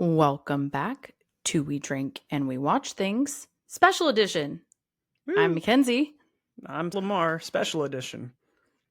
Welcome back to We Drink and We Watch Things, Special Edition. Woo. I'm Mackenzie. I'm Lemar, Special Edition.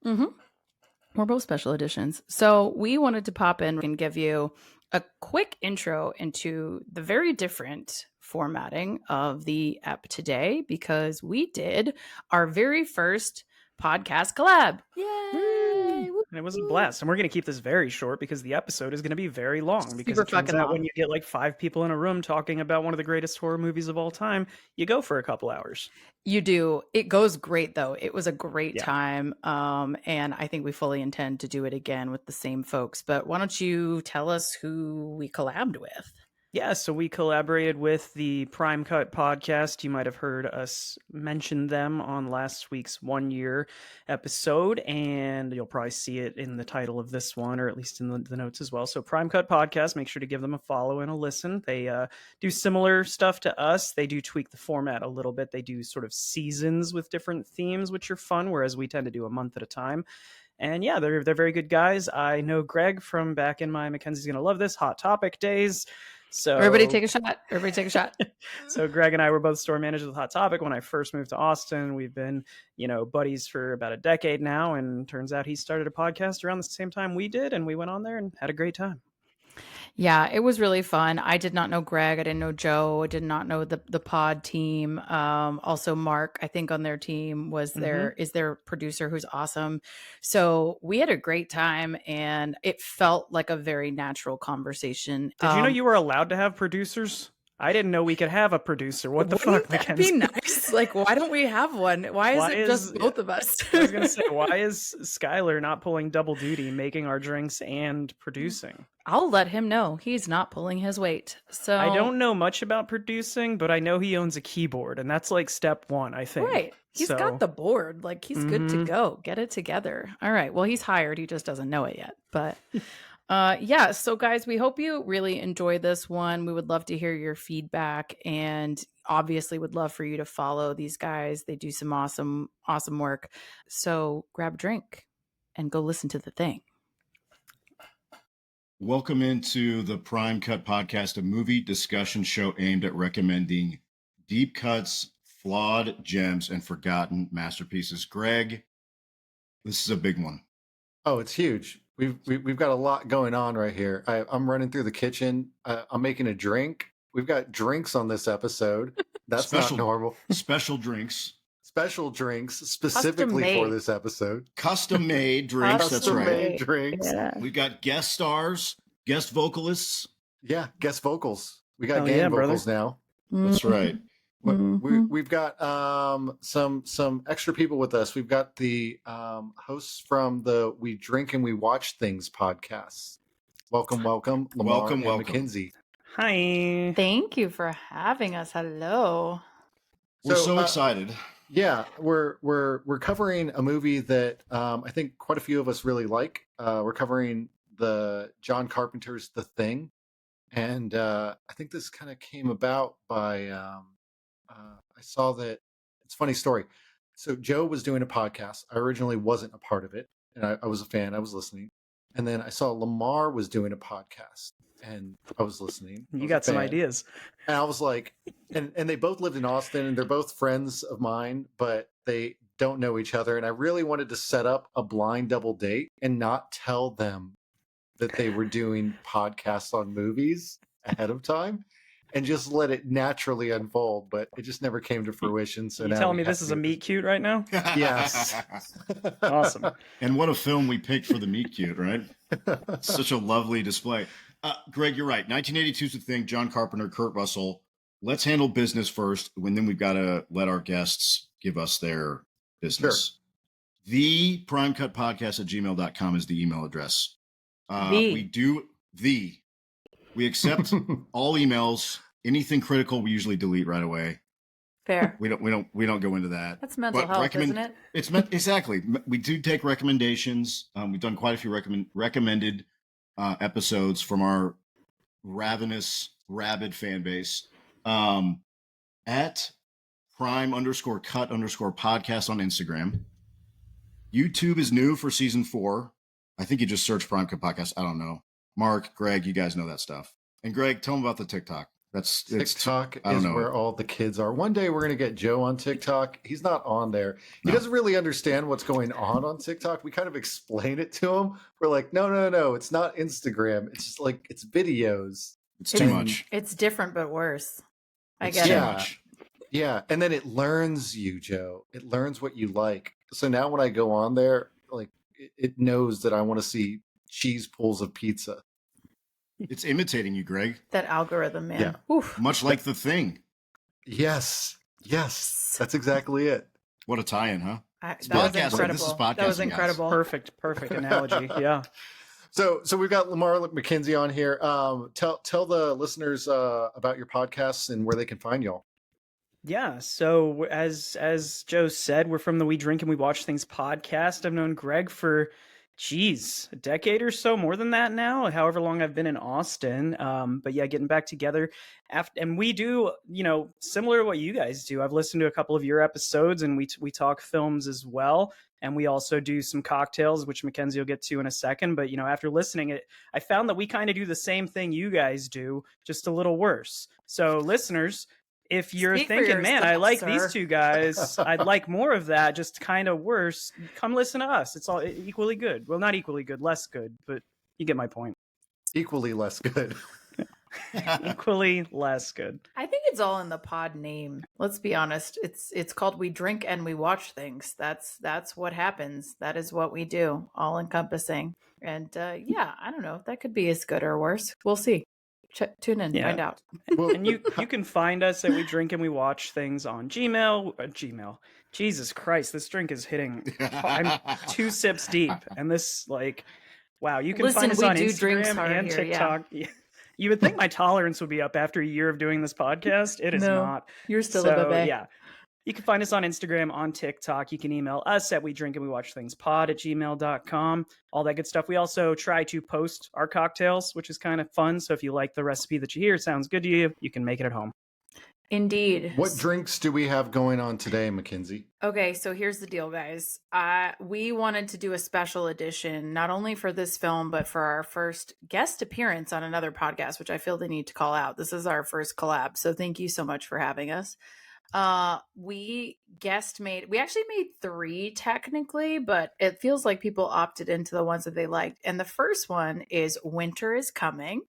We're both special editions. So we wanted to pop in and give you a quick intro into the very different formatting of the app today, because we did our very first podcast collab. Yay! And it was a blast. And we're going to keep this very short because the episode is going to be very long. Because Super it turns fucking out long. when you get like 5 people in a room talking about one of the greatest horror movies of all time, you go for a couple hours. You do. It goes great, though. It was a great time. And I think we fully intend to do it again with the same folks. But why don't you tell us who we collabed with? Yeah, so we collaborated with the Prime Cut podcast. You might have heard us mention them on last week's 1 year episode, and you'll probably see it in the title of this one, or at least in the notes as well. So Prime Cut podcast, make sure to give them a follow and a listen. They do similar stuff to us. They do tweak the format a little bit. They do sort of seasons with different themes, which are fun, whereas we tend to do a month at a time. And yeah, they're very good guys. I know Greg from back in my Mackenzie's Gonna Love This Hot Topic days. So Everybody take a shot. So Greg and I were both store managers with Hot Topic when I first moved to Austin. We've been, buddies for about a decade now. And turns out he started a podcast around the same time we did. And we went on there and had a great time. Yeah, it was really fun. I did not know Greg. I didn't know Joe. I did not know the pod team. Also Marc, I think on their team is their producer, who's awesome. So we had a great time, and it felt like a very natural conversation. Did you know you were allowed to have producers? I didn't know we could have a producer. What the fuck, Mackenzie? That'd be nice. Like, why don't we have one? Why is it just both of us? I was going to say, why is Skylar not pulling double duty, making our drinks and producing? I'll let him know. He's not pulling his weight. So I don't know much about producing, but I know he owns a keyboard, and that's like step 1, I think. Right. He's got the board. Like, he's good to go. Get it together. All right. Well, he's hired. He just doesn't know it yet. But yeah. So guys, we hope you really enjoy this one. We would love to hear your feedback, and obviously would love for you to follow these guys. They do some awesome work. So grab a drink and go listen to the thing. Welcome into the Prime Cut podcast, a movie discussion show aimed at recommending deep cuts, flawed gems, and forgotten masterpieces. Greg, this is a big one. Oh, it's huge. We've got a lot going on right here. I'm running through the kitchen. I'm making a drink. We've got drinks on this episode. That's not normal. Special drinks. Special drinks specifically for this episode. Custom-made drinks. Custom-made drinks. Yeah. We've got guest stars, guest vocalists. Yeah, guest vocals. We got gang vocals now. That's right. We've got some extra people with us. We've got the hosts from the We Drink and We Watch Things podcast. Welcome, Lemar and Mackenzie. Hi. Thank you for having us. Hello. We're so excited. Yeah, we're covering a movie that I think quite a few of us really like. We're covering the John Carpenter's The Thing, and I think this kind of came about by I saw that it's a funny story. So Joe was doing a podcast. I originally wasn't a part of it, and I was a fan. I was listening, and then I saw Lemar was doing a podcast, and I was listening. You got some ideas. And I was like, and they both lived in Austin, and they're both friends of mine, but they don't know each other. And I really wanted to set up a blind double date and not tell them that they were doing podcasts on movies ahead of time, and just let it naturally unfold. But it just never came to fruition. So you telling me this is a meet cute right now? Yes. Awesome. And what a film we picked for the meet cute, right? Such a lovely display. Greg, you're right. 1982 is The Thing, John Carpenter, Kurt Russell. Let's handle business first, and then we've got to let our guests give us their business. Sure. The primecutpodcast@gmail.com is the email address. We accept all emails. Anything critical, we usually delete right away. Fair. We don't go into that. That's mental health, isn't it? Exactly. We do take recommendations. We've done quite a few recommended episodes from our rabid fan base. At prime_cut_podcast on Instagram. YouTube is new for season 4. I think you just search Prime Cut Podcast. I don't know. Marc, Greg, you guys know that stuff. And Greg, tell them about the TikTok. TikTok I don't is know. where all the kids are. One day we're going to get Joe on TikTok. He's not on there. He No. doesn't really understand what's going on TikTok. We kind of explain it to him. We're like, no. It's not Instagram. It's just like, it's videos. It's too much. It's different but worse. I It's get too it. much. Yeah. And then it learns you, Joe. It learns what you like. So now when I go on there, like it knows that I want to see cheese pulls of pizza. It's imitating you, Greg. That algorithm, man. Yeah. Oof. Much like The Thing. Yes. That's exactly it. What a tie-in, huh? That It's was podcasting. incredible. This is That was podcasting, incredible. Perfect analogy. Yeah. So we've got Lemar Mackenzie on here. Tell the listeners about your podcasts and where they can find y'all. Yeah, so as Joe said, we're from the We Drink and We Watch Things podcast. I've known Greg for, a decade or so, more than that now, however long I've been in Austin. But yeah, getting back together. And we do, similar to what you guys do. I've listened to a couple of your episodes, and we talk films as well. And we also do some cocktails, which Mackenzie will get to in a second. But, after listening, I found that we kind of do the same thing you guys do, just a little worse. So listeners, if you're Speak for thinking, man, I yourself, like sir." these two guys, I'd like more of that, just kind of worse, come listen to us. It's all equally good. Well, not equally good, less good, but you get my point. Equally less good. Equally less good. I think it's all in the pod name. Let's be honest. It's called We Drink and We Watch Things. That's what happens. That is what we do, all encompassing. And yeah, I don't know. That could be as good or worse. We'll see. Tune in, Yeah. find out. Well, And you can find us at We Drink and We Watch Things on Gmail. Jesus Christ, this drink is hitting. I'm 2 sips deep, and this wow. You can Listen, find us we on do drinks Instagram hard and here, yeah. TikTok. You would think my tolerance would be up after a year of doing this podcast. It is No, not. You're still a bebe. Yeah. You can find us on Instagram, on TikTok. You can email us at wedrinkandwewatchthingspod@gmail.com. All that good stuff. We also try to post our cocktails, which is kind of fun. So if you like the recipe that you hear, sounds good to you, you can make it at home. Indeed. what drinks do we have going on today, Mackenzie? Okay, so here's the deal, guys. We wanted to do a special edition, not only for this film, but for our first guest appearance on another podcast, which I feel the need to call out. This is our first collab, so thank you so much for having us. We actually made 3 technically, but it feels like people opted into the ones that they liked. And the first one is Winter is Coming,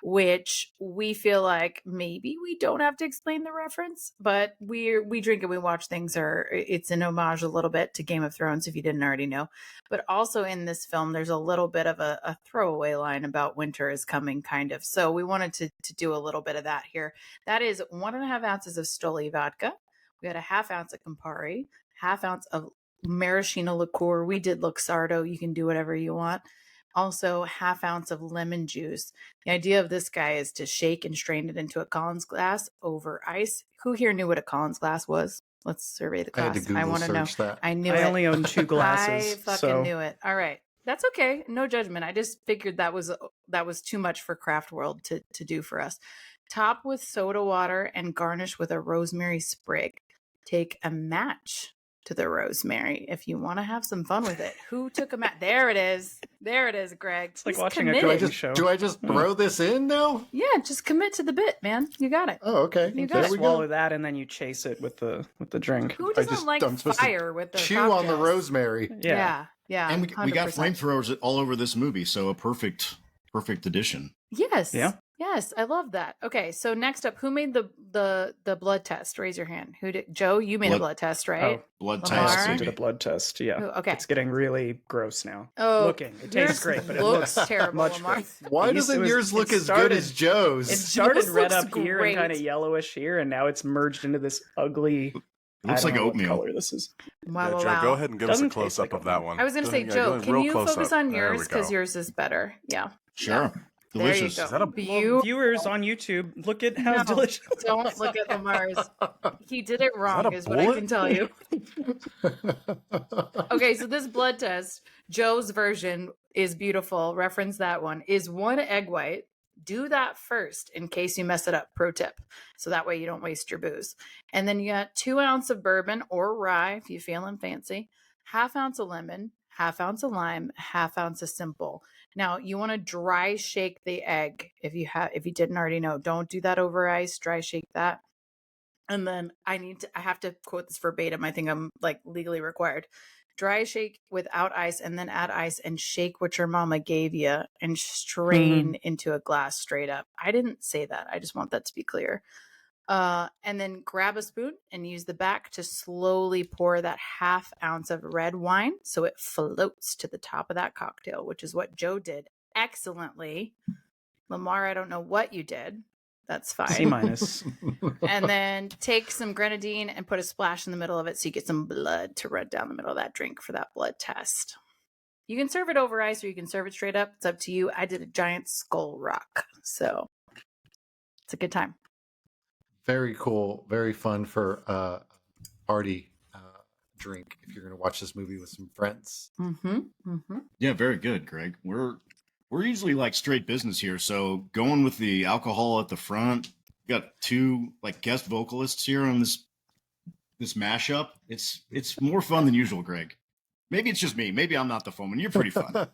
which we feel like maybe we don't have to explain the reference, but we drink and we watch things, or it's an homage a little bit to Game of Thrones, if you didn't already know. But also in this film, there's a little bit of a throwaway line about winter is coming, kind of. So we wanted to do a little bit of that here. That is 1.5 ounces of Stoli vodka. We had a 1/2 ounce of Campari, 1/2 ounce of maraschino liqueur. We did Luxardo. You can do whatever you want. Also, 1/2 ounce of lemon juice. The idea of this guy is to shake and strain it into a Collins glass over ice. Who here knew what a Collins glass was? Let's survey the I had class. to Google want to know. search that. I knew I it. only own 2 glasses. I fucking so knew it. All right. That's okay. No judgment. I just figured that was too much for Craft World to do for us. Top with soda water and garnish with a rosemary sprig. Take a match to the rosemary if you want to have some fun with it. Who took a match? There it is. There it is, Greg. It's like He's watching a committed. cooking show. Do I just throw this in now? Yeah, just commit to the bit, man. You got it. Oh, okay. You You got There we swallow go. that and then you chase it with the drink. Who doesn't just- like I'm supposed to fire with their Chew on the cocktails? rosemary. Yeah. Yeah. And we got 100%. flamethrowers all over this movie, so a perfect addition. Yes. Yeah. Yes, I love that. Okay, so next up, who made the blood test? Raise your hand. Who did? Joe, you made a blood test, right? Blood Lemar? test, I did baby. a blood test. Yeah. Who- okay. It's getting really gross now. Oh, Looking. It tastes yours great, but it looks looks terrible, much Lemar. gross. Why It used- doesn't it was- yours it look as good started- as Joe's? It started Yours red looks up here and kind of great. yellowish here, and now it's merged into this ugly. It looks I don't like know what oatmeal. color this is. Wow, Yeah, wow, Joe, wow. go ahead and give us a Doesn't taste close up like of that one. I was going to Go say, ahead, Joe, go can real you close focus up. on There yours we because go. yours is better? Yeah. Sure. There you Delicious. go. Is that a- Beautiful. Viewers on YouTube, look at how No, delicious. Don't look at Lamar's. He did it wrong, a is what I bullet? can tell you. Okay, so this blood test, Joe's version is beautiful. Reference that one. Is 1 egg white. Do that first in case you mess it up. Pro tip. So that way you don't waste your booze. And then you got 2 ounces of bourbon or rye if you're feeling fancy. 1/2 ounce of lemon. 1/2 ounce of lime. 1/2 ounce of simple. Now you want to dry shake the egg. If you didn't already know, don't do that over ice. Dry shake that. And then I have to quote this verbatim. I think I'm like legally required. Dry shake without ice and then add ice and shake what your mama gave you and strain into a glass straight up. I didn't say that. I just want that to be clear. And then grab a spoon and use the back to slowly pour that 1/2 ounce of red wine so it floats to the top of that cocktail, which is what Joe did excellently. Lemar, I don't know what you did. That's fine. C-. And then take some grenadine and put a splash in the middle of it so you get some blood to run down the middle of that drink for that blood test. You can serve it over ice or you can serve it straight up. It's up to you. I did a giant skull rock. So it's a good time. Very cool. Very fun for a party drink if you're going to watch this movie with some friends. Yeah, very good, Greg. We're usually like straight business here, so going with the alcohol at the front. Got 2 like guest vocalists here on this mashup. It's more fun than usual, Greg. Maybe it's just me. Maybe I'm not the fun one. You're pretty fun.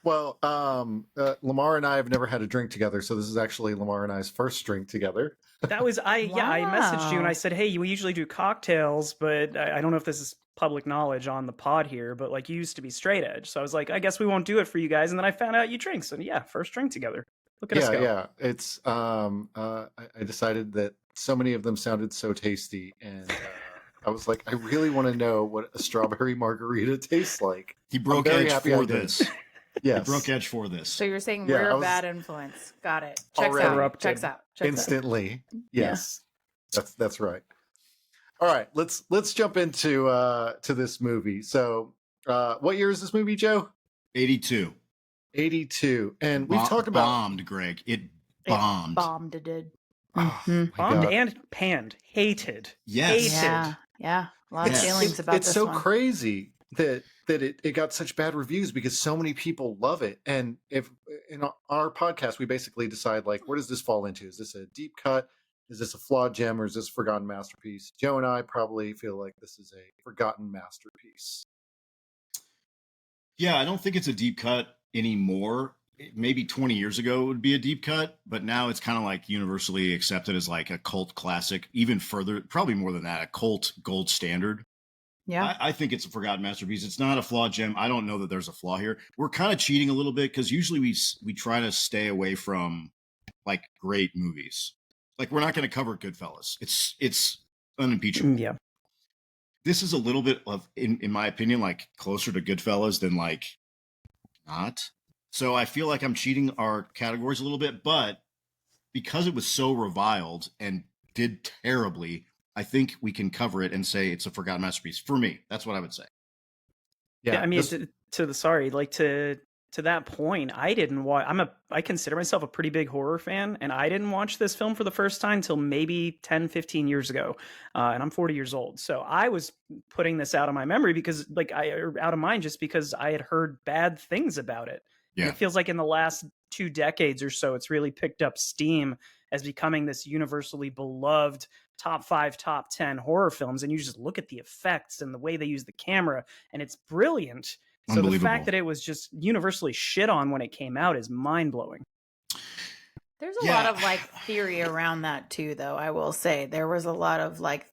Well, Lemar and I have never had a drink together, so this is actually Lemar and I's first drink together. That was I messaged you and I said, hey, we usually do cocktails, but I don't know if this is public knowledge on the pod here, but like you used to be straight edge. So I was like, I guess we won't do it for you guys. And then I found out you drink. So yeah, first drink together. Look at us go. Yeah. It's I decided that so many of them sounded so tasty, and I was like, I really want to know what a strawberry margarita tastes like. He broke edge for this. Yes. He broke edge for this. So you're saying we're a bad influence. Got it. Checks out. Instantly. Yes. Yeah. That's right. All right, let's jump into to this movie. So, what year is this movie, Joe? 82. 82, and we've talked about bombed, Greg. It bombed. It did. Bombed and panned. Hated. Yes. Hated. Yeah. A lot of feelings about this. It's so crazy that it got such bad reviews because so many people love it. And if in our podcast we basically decide like, where does this fall into? Is this a deep cut? Is this a flawed gem, or is this a forgotten masterpiece? Joe and I probably feel like this is a forgotten masterpiece. Yeah, I don't think it's a deep cut anymore. Maybe 20 years ago it would be a deep cut, but now it's kind of like universally accepted as like a cult classic, even further, probably more than that, a cult gold standard. Yeah, I think it's a forgotten masterpiece. It's not a flawed gem. I don't know that there's a flaw here. We're kind of cheating a little bit because usually we try to stay away from like great movies. Like we're not going to cover Goodfellas. It's unimpeachable. Yeah. This is a little bit of, in my opinion, like closer to Goodfellas than like not. So I feel like I'm cheating our categories a little bit, but because it was so reviled and did terribly, I think we can cover it and say it's a forgotten masterpiece. For me, that's what I would say. Yeah, I mean, to that point, I didn't watch. I consider myself a pretty big horror fan, and I didn't watch this film for the first time until maybe 10, 15 years ago, and I'm 40 years old. So I was putting this out of my memory because, out of mind, just because I had heard bad things about it. Yeah. And it feels like in the last 2 decades or so, it's really picked up steam as becoming this universally beloved top 5, top 10 horror films. And you just look at the effects and the way they use the camera, and it's brilliant. So the fact that it was just universally shit on when it came out is mind-blowing. There's a lot of like theory around that too, though. I will say there was a lot of like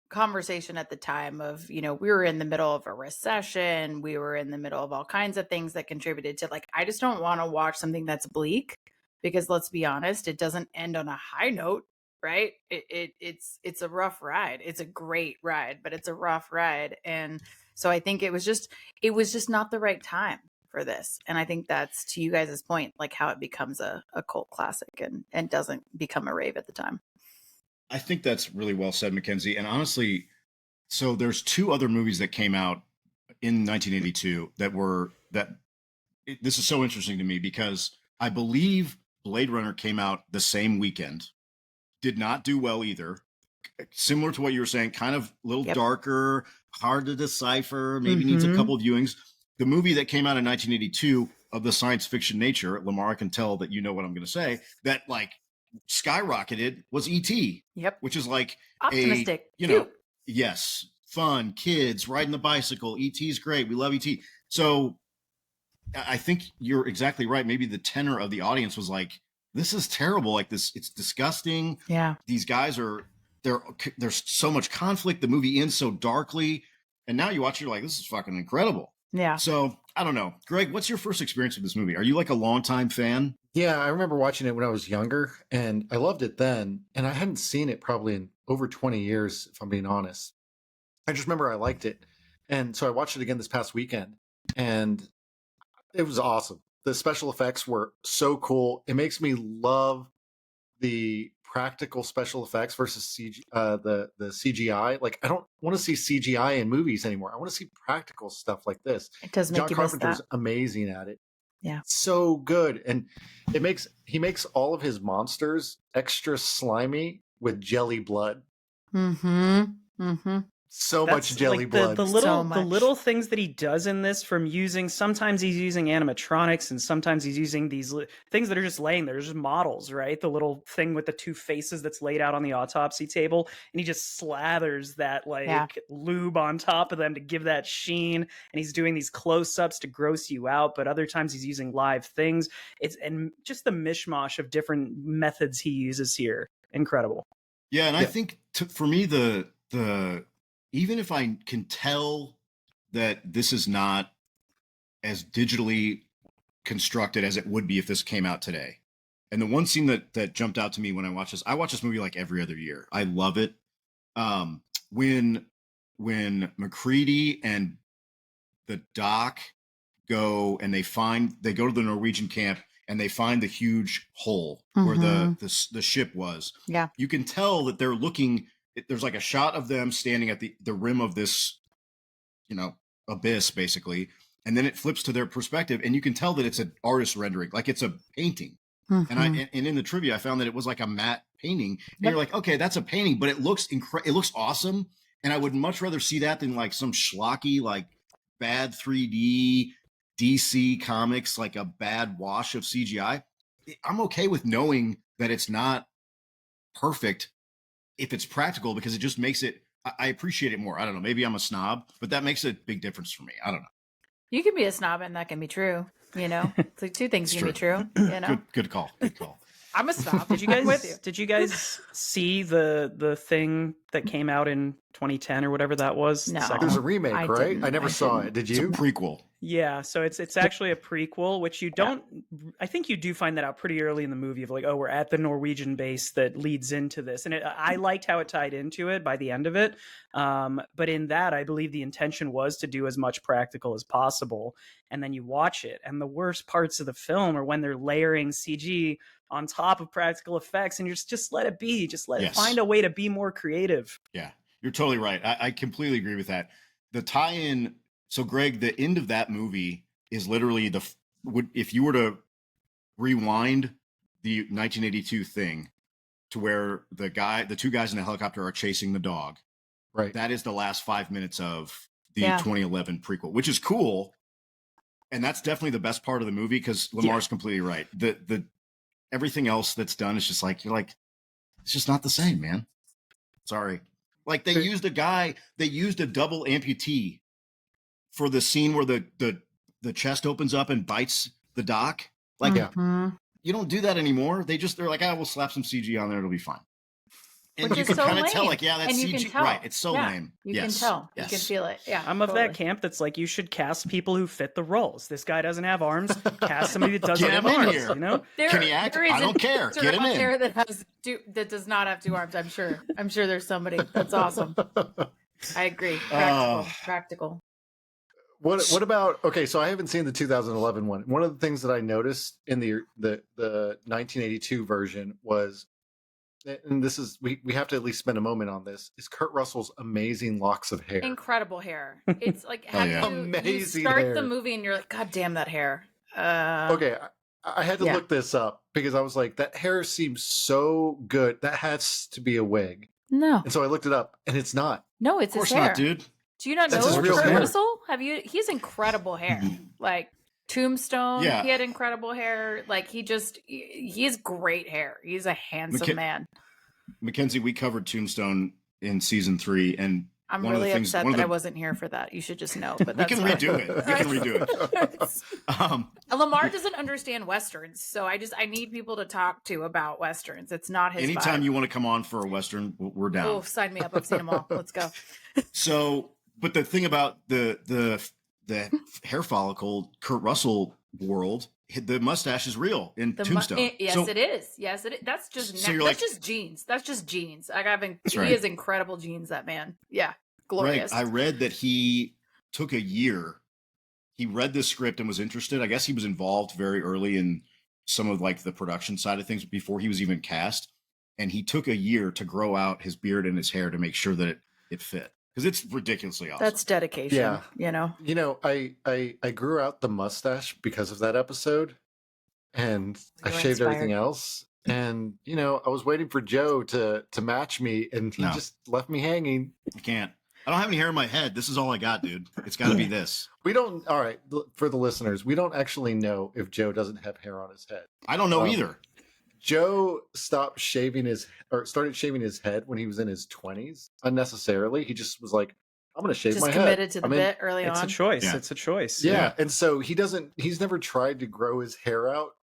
conversation at the time of, we were in the middle of a recession. We were in the middle of all kinds of things that contributed to like, I just don't want to watch something that's bleak because let's be honest, it doesn't end on a high note, right? It's a rough ride. It's a great ride, but it's a rough ride. And so I think it was just not the right time for this. And I think that's, to you guys' point, like how it becomes a cult classic and doesn't become a rave at the time. I think that's really well said, Mackenzie. And honestly, so there's 2 other movies that came out in 1982 this is so interesting to me because I believe Blade Runner came out the same weekend, did not do well either. Similar to what you were saying, kind of a little darker, hard to decipher, maybe needs a couple of viewings. The movie that came out in 1982 of the science fiction nature, Lemar, I can tell that you know what I'm going to say, that like skyrocketed was E.T. Yep. Which is like optimistic, yes, fun, kids riding the bicycle. E.T.'s great. We love E.T. So I think you're exactly right. Maybe the tenor of the audience was like, this is terrible. Like this, it's disgusting. Yeah. These guys there's so much conflict. The movie ends so darkly. And now you watch, you're like, this is fucking incredible. Yeah. So I don't know. Greg, what's your first experience with this movie? Are you like a longtime fan? Yeah, I remember watching it when I was younger, and I loved it then. And I hadn't seen it probably in over 20 years, if I'm being honest. I just remember I liked it. And so I watched it again this past weekend, and it was awesome. The special effects were so cool. It makes me love the practical special effects versus the CGI. Like, I don't want to see CGI in movies anymore. I want to see practical stuff like this. It does make John you miss Carpenter's that. amazing at it. Yeah. So good. And he makes all of his monsters extra slimy with jelly blood. Mm-hmm. Mm-hmm. So That's much jelly like blood. The So much. little things that he does in this, from sometimes he's using animatronics, and sometimes he's using these things that are just laying there. There's just models, right? The little thing with the two faces that's laid out on the autopsy table, and he just slathers that lube on top of them to give that sheen. And he's doing these close-ups to gross you out, but other times he's using live things. And just the mishmash of different methods he uses here. Incredible. Yeah, and I think for me the even if I can tell that this is not as digitally constructed as it would be if this came out today. And the one scene that jumped out to me when I watch this movie like every other year. I love it. When McCready and the doc go and they go to the Norwegian camp and they find the huge hole where the ship was. Yeah. You can tell that they're looking. There's like a shot of them standing at the rim of this, abyss, basically. And then it flips to their perspective, and you can tell that it's an artist rendering, like it's a painting. Mm-hmm. And in the trivia, I found that it was like a matte painting. And you're like, okay, that's a painting, but it looks awesome. And I would much rather see that than like some schlocky, like bad 3D DC comics, like a bad wash of CGI. I'm okay with knowing that it's not perfect if it's practical, because it just makes it, I appreciate it more. I don't know. Maybe I'm a snob, but that makes a big difference for me. I don't know. You can be a snob and that can be true. It's like two things can be true. Good call. Good call. I'm a snob. Did you guys see the thing that came out in 2010 or whatever that was? No. There's a remake, right? I never saw it. Did you? It's a prequel. Yeah, so it's actually a prequel, which you don't. I think you do find that out pretty early in the movie of like, oh, we're at the Norwegian base that leads into this, and I liked how it tied into it by the end of it. But in that, I believe the intention was to do as much practical as possible, and then you watch it, and the worst parts of the film are when they're layering CG on top of practical effects, and you're just let it be, just let it find a way to be more creative. Yeah, you're totally right. I completely agree with that. The tie-in. So, Greg, the end of that movie is literally if you were to rewind the 1982 thing to where the two guys in the helicopter are chasing the dog. Right. That is the last 5 minutes of the 2011 prequel, which is cool. And that's definitely the best part of the movie, because Lamar's completely right. The everything else that's done is just like, you're like, it's just not the same, man. Sorry. Like they used a double amputee for the scene where the chest opens up and bites the doc. Like, you don't do that anymore. They're like, we'll slap some CG on there. It'll be fine. And you can kind of tell, like, that's CG. Right. It's so lame. You can tell. You can feel it. Yeah. I'm of that camp that's like, you should cast people who fit the roles. This guy doesn't have arms. Cast somebody that doesn't have arms. Here. Can he act? I don't care. Get him in. There that does not have two arms. I'm sure there's somebody. That's awesome. I agree. Practical. What about, okay, so I haven't seen the 2011 one. One of the things that I noticed in the 1982 version was, and this is, we have to at least spend a moment on this, is Kurt Russell's amazing locks of hair. Incredible hair. It's like, you Amazing start hair. the movie and you're like, God damn that hair. Okay, I had to look this up because I was like, that hair seems so good. That has to be a wig. No. And so I looked it up, and it's not. No, it's Of course his hair. not, dude. Do you not That's know his real Kurt hair. Russell? He's incredible hair. Like Tombstone, Yeah. he had incredible hair. Like he has great hair. He's a handsome man. Mackenzie, we covered Tombstone in season 3, and I'm one of the really things- upset one of that I the- wasn't here for that. You should just know. But We that's can fine. redo it. We can redo it. Lamar doesn't understand Westerns, so I need people to talk to about Westerns. It's not his Anytime vibe. you want to come on for a Western, we're down. Oh, sign me up. I've seen them all. Let's go. So, but the thing about the hair follicle, Kurt Russell world, the mustache is real in Tombstone. Yes, So- it is. Yes, it is. That's just So you're that's like- just genes. That's just genes. That's He right. has incredible genes, that man. Yeah. Glorious. Right. I read that he took a year. He read the script and was interested. I guess he was involved very early in some of like the production side of things before he was even cast. And he took a year to grow out his beard and his hair to make sure that it fit. Because it's ridiculously awesome. That's dedication. Yeah. You know. You know, I grew out the mustache because of that episode, and I You were shaved everything inspired. else. And you know, I was waiting for Joe to match me, and he No. just left me hanging. I can't. I don't have any hair in my head. This is all I got, dude. It's got to be this. We don't. All right, for the listeners, we don't actually know if Joe doesn't have hair on his head. I don't know Um, either. Joe started shaving his head when he was in his 20s unnecessarily. He just was like, I'm going to shave Just my head. committed to the I'm in- bit early It's on. a choice. Yeah. It's a choice. Yeah. And so he's never tried to grow his hair out.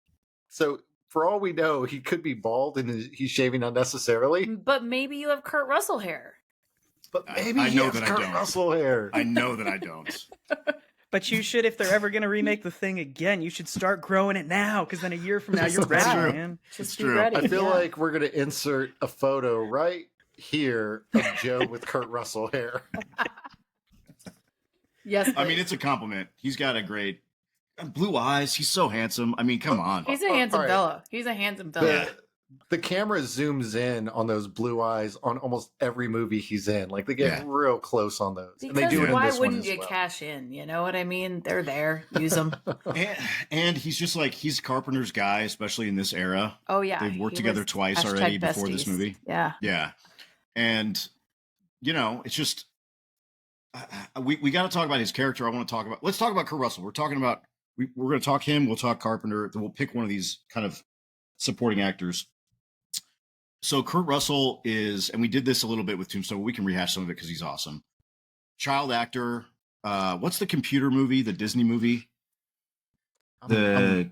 So for all we know, he could be bald and he's shaving unnecessarily. But maybe you have Kurt Russell hair. But maybe I he know has that I Kurt don't. Russell hair. I know that I don't. But you should, if they're ever going to remake the thing again, you should start growing it now, because then a year from now, you're That's ready, true. man. Just It's be true. ready. I feel yeah. like we're going to insert a photo right here of Joe with Kurt Russell hair. Yes. I mean, please. it's a compliment. He's got a great blue eyes. He's so handsome. I mean, come on. He's a Oh, handsome all right. fella. He's a handsome fella. Yeah. The camera zooms in on those blue eyes on almost every movie he's in. Like they get Yeah. real close on those. Because And they do it in why this one wouldn't as you well. cash in? You know what I mean? They're there. Use them. And he's just like, he's Carpenter's guy, especially in this era. Oh yeah. They've worked he together was twice hashtag already before this besties. movie. Yeah. Yeah. And, you know, it's just, we got to talk about his character. Let's talk about Kurt Russell. We're talking about, we're going to talk him. We'll talk Carpenter. Then we'll pick one of these kind of supporting actors. So Kurt Russell is, and we did this a little bit with Tombstone. We can rehash some of it because he's awesome. Child actor. What's the computer movie? The Disney movie? I'm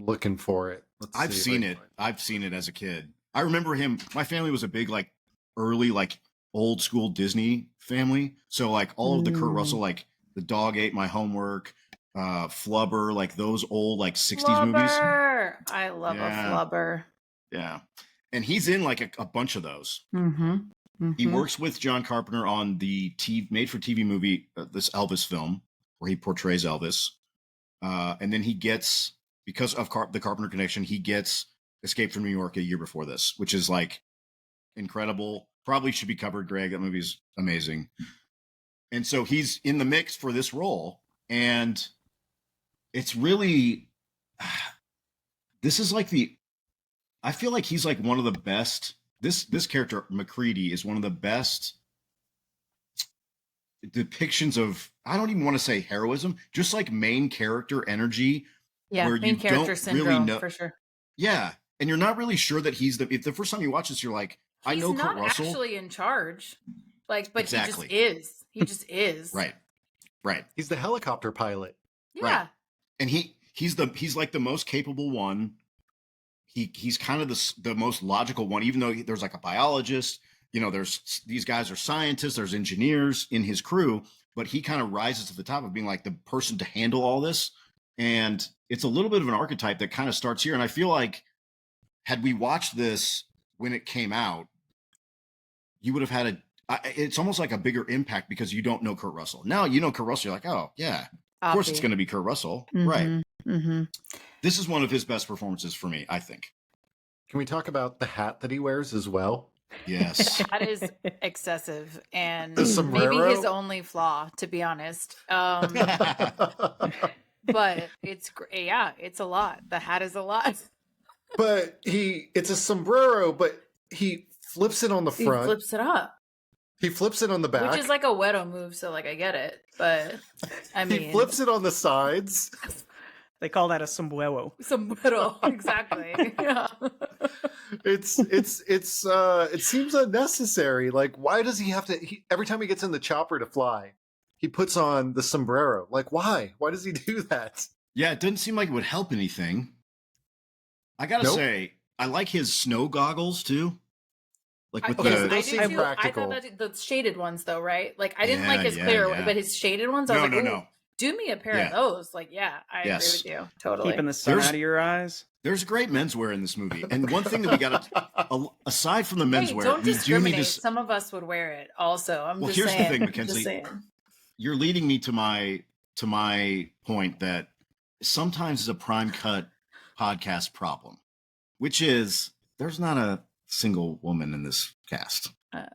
looking for it. Let's I've see if seen I it. can find I've seen it as a kid. I remember him. My family was a big, like, early, like, old school Disney family. So, like, all of the Kurt Russell, like, The Dog Ate My Homework, Flubber, like, those old, like, 60s movies. Flubber. I love Yeah. a flubber. Yeah. And he's in, like, a bunch of those. Mm-hmm. He works with John Carpenter on the made-for-TV movie, this Elvis film, where he portrays Elvis. And then he gets, because of the Carpenter connection, he gets Escape from New York a year before this, which is, like, incredible. Probably should be covered, Greg. That movie's amazing. And so he's in the mix for this role. And it's really, this is like I feel like he's like one of the best. This character, McCready, is one of the best depictions of, I don't even want to say heroism, just like main character energy. Yeah. Where Main you character don't really syndrome know- for sure. Yeah. And you're not really sure that he's if the first time you watch this, you're like, I know He's Kurt not Russell. actually in charge. Like, but Exactly. he just is. He just is. Right. Right. He's the helicopter pilot. Yeah. Right. And he's like the most capable one. He's kind of the most logical one, even though there's like a biologist, you know, these guys are scientists, there's engineers in his crew, but he kind of rises to the top of being like the person to handle all this. And it's a little bit of an archetype that kind of starts here. And I feel like had we watched this when it came out, you would have had it's almost like a bigger impact because you don't know Kurt Russell. Now you know Kurt Russell, you're like, oh yeah, of course it's going to be Kurt Russell. Right. Mm-hmm. This is one of his best performances for me, I think. Can we talk about the hat that he wears as well? Yes. That is excessive and The sombrero? maybe his only flaw, to be honest. But it's it's a lot. The hat is a lot. But it's a sombrero, but he flips it on the He front. flips it up, He flips it on the back. which is like a Wedo move. So like I get it, but I mean, he flips it on the sides. They call that a sombrero. Sombrero, exactly. Yeah. It seems unnecessary. Like, why does he have to? Every time he gets in the chopper to fly, he puts on the sombrero. Like, why? Why does he do that? Yeah, it doesn't seem like it would help anything. I gotta say, I like his snow goggles too. Like with those seem too. practical. I thought the shaded ones though, right? Like I didn't like his clear one, but his shaded ones, I was like, no. Do me a pair of those. Like, yeah, I agree with you. Totally. Keeping the sun out of your eyes. There's great menswear in this movie. And one thing that we got to, aside from the menswear, don't we do need to. Some of us would wear it also. Here's the thing, Mackenzie. You're leading me to my point that sometimes is a Prime Cut podcast problem, which is there's not a single woman in this cast. But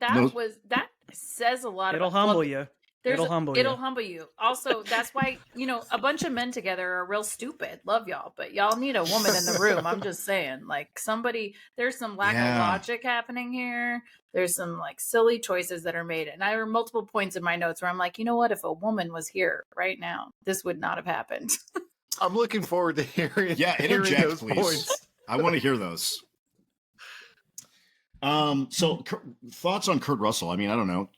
that says a lot. It'll humble you. It'll humble you. Also, that's why, a bunch of men together are real stupid. Love y'all, but y'all need a woman in the room. I'm just saying, like there's some lack of logic happening here. There's some like silly choices that are made. And I have multiple points in my notes where I'm like, you know what? If a woman was here right now, this would not have happened. I'm looking forward to hearing. Yeah, interject, those please. Points. I want to hear those. So thoughts on Kurt Russell? I mean, I don't know.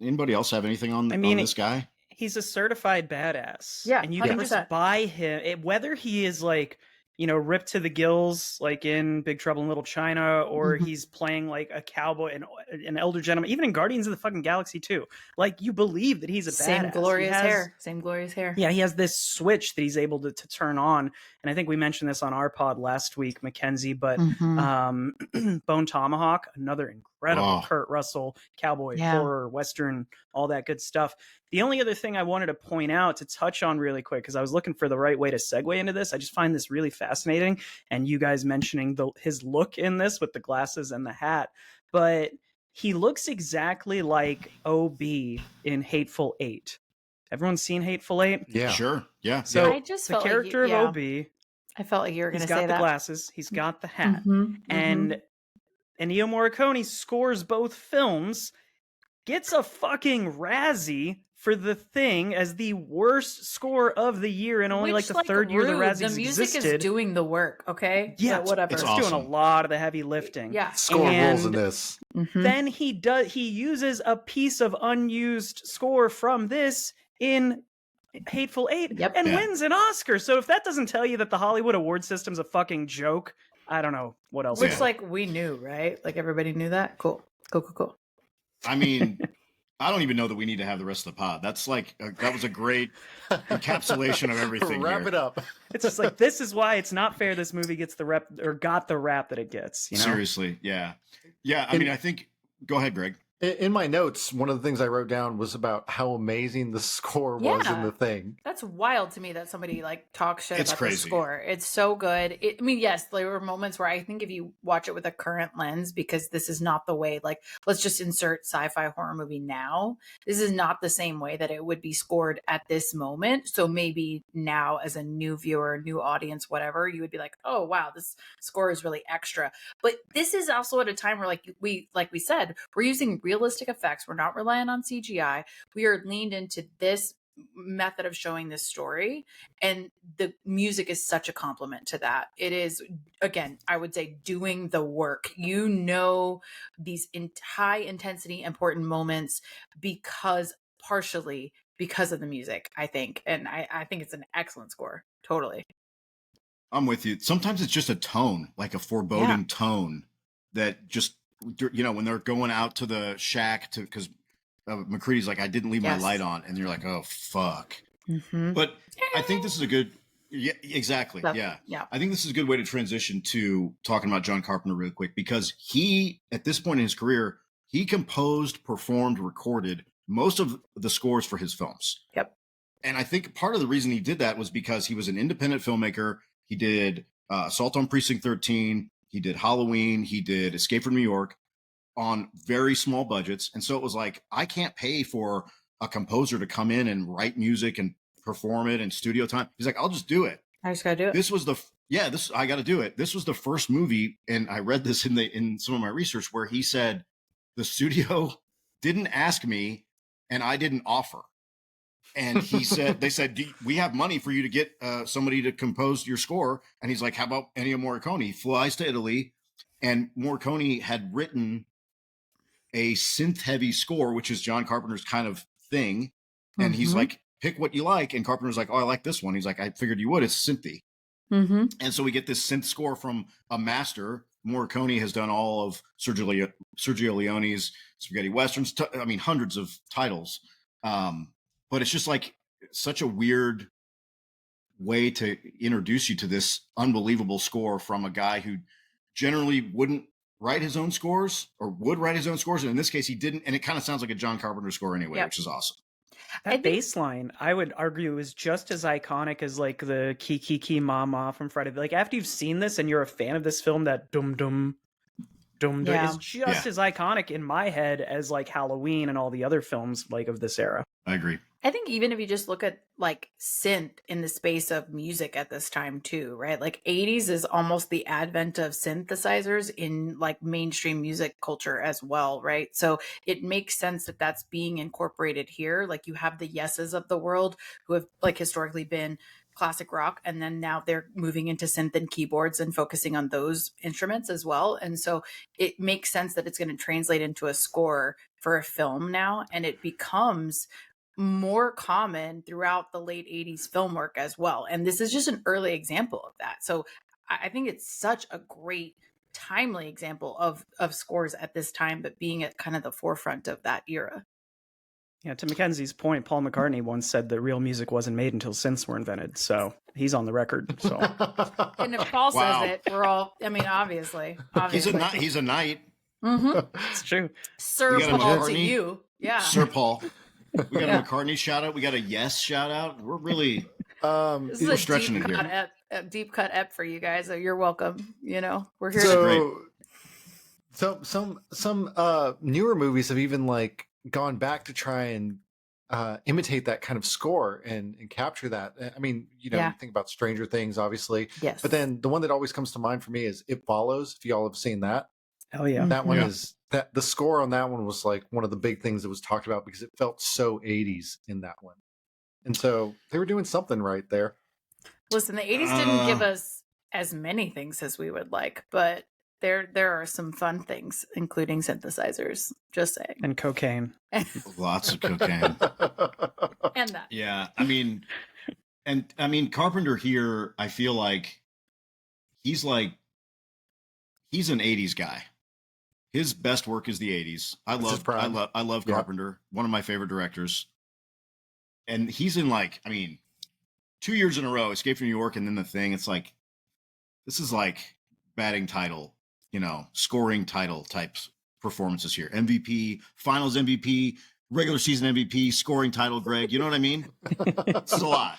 Anybody else have anything on this guy? He's a certified badass. Yeah, and you can just buy him. Whether he is like, ripped to the gills, like in Big Trouble in Little China, or he's playing like a cowboy, an elder gentleman, even in Guardians of the fucking Galaxy too. Like, you believe that he's a same badass. Same glorious hair. Yeah, he has this switch that he's able to turn on. And I think we mentioned this on our pod last week, Mackenzie, but Bone Tomahawk, another incredible Kurt Russell, cowboy, horror, Western, all that good stuff. The only other thing I wanted to point out to touch on really quick, because I was looking for the right way to segue into this. I just find this really fascinating. And you guys mentioning his look in this with the glasses and the hat. But he looks exactly like OB in Hateful Eight. Everyone's seen Hateful Eight? Yeah. Sure. Yeah. So I just the character of OB, I felt like you were going to say that. He's got the glasses. He's got the hat. And Ennio Morricone scores both films, gets a fucking Razzie for The Thing as the worst score of the year in only the third year the Razzies The music existed. is doing the work, okay? Yeah, whatever. It's doing a lot of the heavy lifting. Yeah. Score rules in this. Then he uses a piece of unused score from this in Hateful Eight and wins an Oscar. So if that doesn't tell you that the Hollywood award system's a fucking joke, I don't know what else. Which we knew, right? Like everybody knew that. Cool. I mean, I don't even know that we need to have the rest of the pod. That's that was a great encapsulation of everything. Wrap it up. It's just like, this is why it's not fair this movie gets the rep, or got the rap that it gets. Seriously, yeah. I mean, I think. Go ahead, Greg. In my notes, one of the things I wrote down was about how amazing the score was in The Thing. That's wild to me that somebody talks shit about crazy. The score. It's so good. I mean, yes, there were moments where I think if you watch it with a current lens, because this is not the way, let's just insert sci-fi horror movie now. This is not the same way that it would be scored at this moment. So maybe now as a new viewer, new audience, whatever, you would be like, oh, wow, this score is really extra. But this is also at a time where we said, we're using realistic effects. We're not relying on CGI. We are leaned into this method of showing this story, and the music is such a compliment to that. It is, again, I would say, doing the work. These high intensity important moments partially because of the music, I think. And I think it's an excellent score. Totally. I'm with you. Sometimes it's just a tone, like a foreboding tone that just, when they're going out to the shack because McCready's like, I didn't leave my light on. And you're like, oh, fuck. But I think this is a good, exactly. Yeah. I think this is a good way to transition to talking about John Carpenter really quick, because he, at this point in his career, he composed, performed, recorded most of the scores for his films. Yep. And I think part of the reason he did that was because he was an independent filmmaker. He did Assault on Precinct 13. He did Halloween. He did Escape from New York on very small budgets. And so it was like, I can't pay for a composer to come in and write music and perform it in studio time. He's like, I'll just do it. I just got to do it. I got to do it. This was the first movie. And I read this in some of my research where he said the studio didn't ask me and I didn't offer. And they said, we have money for you to get somebody to compose your score. And he's like, how about Ennio Morricone? He flies to Italy, and Morricone had written a synth-heavy score, which is John Carpenter's kind of thing. And he's like, pick what you like. And Carpenter's like, oh, I like this one. He's like, I figured you would. It's synthy. And so we get this synth score from a master. Morricone has done all of Sergio Leone's spaghetti westerns. Hundreds of titles. But it's just like such a weird way to introduce you to this unbelievable score from a guy who generally wouldn't write his own scores, or would write his own scores. And in this case, he didn't. And it kind of sounds like a John Carpenter score anyway, which is awesome. That bass line, I would argue, is just as iconic as like the Kiki Mama from Friday. Like after you've seen this and you're a fan of this film, that dum dum dum dum is just as iconic in my head as like Halloween and all the other films like of this era. I agree. I think even if you just look at like synth in the space of music at this time too, right? Like 80s is almost the advent of synthesizers in like mainstream music culture as well, right? So it makes sense that that's being incorporated here. Like you have the Yeses of the world who have like historically been classic rock, and then now they're moving into synth and keyboards and focusing on those instruments as well. And so it makes sense that it's going to translate into a score for a film now, and it becomes more common throughout the late 80s film work as well. And this is just an early example of that. So I think it's such a great timely example of scores at this time, but being at kind of the forefront of that era. Yeah, to Mackenzie's point, Paul McCartney once said that real music wasn't made until synths were invented. So he's on the record. So, and if Paul says it, we're all, obviously. He's a knight. It's true. Sir Paul to you. Yeah. Sir Paul. We got a McCartney shout out. We got a Yes shout out. We're really this is stretching it here. A deep cut ep for you guys. So you're welcome. We're here. Some newer movies have even like gone back to try and imitate that kind of score and capture that. You think about Stranger Things, obviously. Yes. But then the one that always comes to mind for me is It Follows. If y'all have seen that. Oh yeah. That one is that the score on that one was like one of the big things that was talked about because it felt so 80s in that one. And so they were doing something right there. Listen, the 80s didn't give us as many things as we would like, but there are some fun things, including synthesizers. Just saying. And cocaine. Lots of cocaine. And that. Yeah. Carpenter here, I feel like he's an 80s guy. His best work is the 80s. I love Carpenter, one of my favorite directors. And he's in 2 years in a row, Escape from New York and then The Thing. It's like, this is like batting title, scoring title types performances here. MVP, finals MVP, regular season MVP, scoring title, Greg. You know what I mean? This is a lot.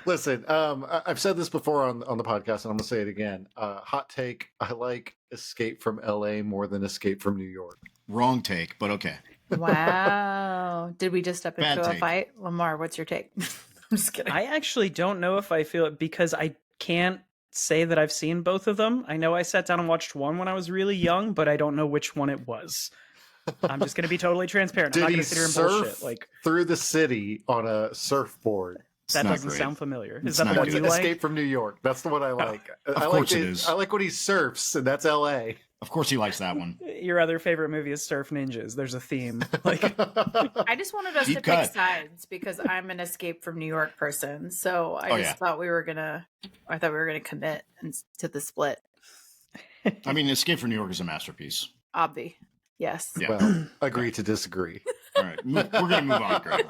Listen, I've said this before on the podcast, and I'm going to say it again. Hot take, I like Escape from LA more than Escape from New York. Wrong take, but okay. Wow. Did we just step into a fight? Lemar, what's your take? I'm just kidding. I actually don't know if I feel it because I can't say that I've seen both of them. I know I sat down and watched one when I was really young, but I don't know which one it was. I'm just going to be totally transparent. I'm not going to sit here and bullshit. Through the city on a surfboard. That doesn't sound familiar. Is that the one you like? Escape from New York. That's the one I like. Of course it is. I like when he surfs, and that's LA. Of course he likes that one. Your other favorite movie is Surf Ninjas. There's a theme. I just wanted us to pick sides because I'm an Escape from New York person. So I thought we were gonna commit to the split. Escape from New York is a masterpiece. Obvi. Yes. Yeah. Well, agree to disagree. All right. We're going to move on, Greg.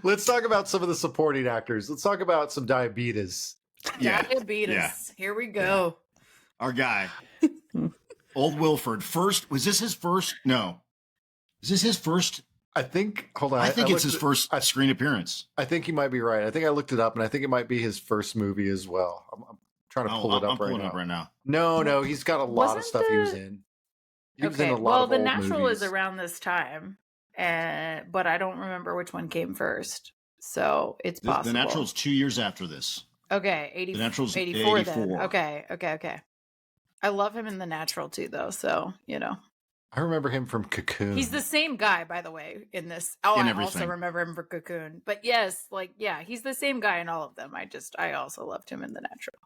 Let's talk about some of the supporting actors. Let's talk about some diabetes. Yeah. Diabetes. Yeah. Here we go. Yeah. Our guy. Old Wilford. Was this his first? No. Is this his first? I think, hold on. I think it's his first screen appearance. I think you might be right. I think I looked it up, and I think it might be his first movie as well. I'm trying to pull it up right now. No, he's got a lot of stuff he was in. He was in a lot of The old Natural movies. is around this time, but I don't remember which one came first. So it's possible. The Natural's 2 years after this. Okay, The Natural's 84 then. Okay. I love him in The Natural too, though. So I remember him from Cocoon. He's the same guy, by the way, in this. Oh, In I everything. also remember him for Cocoon. But yes, like, yeah, he's the same guy in all of them. I also loved him in The Natural.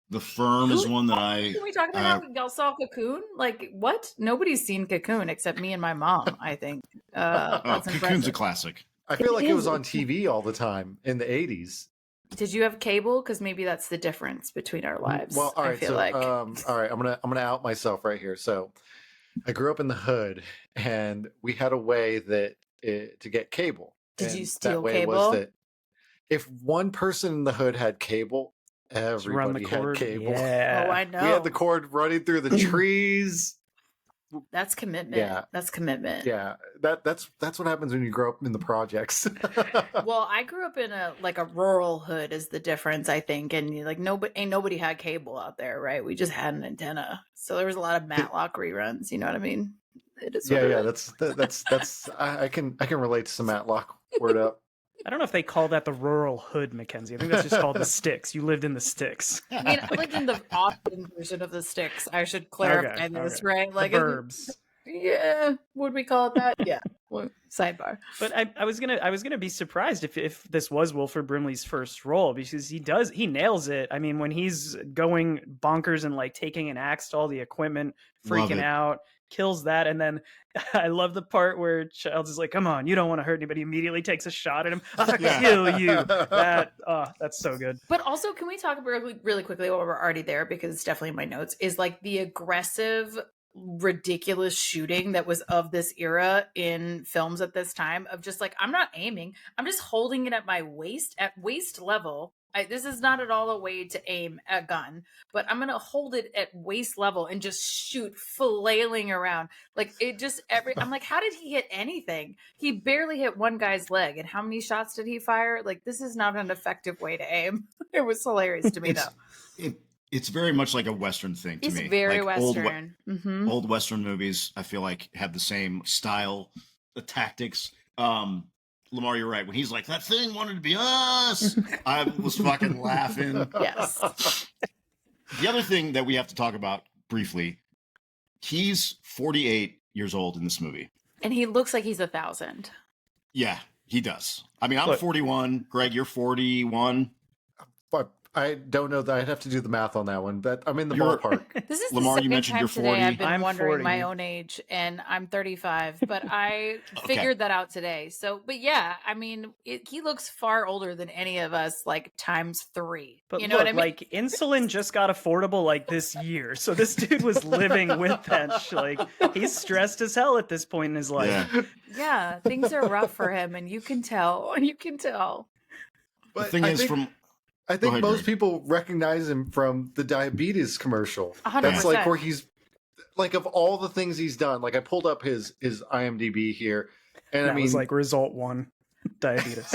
The Firm is one that Can we talk about how y'all saw Cocoon? Like, what? Nobody's seen Cocoon except me and my mom, I think. That's Cocoon's impressive. a classic. I feel like it was is. on TV all the time in the 80s. Did you have cable? Because maybe that's the difference between our lives. Well, all right. I feel So, like. all right. I'm gonna out myself right here. So, I grew up in the hood, and we had a way to get cable. Did you And steal that way cable? Was that if one person in the hood had cable, Just run the everybody had cord. cable. Yeah. Oh, I know. We had the cord running through the trees. That's commitment. Yeah. That's commitment. Yeah, that's what happens when you grow up in the projects. Well, I grew up in a rural hood is the difference, I think, and like nobody had cable out there, right? We just had an antenna, so there was a lot of Matlock reruns. You know what I mean? It is. What it is. That's I can relate to some Matlock. Word up. I don't know if they call that the rural hood, Mackenzie. I think that's just called the sticks. You lived in the sticks. I mean, I lived in the Austin version of the sticks. I should clarify this, right? Like the burbs. Yeah, would we call it that? Yeah. Well, sidebar. But I was gonna be surprised if this was Wilford Brimley's first role, because he nails it. I mean, when he's going bonkers and like taking an axe to all the equipment, freaking out, kills that, and then I love the part where Childs is like, "Come on, you don't want to hurt anybody." Immediately takes a shot at him. I'll kill you. That's so good. But also, can we talk really quickly while we're already there, because it's definitely in my notes, is like the aggressive, ridiculous shooting that was of this era in films at this time, of just like, I'm not aiming, I'm just holding it at my waist, at waist level. This is not at all a way to aim a gun, but I'm gonna hold it at waist level and just shoot, flailing around. Like, it just I'm like, how did he hit anything? He barely hit one guy's leg, and how many shots did he fire? Like, this is not an effective way to aim. It was hilarious to me, though. It's very much like a Western thing to me. It's very like Western. Old Western movies, I feel like, have the same style, the tactics. Lemar, you're right. When he's like, that thing wanted to be us, I was fucking laughing. Yes. The other thing that we have to talk about briefly, he's 48 years old in this movie. And he looks like he's 1,000. Yeah, he does. I mean, I'm 41. Greg, you're 41. But I don't know that I'd have to do the math on that one, but I'm in the ballpark. This is Lemar, the you second mentioned time you're today 40. I've been I'm wondering 40. my own age, and I'm 35, but I figured that out today. So, but yeah, I mean, he looks far older than any of us, like times 3. But you know what I mean? Like, insulin just got affordable like this year, so this dude was living with that. Like, he's stressed as hell at this point in his life. Yeah. Yeah, things are rough for him, and you can tell. You can tell. The thing is, I think ahead, most Greg. people recognize him from the diabetes commercial. 100%. That's like where he's like, of all the things he's done. Like, I pulled up his IMDb here, and That I mean, was like result 1, diabetes.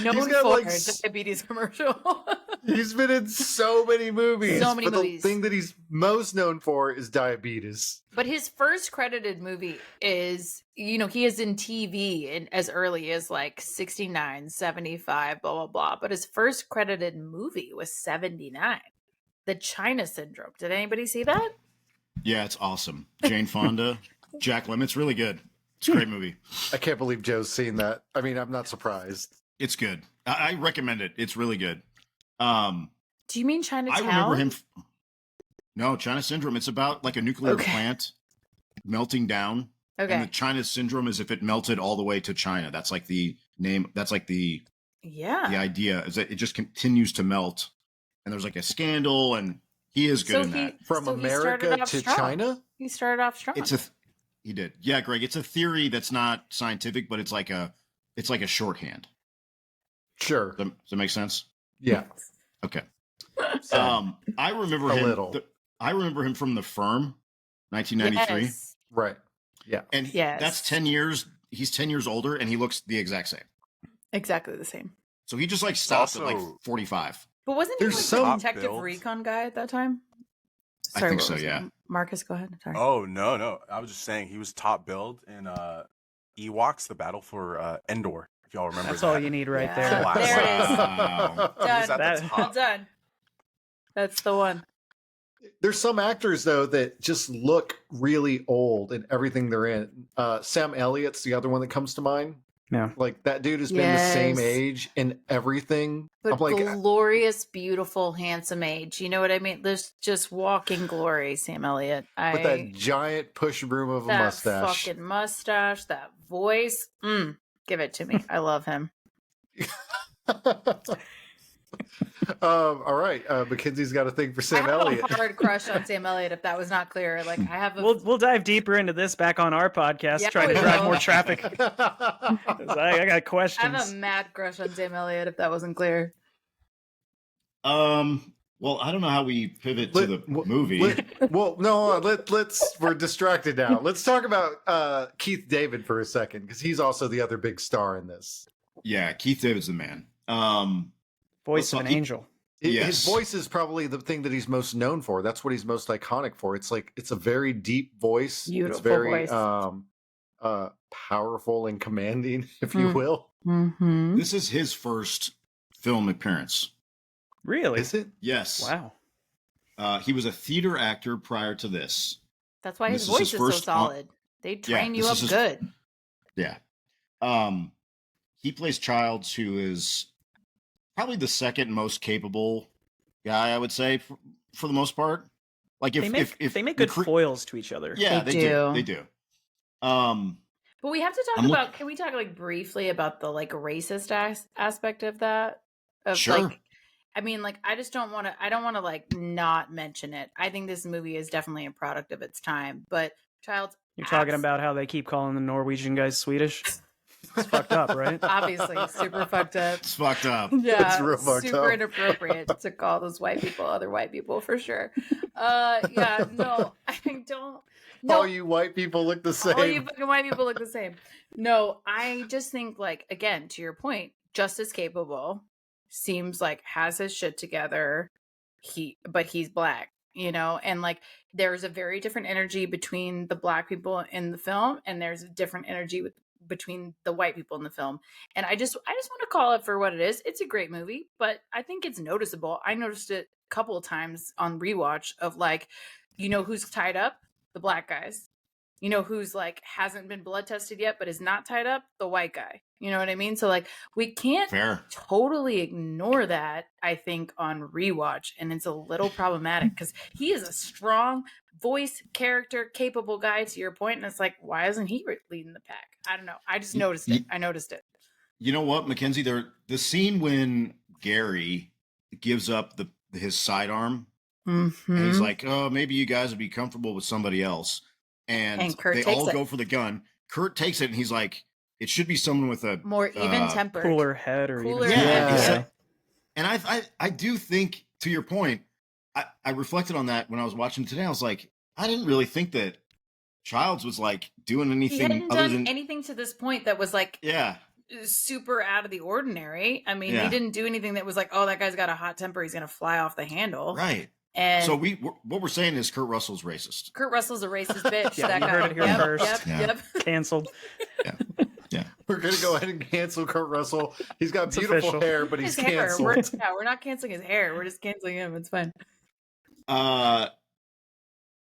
Known he's got for like diabetes commercial. he's been in so many movies. So many but movies. The thing that he's most known for is diabetes. But his first credited movie is, he is in TV as early as like 69, 75, blah, blah, blah. But his first credited movie was 79. The China Syndrome. Did anybody see that? Yeah, it's awesome. Jane Fonda, Jack Lemmon. It's really good. It's a great movie. I can't believe Joe's seen that. I mean, I'm not surprised. It's good. I recommend it. It's really good. Do you mean Chinatown? I remember him. No, China Syndrome. It's about like a nuclear plant melting down. Okay. And the China Syndrome is if it melted all the way to China. That's like the name. That's like the idea is that it just continues to melt. And there's like a scandal, and he is good in that. From America to China? He started off strong. He did. Yeah, Greg. It's a theory that's not scientific, but it's like a shorthand. Sure. Does that make sense? Yeah. Okay. I remember him. little. I remember him from The Firm, 1993. Yes. Right. Yeah. And that's 10 years. He's 10 years older, and he looks the exact same. Exactly the same. So he just like stopped at like 45. But wasn't he There's like some the detective recon guy at that time? I think what so, was it? yeah. Marcus, go ahead. Sorry. Oh, no. I was just saying he was top billed in Ewoks, the battle for Endor, if y'all remember That's that. all you need right there. Wow. There it is. Wow. He was Done. at the top. Done. That's the one. There's some actors though that just look really old in everything they're in. Sam Elliott's the other one that comes to mind. Yeah. Like that dude has been the same Yes. age in everything. But I'm like, glorious, beautiful, handsome age. You know what I mean? There's just walking glory, Sam Elliott. with that giant push broom of a that mustache. fucking mustache, that voice. Give it to me. I love him. All right, Mackenzie's got a thing for Sam I have Elliott. a hard crush on Sam Elliott. If that was not clear, like I have a. We'll dive deeper into this back on our podcast, Yeah, trying to we drive will. more traffic. 'Cause I got I questions. have a mad crush on Sam Elliott. If that wasn't clear. Well, I don't know how we pivot to the movie. Let's we're distracted now. Let's talk about Keith David for a second, because he's also the other big star in this. Yeah, Keith David's the man. Voice of an he- angel. Yes. His voice is probably the thing that he's most known for. That's what he's most iconic for. It's like it's a very deep voice. Beautiful it's very voice. Powerful and commanding, if you will. Mm-hmm. This is his first film appearance. Really? Is it? Yes. Wow. He was a theater actor prior to this. That's why his This is voice his is so first solid. They train you this up is his- good. Yeah. He plays Childs, who is probably the second most capable guy, I would say, for the most part. Like if They make good foils to each other. Yeah, They they do. do. They do. But we have to talk I'm look- about. Can we talk like briefly about the like racist aspect of that? Of Sure. like, I mean, like I just don't want to. I don't want to like not mention it. I think this movie is definitely a product of its time. But Child's You're talking about how they keep calling the Norwegian guys Swedish? It's fucked up, right? obviously super fucked up. It's fucked up. Yeah, It's real fucked super up. inappropriate to call those white people other white people for sure. Yeah, no, I don't. No, All you white people look the same. all you fucking white people look the same. No, I just think like again to your point, just as capable, seems like has his shit together. But he's black, you know, and like there's a very different energy between the black people in the film, and there's a different energy between the white people in the film. And I just want to call it for what it is. It's a great movie, but I think it's noticeable. I noticed it a couple of times on rewatch of like, you know who's tied up? The black guys. You know who's like hasn't been blood tested yet but is not tied up? The white guy. You know what I mean? So like we can't Fair. totally ignore that, I think, on rewatch, and it's a little problematic because he is a strong voice character capable guy, to your point, and it's like, why isn't he leading the pack? I don't know. I just noticed it. I noticed it. You know what, Mackenzie? The scene when Gary gives up his sidearm, and he's like, "Oh, maybe you guys would be comfortable with somebody else," and Kurt they takes all it. go for the gun. Kurt takes it, and he's like, "It should be someone with a More even tempered. Cooler head or Cooler even head, yeah. And I do think, to your point, I reflected on that when I was watching today. I was like, I didn't really think that Childs was like doing He anything hadn't other done than anything to this point that was like yeah. super out of the ordinary. I mean, Yeah. he didn't do anything that was like, oh, that guy's got a hot temper. He's going to fly off the handle. Right. And So what we're saying is Kurt Russell's racist. Kurt Russell's a racist bitch. Yeah, that you guy. heard it here first. Yep. canceled. We're gonna go ahead and cancel Kurt Russell. He's got It's beautiful official. hair, but he's His hair. canceled. We're not canceling his hair. We're just canceling him. It's fine.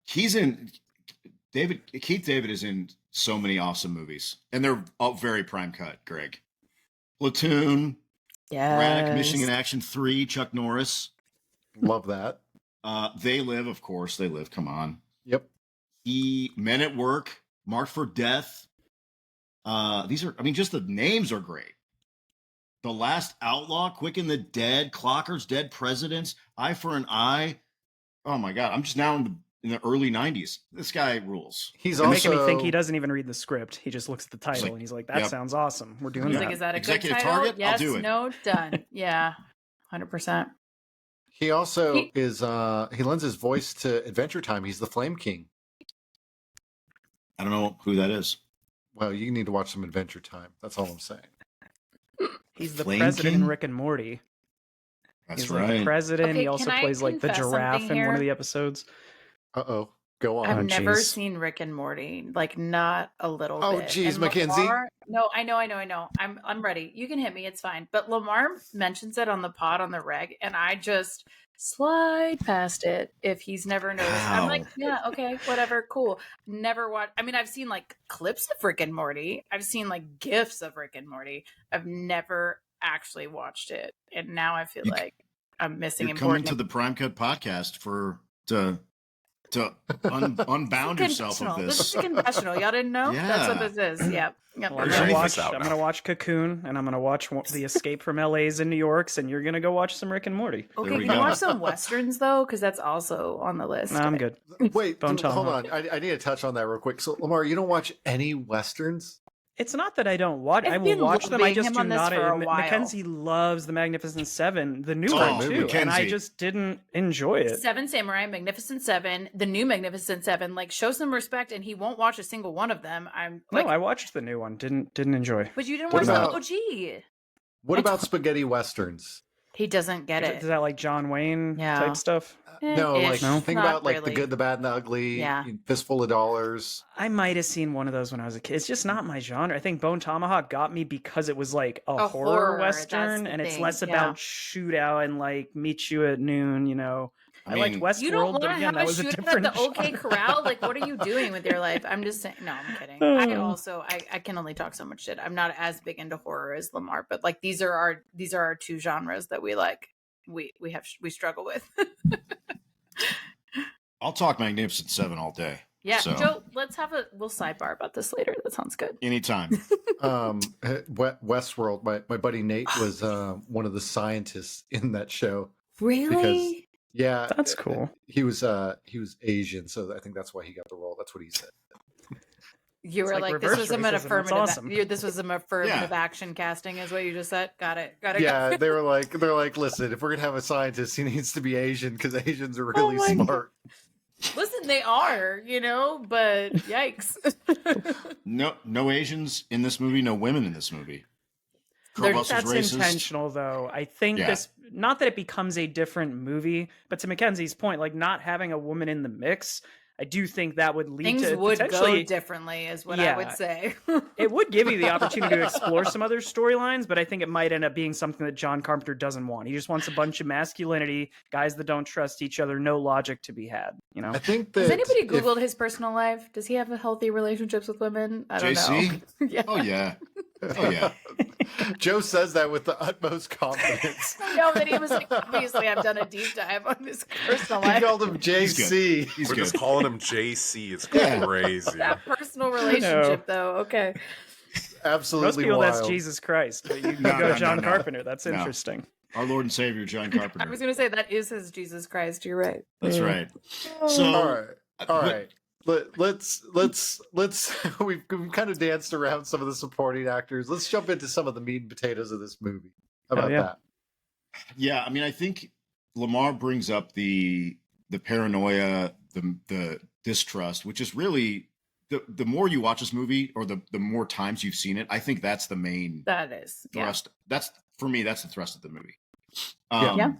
Keith David is in so many awesome movies, and they're all very prime cut. Greg, Platoon, Yeah. Braddock, Mission in Action 3, Chuck Norris. Love that. They Live, of course. They Live. Come on. Yep. Men at Work, Marked for Death. Just the names are great. The Last Outlaw, Quick and the Dead, Clockers, Dead Presidents, Eye for an Eye. Oh my God. I'm just now in the early 90s. This guy rules. He's You're also making me think he doesn't even read the script. He just looks at the title like, and he's like, that yep. sounds awesome. We're doing He's that. like, is that a Executive good title? target? I'll Yes, do it. no, done. Yeah, 100%. He also is he lends his voice to Adventure Time. He's the Flame King. I don't know who that is. Well, you need to watch some Adventure Time. That's all I'm saying. He's the Flame president King? in Rick and Morty. That's He's right. like the president. Okay, he also can I plays like the confess giraffe something in one of here? the episodes. Uh-oh. Go on. I've Oh, never geez. seen Rick and Morty, like not a little Oh, bit. geez, And Mackenzie. Lemar, no, I know. I'm ready. You can hit me. It's fine. But Lemar mentions it on the pod on the reg, and I just slide past it if he's never noticed. I'm like, Wow. yeah, okay, whatever, cool. Never watched. I mean, I've seen like clips of Rick and Morty. I've seen like gifs of Rick and Morty. I've never actually watched it, and now I feel You- like I'm missing You're coming important. to the Prime Cut podcast to unbound yourself of Confessional. This is this. a confessional. Y'all didn't know? That's what Yeah. this is. Yep. Yep. Well, I'm There's gonna anything watch. out I'm now. gonna watch Cocoon, and I'm gonna watch The Escape from LA's in New York's, and you're gonna go watch some Rick and Morty. Okay, There we can you go. watch some westerns though? Because that's also on the list. No, I'm good. Wait, Bone hold Tomahawk. on. I need to touch on that real quick. So, Lemar, you don't watch any westerns? It's not that I don't watch. I've I will been watch them. I lobbying just him do on this not. for a while. Mackenzie loves the Magnificent Seven, the new Oh, one too, and I Mackenzie. just didn't enjoy it. Seven Samurai, Magnificent Seven, the new Magnificent Seven. Like, show some respect, and he won't watch a single one of them. I'm like, No, I watched the new one. Didn't enjoy. but you didn't What watch about- the OG. What about spaghetti westerns? He doesn't get it. Is that like John Wayne Yeah. type stuff? No, Ish. like No. think Not about like really. The Good, the Bad, and the Ugly. Yeah. Fistful of Dollars. I might have seen one of those when I was a kid. It's just not my genre. I think Bone Tomahawk got me because it was like a horror, horror that's western, the and it's thing, less yeah. about shootout and like meet you at noon. You know, I liked mean, Westworld, You don't want but to again, have that a was a shootout different. at the OK genre. Corral? Like, what are you doing with your life? I'm just saying. No, I'm kidding. I also, I can only talk so much shit. I'm not as big into horror as Lamar, but like these are our two genres that we like. We struggle with. I'll talk Magnificent Seven all day. Yeah, So- Joe, we'll sidebar about this later. That sounds good. Anytime. Westworld. My buddy Nate was one of the scientists in that show. Really? Yeah, That's cool. He was Asian, so I think that's why he got the role. That's what he said. You were like like, reverse this was an racism. That's affirmative. awesome. This was an affirmative Yeah. action casting, is what you just said. Got it. Yeah, they're like, listen, if we're gonna have a scientist, he needs to be Asian because Asians are really my smart. Listen, they are, but yikes. No Asians in this movie. No women in this movie. Kurt Russell's That's racist. intentional, though. I think Yeah. this, not that it becomes a different movie, but to Mackenzie's point, like not having a woman in the mix, I do think that would lead Things to would go potentially. differently, is what I Yeah. would say. It would give you the opportunity to explore some other storylines, but I think it might end up being something that John Carpenter doesn't want. He just wants a bunch of masculinity, guys that don't trust each other, no logic to be had. You know, I think that Has anybody if- Googled his personal life? Does he have a healthy relationships with women? I don't JC? know. Yeah. Oh yeah. Oh yeah. Joe says that with the utmost confidence. No, that he was like, obviously, I've done a deep dive on his personal He life. called him JC. He's We're good. just calling him JC. It's Yeah. crazy. That personal relationship, though. Okay. Absolutely most people wild. that's Jesus Christ, but you No, go no, John no, no. Carpenter. That's No. interesting. Our Lord and Savior John I Carpenter. was going to say that is his Jesus Christ. You're right. That's right. Oh. So All right. Let's we've kind of danced around some of the supporting actors. Let's jump into some of the meat and potatoes of this movie. How about yeah. that? Yeah, I mean, I think Lemar brings up the paranoia, the distrust, which is really the more you watch this movie or the more times you've seen it, I think that's the main That is. Yeah. thrust. That's for me. That's the thrust of the movie. Yeah.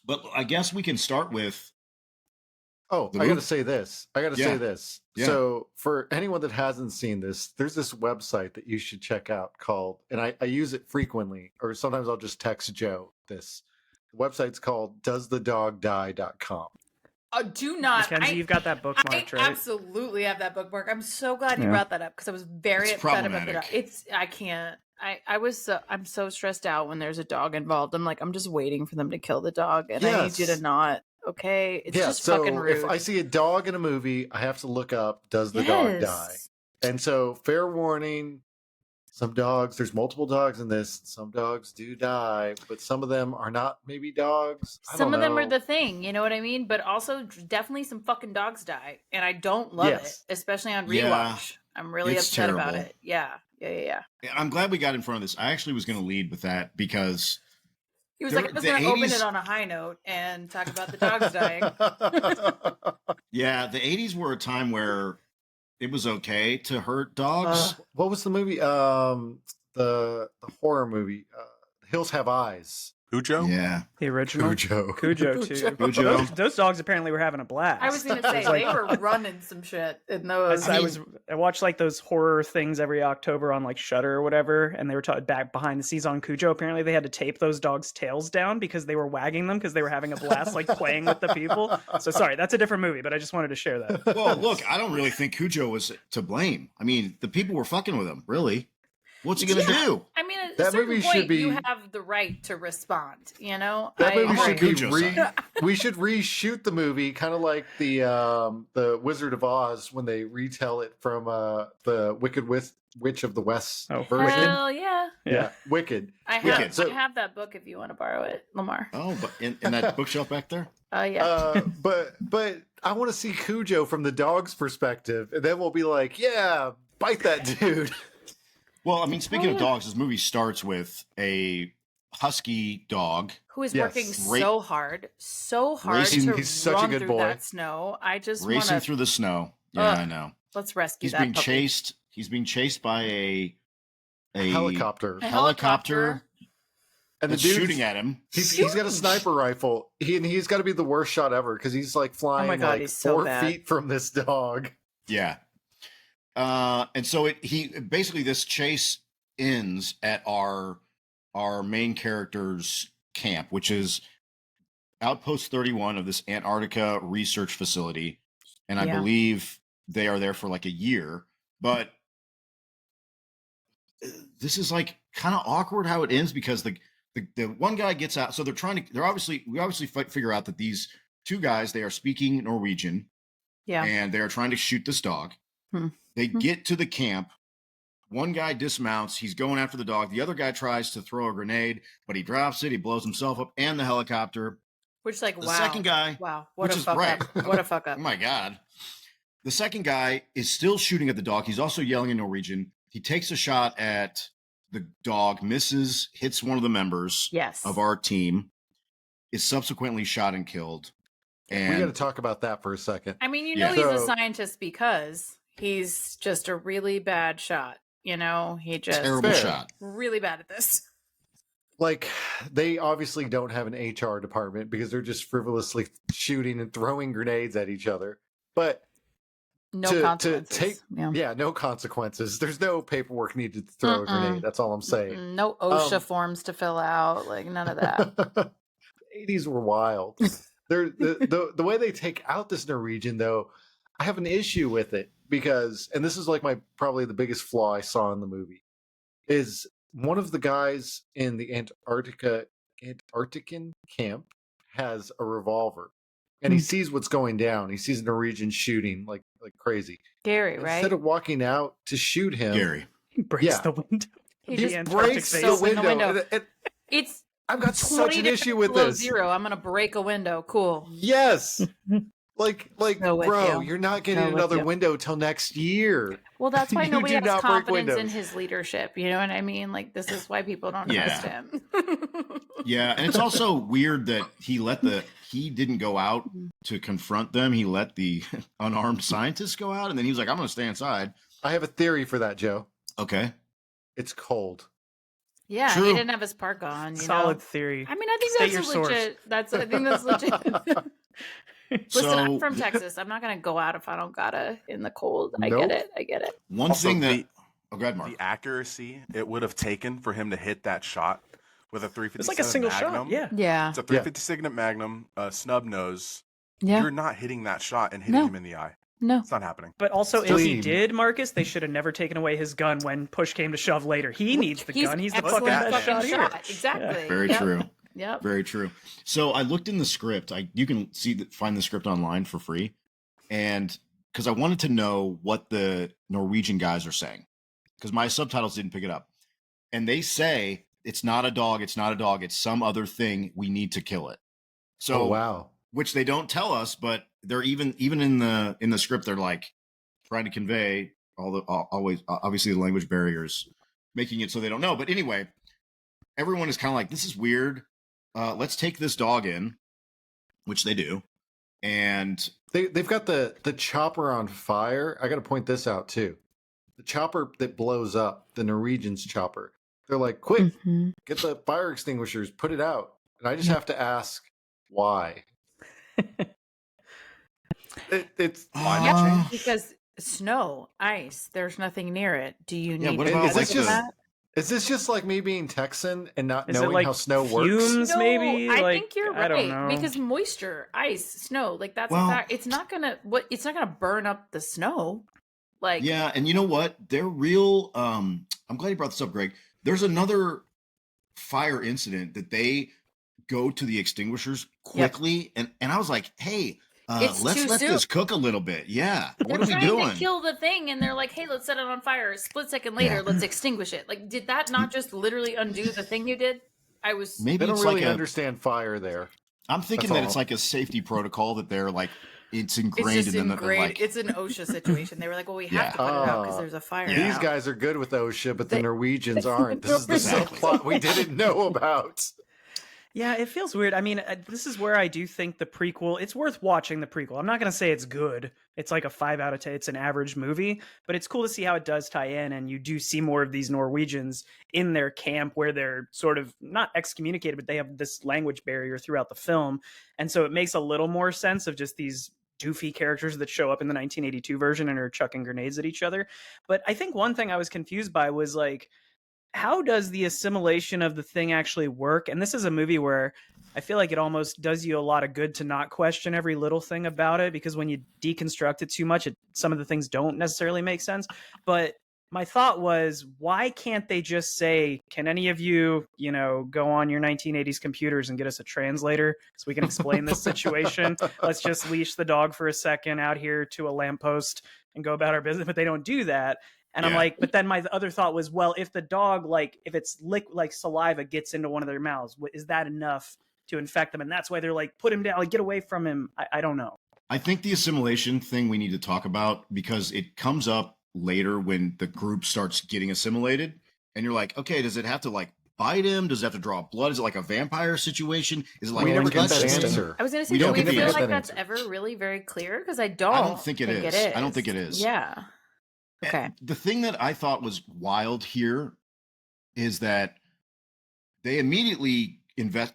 But I guess we can start with Oh, The I got to movie. say this. Yeah. Yeah. So, for anyone that hasn't seen this, there's this website that you should check out called, and I use it frequently, or sometimes I'll just text Joe this. The website's called doesthedogdie.com. Do not. Mackenzie, you've got that I bookmarked, right? absolutely have that bookmark. I'm so glad you Yeah. brought that up because I was very It's upset about the dog. problematic. I can't. I'm so stressed out when there's a dog involved. I'm like, I'm just waiting for them to kill the dog, and I need you to Yes. not. Okay, it's Yeah, just so fucking rude. if I see a dog in a movie, I have to look up, does the dog die? Yes. And so, fair warning, some dogs, there's multiple dogs in this. Some dogs do die, but some of them are not maybe dogs. I Some don't of them are know. the thing, you know what I mean? But also, definitely some fucking dogs die, and I don't love Yes. it, especially on rewatch. Yeah, I'm really it's upset about terrible. it. Yeah. I'm glad we got in front of this. I actually was going to lead with that because He was There- like, I was the going to open 80s it on a high note and talk about the dogs dying. yeah, the 80s were a time where it was okay to hurt dogs. What was the movie? The horror movie, Hills Have Eyes. Cujo? Yeah. The original Cujo. Cujo too. Cujo. Those dogs apparently were having a blast. I was gonna say they were running some shit in those. I watched like those horror things every October on like Shudder or whatever, and they were back behind the scenes on Cujo. Apparently, they had to tape those dogs' tails down because they were wagging them because they were having a blast, like playing with the people. So sorry, that's a different movie, but I just wanted to share that. Well, look, I don't really think Cujo was to blame. I mean, the people were fucking with him. Really, what's he gonna do? I mean, at a That certain movie point, should be- you have the right to respond. You know, That movie should be Cujo side. we should reshoot the movie, kind of like the Wizard of Oz when they retell it from the Wicked Witch of the West Oh, version. Hell yeah! Yeah, Wicked. I have Wicked. So- I have that book if you want to borrow it, Lemar. Oh, but in that bookshelf back there. Yeah. But I want to see Cujo from the dog's perspective, and then we'll be like, yeah, bite that dude. Well, I mean, speaking Oh, of yeah. dogs, this movie starts with a husky dog. Who is Yes. working so hard Racing- to he's such a run good through boy. that snow. I just want Racing to through the snow. Yeah, Ugh. I know. let's rescue He's that being puppy. chased. He's being chased by a Helicopter. A helicopter And the that's dude's shooting at him. He's got a sniper rifle. He's got to be the worst shot ever because he's like flying God, like he's so 4 bad. feet from this dog. Yeah. And so he basically this chase ends at our main character's camp, which is Outpost 31 of this Antarctica research facility. And I Yeah. believe they are there for like a year. But this is like kind of awkward how it ends because the one guy gets out. So we obviously figure out that these two guys, they are speaking Norwegian. Yeah. And they are trying to shoot this dog. Hmm. They get to the camp. One guy dismounts. He's going after the dog. The other guy tries to throw a grenade, but he drops it. He blows himself up and the helicopter. Which, like, The wow. second guy, Wow. What which a is fuck right. up. What a fuck oh up. my God. The second guy is still shooting at the dog. He's also yelling in Norwegian. He takes a shot at the dog, misses, hits one of the members Yes. of our team, is subsequently shot and killed. And We got to talk about that for a second. I mean, you Yeah. know he's a So- scientist because he's just a really bad shot. You know, he just terrible Fair. shot. really bad at this. Like, they obviously don't have an HR department because they're just frivolously shooting and throwing grenades at each other. But No To consequences. take- yeah. yeah, no consequences. There's no paperwork needed to throw a grenade. That's all I'm saying. No OSHA Um, forms to fill out. Like, none of that. The 80s were wild. The way they take out this Norwegian, though, I have an issue with it because, and this is like probably the biggest flaw I saw in the movie, is one of the guys in the Antarctican camp has a revolver, and he sees what's going down. He sees a Norwegian shooting like crazy. Gary, right? Instead of walking out to shoot him, Gary. He breaks Yeah. the window. He The just Antarctic breaks face. the Open the window. window. And It's I've got 20 such an degrees issue with below this. zero. I'm gonna break a window. Cool. Yes. Like, So with bro, you. you're not getting So with another you. window till next year. Well, that's why You nobody do has not break confidence in windows. his leadership. You know what I mean? Like, this is why people don't trust him. Yeah, and it's also weird that he didn't go out to confront them. He let the unarmed scientists go out, and then he was like, "I'm going to stay inside." I have a theory for that, Joe. Okay, It's cold. Yeah, True. he didn't have his park on. You Solid know? theory. I mean, I think State that's your legit. I think that's legit. Listen, So- I'm from Texas. I'm not gonna go out if I don't gotta in the cold. I Nope. get it. one Also, thing that the- oh, go ahead, Mark. The accuracy it would have taken for him to hit that shot with a 357 It's like a single Magnum. shot. Yeah. Yeah. It's a 356 Magnum, snub nose. Yeah. You're not hitting that shot and hitting No. him in the eye. No. It's not happening. But also, if he Clean. did, Marcus, they should have never taken away his gun when push came to shove later. He needs the gun. He's the fucking excellent best shot here. Exactly. Very Yep. true. Yep. Very true. So I looked in the script. You can find the script online for free, and because I wanted to know what the Norwegian guys are saying, because my subtitles didn't pick it up, and they say it's not a dog. It's not a dog. It's some other thing. We need to kill it. So Oh, wow. which they don't tell us, but they're even in the script. They're like trying to convey always obviously the language barriers, making it so they don't know. But anyway, everyone is kind of like, this is weird. Let's take this dog in, which they do, and They've got the chopper on fire. I got to point this out too. The chopper that blows up, the Norwegian's chopper. They're like, quick, Mhm. get the fire extinguishers, put it out. and I just have to ask why. It's climate change. Because snow, ice, there's nothing near it. Do you need what to about, Is this like, just that? is this just like me being Texan and not Is it knowing like how snow works? fumes? No, maybe? I Like, think you're I don't right know. because moisture, ice, snow, like that's Well- a fact. It's not gonna burn up the snow. Like Yeah, and you know what? They're real. I'm glad you brought this up, Greg. There's another fire incident that they go to the extinguishers quickly, and I was like, hey, It's let's too let soon. this cook a little bit. Yeah, they're what are we trying doing? to kill the thing, and they're like, "Hey, let's set it on fire." A split second later, Yeah. let's extinguish it. Like, did that not just literally undo the thing you did? I was Maybe They don't it's really like understand fire there. I'm thinking That's that it's all. like a safety protocol that they're like, it's It's ingrained just in them. That they're ingrained. like, It's an OSHA situation. They were like, "Well, we have Yeah. to put it out because Ah. there's a fire." Yeah. These now." guys are good with OSHA, but the They- Norwegians aren't. This is the Exactly. subplot we didn't know about. Yeah, it feels weird. I mean, this is where I do think the prequel, it's worth watching the prequel. I'm not going to say it's good. It's like a 5 out of 10. It's an average movie, but it's cool to see how it does tie in. And you do see more of these Norwegians in their camp where they're sort of not excommunicated, but they have this language barrier throughout the film. And so it makes a little more sense of just these doofy characters that show up in the 1982 version and are chucking grenades at each other. But I think one thing I was confused by was like, how does the assimilation of the thing actually work? And this is a movie where I feel like it almost does you a lot of good to not question every little thing about it, because when you deconstruct it too much, some of the things don't necessarily make sense. But my thought was, why can't they just say, can any of you, go on your 1980s computers and get us a translator so we can explain this situation? Let's just leash the dog for a second out here to a lamppost and go about our business. But they don't do that. And I'm Yeah. like, but then my other thought was, well, if the dog, if it's like saliva gets into one of their mouths, is that enough to infect them? And that's why they're like, put him down, like, get away from him. I don't know. I think the assimilation thing we need to talk about, because it comes up later when the group starts getting assimilated, and you're like, okay, does it have to like bite him? Does it have to draw blood? Is it like a vampire situation? Is it like We never a get that system? answer. I was going to say, We do don't we get the feel answer. like that's ever really very clear? Because I don't. I don't think it is. I don't think it is. Yeah. Okay. The thing that I thought was wild here is that they immediately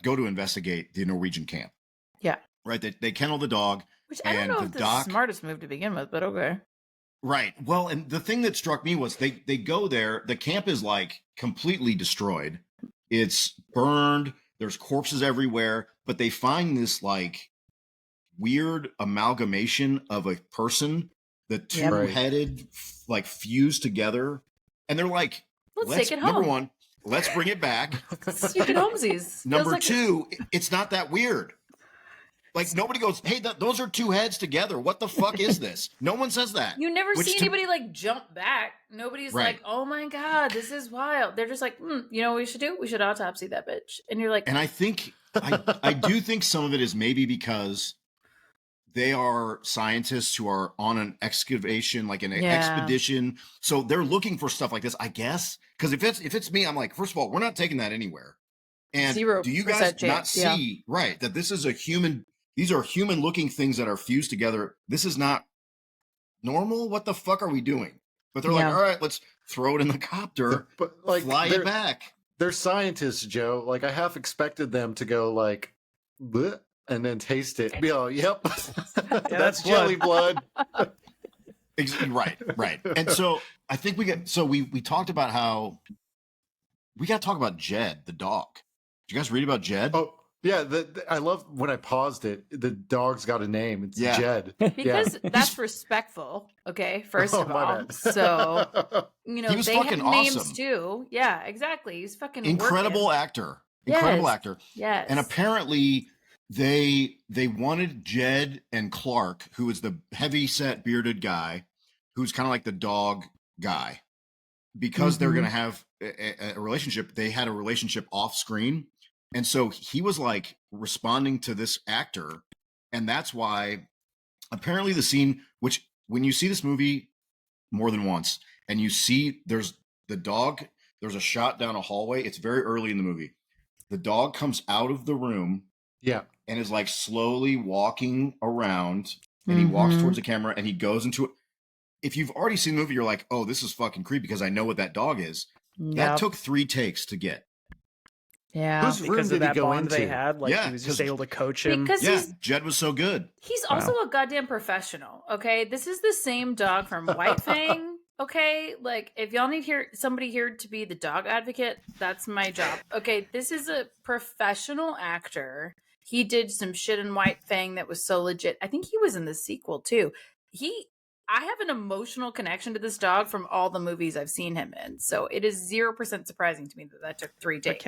go to investigate the Norwegian camp. Yeah. Right. They kennel the dog. Which I don't And know the if the doc- smartest move to begin with, but okay. Right. Well, and the thing that struck me was they go there. The camp is like completely destroyed. It's burned. There's corpses everywhere. But they find this like weird amalgamation of a person, the Yep. two-headed like fused together, and they're like, Let's take it home. Number one, let's bring it back. Stupid homesies. Feels Number like- two, it's not that weird. Like nobody goes, hey, those are two heads together. What the fuck is this? No one says that. You never Which see to- anybody like jump back. Nobody's Right. like, "Oh my god, this is wild." They're just like, "You know what we should do? We should autopsy that bitch." And you're like, And I think I do think some of it is maybe because they are scientists who are on an excavation, like an Yeah. expedition. So they're looking for stuff like this, I guess. Because if it's me, I'm like, first of all, we're not taking that anywhere. And 0% do you guys not chance, yeah. see right that this is a human? These are human looking things that are fused together. This is not normal. What the fuck are we doing? But they're Yeah. like, all right, let's throw it in the copter, But like fly they're, it back. they're scientists, Joe. Like I half expected them to go like, bleh, and then taste it. Be like, yep, that's that's jelly blood. Right. And so I think we talked about how we got to talk about Jed, the dog. Did you guys read about Jed? Oh yeah, I love when I paused it. The dog's got a name. It's Yeah. Jed. because that's respectful. Okay, first Oh, of my all, bad. so He was they have fucking names awesome. too. Yeah, exactly. He's fucking Incredible working. actor. Incredible Yes. actor. Yes, And apparently they wanted Jed and Clark, who is the heavy set bearded guy, who's kind of like the dog guy, because they're Mhm. going to have a relationship. They had a relationship off screen. And so he was like responding to this actor. And that's why apparently the scene, which when you see this movie more than once and you see there's the dog, there's a shot down a hallway. It's very early in the movie. The dog comes out of the room Yeah. and is like slowly walking around, and he walks Mhm. towards the camera and he goes into it. If you've already seen the movie, you're like, oh, this is fucking creepy because I know what that dog is. That Yep. took 3 takes to get. Yeah. Whose room because of did he that go bond they into? had. Like Yeah, he was just 'cause- able to coach him. Because Yeah, Jed was so good. he's also Wow. a goddamn professional. Okay, this is the same dog from White Fang. Okay, like if y'all need somebody here to be the dog advocate, that's my job. Okay, this is a professional actor. He did some shit in White Fang that was so legit. I think he was in the sequel too. I have an emotional connection to this dog from all the movies I've seen him in. So it is 0% surprising to me that took 3 days. But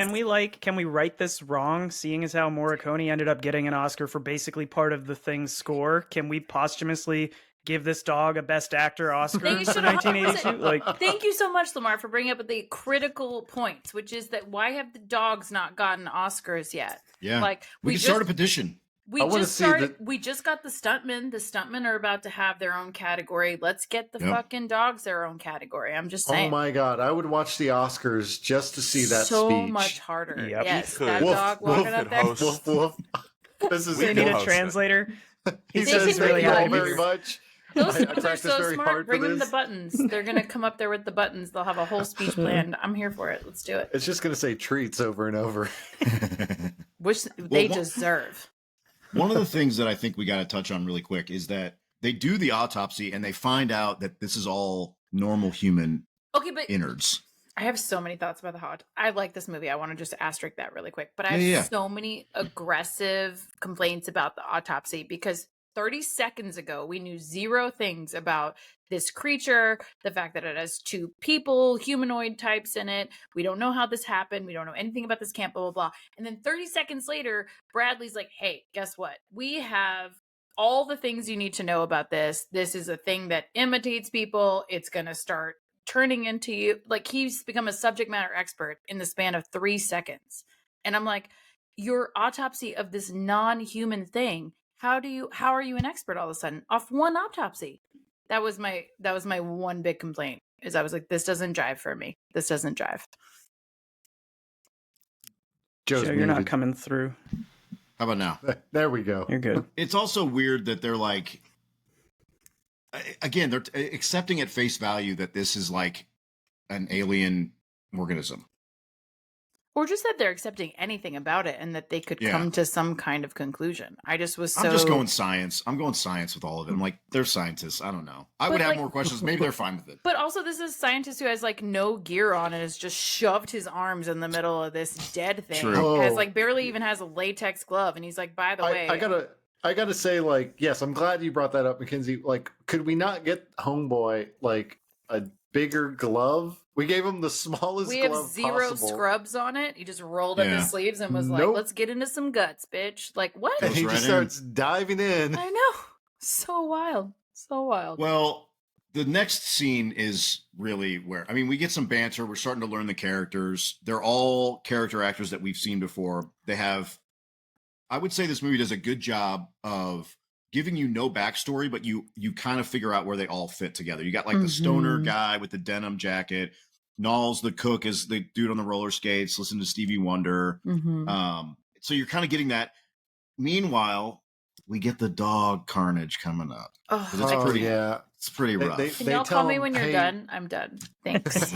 can we right this wrong, seeing as how Morricone ended up getting an Oscar for basically part of the Thing's score? Can we posthumously give this dog a Best Actor Oscar They for should 1982? 100%. Like, Thank you so much, Lemar, for bringing up the critical points, which is that why have the dogs not gotten Oscars yet? Yeah, Like we can start a petition. We I wanna just see started. the- We just got the stuntmen. The stuntmen are about to have their own category. Let's get the Yep. fucking dogs their own category. I'm just Oh saying. my god, I would watch the Oscars just to see that so speech. much harder. Yep. Yes, You that could. dog Woof, walking woof, up there. host. Woof, woof. This is they We need can a host it. translator. He They says can thank really you all have very these. much. Those I people are practiced so very smart. hard for Bring them the this. buttons. They're gonna come up there with the buttons. They'll have a whole speech planned. I'm here for it. Let's do it. It's just going to say treats over and over. Which they one- deserve. One of the things that I think we got to touch on really quick is that they do the autopsy and they find out that this is all normal human Okay, but innards. I have so many thoughts about the hot. I like this movie. I want to just asterisk that really quick. But I have Yeah. so many aggressive complaints about the autopsy because 30 seconds ago we knew 0 things about this creature, the fact that it has 2 people, humanoid types in it. We don't know how this happened. We don't know anything about this camp, blah, blah, blah. And then 30 seconds later, Bradley's like, hey, guess what? We have all the things you need to know about this. This is a thing that imitates people. It's going to start turning into you. Like he's become a subject matter expert in the span of 3 seconds. And I'm like, your autopsy of this non-human thing, how are you an expert all of a sudden off one autopsy? That was my one big complaint is I was like, this doesn't jive for me. This doesn't jive. Joe's Joe, you're not muted. coming through. How about now? There we go. You're good. It's also weird that they're like, again, they're accepting at face value that this is like an alien organism. Or just that they're accepting anything about it and that they could Yeah. come to some kind of conclusion. I just was so I'm just going science. I'm going science with all of it. I'm like, they're scientists. I don't know. I would But, have like- more questions. Maybe they're fine with it. But also, this is a scientist who has like no gear on and has just shoved his arms in the middle of this dead thing. True. Has Oh. like barely even has a latex glove, and he's like, by the way, I gotta say, like, yes, I'm glad you brought that up, Mackenzie. Like, could we not get Homeboy like a bigger glove? We gave him the smallest we have glove 0 possible. scrubs on it. He just rolled up Yeah. his sleeves and was like, Nope. let's get into some guts, bitch. Like, what? And he Goes just right in. starts diving in. I know. So wild. So wild. Well, the next scene is really where, I mean, we get some banter. We're starting to learn the characters. They're all character actors that we've seen before. They have, I would say this movie does a good job of giving you no backstory, but you kind of figure out where they all fit together. You got like the stoner Mhm. guy with the denim jacket. Knowles, the cook, is the dude on the roller skates, listen to Stevie Wonder. Mhm. So you're kind of getting that. Meanwhile, we get the dog carnage coming up. Oh, It's Oh, pretty- yeah. It's pretty They- rough. can they y'all tell call me him, when you're "Hey." done? I'm done. Thanks.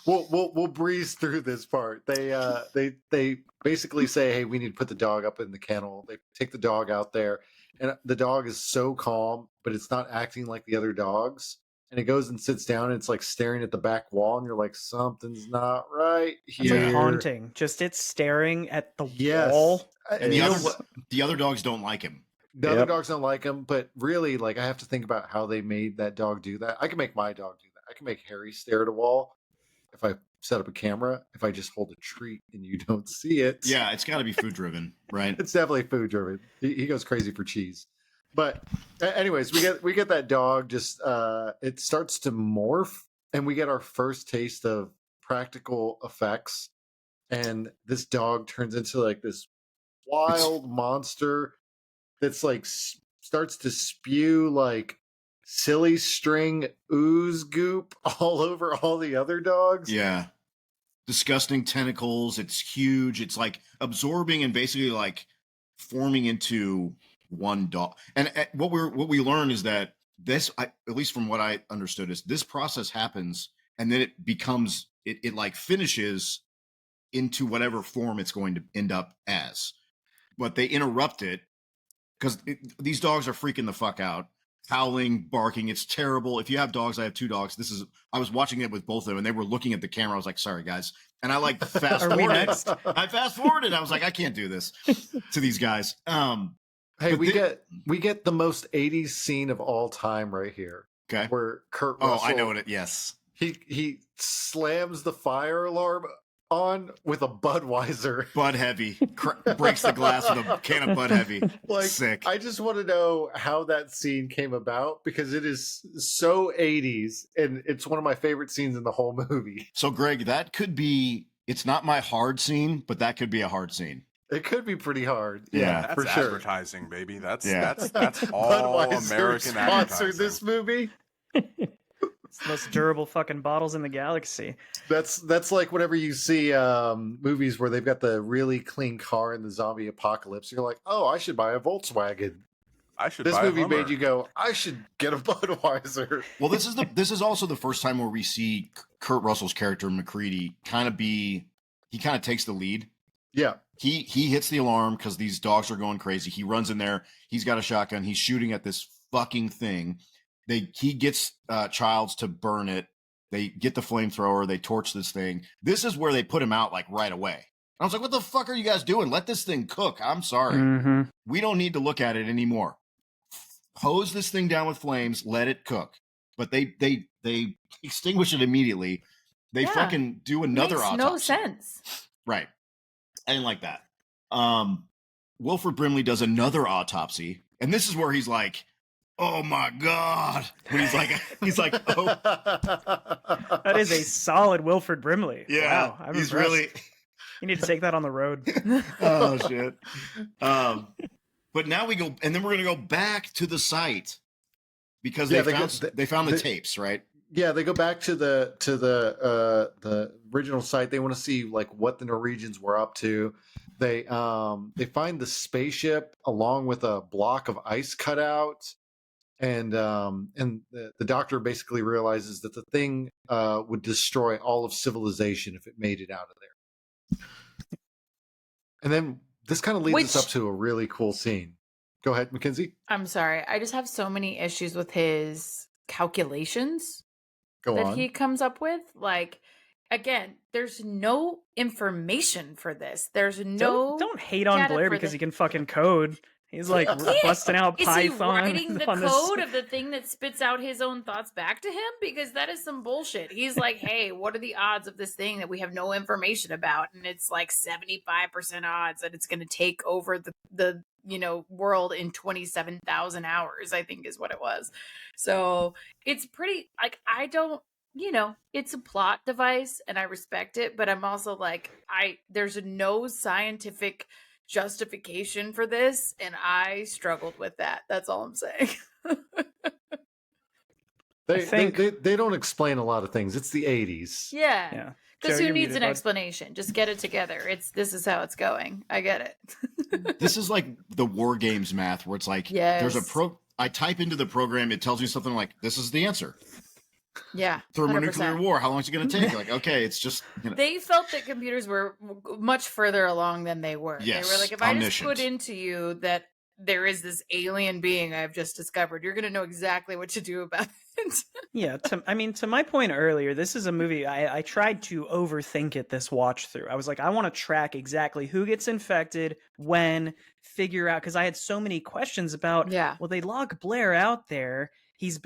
We'll breeze through this part. They basically say, "Hey, we need to put the dog up in the kennel." They take the dog out there, and the dog is so calm, but it's not acting like the other dogs. And it goes and sits down, and it's like staring at the back wall, and you're like, "Something's not right It's here." like haunting. Just it's staring at the Yes. wall. And You know what? the other dogs don't like him. The other Yep. dogs don't like him, but really, like, I have to think about how they made that dog do that. I can make my dog do that. I can make Harry stare at a wall if I set up a camera. If I just hold a treat and you don't see it, Yeah, it's got to be food driven, right? it's definitely food driven. He goes crazy for cheese. But anyways, we get that dog. Just it starts to morph, and we get our first taste of practical effects. And this dog turns into like this wild monster that's like starts to spew like silly string ooze goop all over all the other dogs. Yeah. Disgusting tentacles. It's huge. It's like absorbing and basically like forming into one dog. And what we learn is that this, at least from what I understood, is this process happens and then it becomes, it like finishes into whatever form it's going to end up as. But they interrupt it because these dogs are freaking the fuck out, howling, barking. It's terrible. If you have dogs, I have 2 dogs. I was watching it with both of them, and they were looking at the camera. I was like, sorry, guys. And I like fast forwarded. I fast forwarded. I was like, I can't do this to these guys. Hey, we get the most 80s scene of all time right here. Okay. Where Kurt Russell, I know what yes. He slams the fire alarm on with a Budweiser. Bud Heavy. Breaks the glass with a can of Bud Heavy. Like, sick. I just want to know how that scene came about because it is so 80s and it's one of my favorite scenes in the whole movie. So, Greg, that could be, it's not my hard scene, but that could be a hard scene. It could be pretty hard. Yeah, that's for sure. advertising, baby. That's all Budweiser American sponsored advertising. this movie. It's the most durable fucking bottles in the galaxy. That's like whenever you see movies where they've got the really clean car in the zombie apocalypse, you're like, oh, I should buy a Volkswagen. This buy movie a Hummer. made you go, I should get a Budweiser. Well, this is also the first time where we see Kurt Russell's character McCready kind of takes the lead. Yeah. He hits the alarm because these dogs are going crazy. He runs in there. He's got a shotgun. He's shooting at this fucking thing. He gets Childs to burn it. They get the flamethrower. They torch this thing. This is where they put him out like right away. And I was like, what the fuck are you guys doing? Let this thing cook. I'm sorry. Mm-hmm. We don't need to look at it anymore. Hose this thing down with flames. Let it cook. But they extinguish it immediately. They fucking do another Makes autopsy. no sense. Right. I didn't like that. Wilford Brimley does another autopsy, and this is where he's like, "Oh my god!" When he's like, "Oh, That is a solid Wilford Brimley. yeah." Wow, I'm he's impressed. really. You need to take that on the road. Oh shit. But now we go, and then we're gonna go back to the site because they found the tapes, right? Yeah, they go back to the original site. They want to see like what the Norwegians were up to. They find the spaceship along with a block of ice cut out, and the doctor basically realizes that the thing would destroy all of civilization if it made it out of there. And then this kind of leads us up to a really cool scene. Go ahead, Mackenzie. I'm sorry. I just have so many issues with his calculations that he comes up with. Like, again, there's no information for this. There's no don't hate on data Blair for because this. he can fucking code. He's like busting out Is Python. he writing the on this- code of the thing that spits out his own thoughts back to him? Because that is some bullshit. He's like, hey, what are the odds of this thing that we have no information about? And it's like 75% odds that it's going to take over the world in 27,000 hours, I think is what it was. So it's pretty, like, I don't, it's a plot device and I respect it, but I'm also like, there's no scientific justification for this, and I struggled with that. That's all I'm saying. They don't explain a lot of things. It's the 80s. Yeah. Because Joe, who you're needs muted, an bud. explanation? Just get it together. This is how it's going. I get it. This is like the war games math where it's like, there's I type into the program, it tells me something like, this is the answer. Yeah. Thermonuclear 100%. war. How long is it going to take? Like, okay, it's just, They felt that computers were much further along than they were. Yes, they were like, if I just omniscient. put into you that there is this alien being I've just discovered, you're going to know exactly what to do about it. Yeah, to my point earlier, this is a movie I tried to overthink it this watch through. I was like, I want to track exactly who gets infected, when, figure out, because I had so many questions about, well, they log Blair out there. He's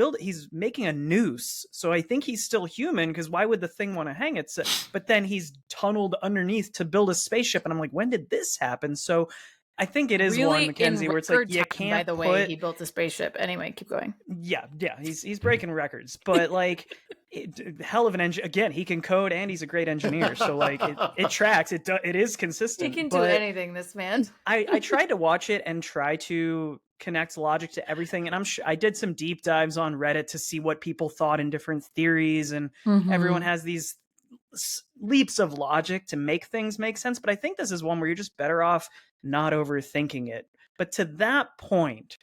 making a noose, so I think he's still human, because why would the thing want to hang it? But then he's tunneled underneath to build a spaceship, and I'm like, when did this happen? So I think it is really one, Mackenzie, where it's like, you time, can't by the way, he built a spaceship. Anyway, keep going. Yeah, he's breaking records, but like, hell of an engine. Again, he can code and he's a great engineer, so like, it tracks. It is consistent. He can do anything, this man. I tried to watch it and try to connect logic to everything, and I did some deep dives on Reddit to see what people thought in different theories, and everyone has these leaps of logic to make things make sense. But I think this is one where you're just better off not overthinking it. But to that point,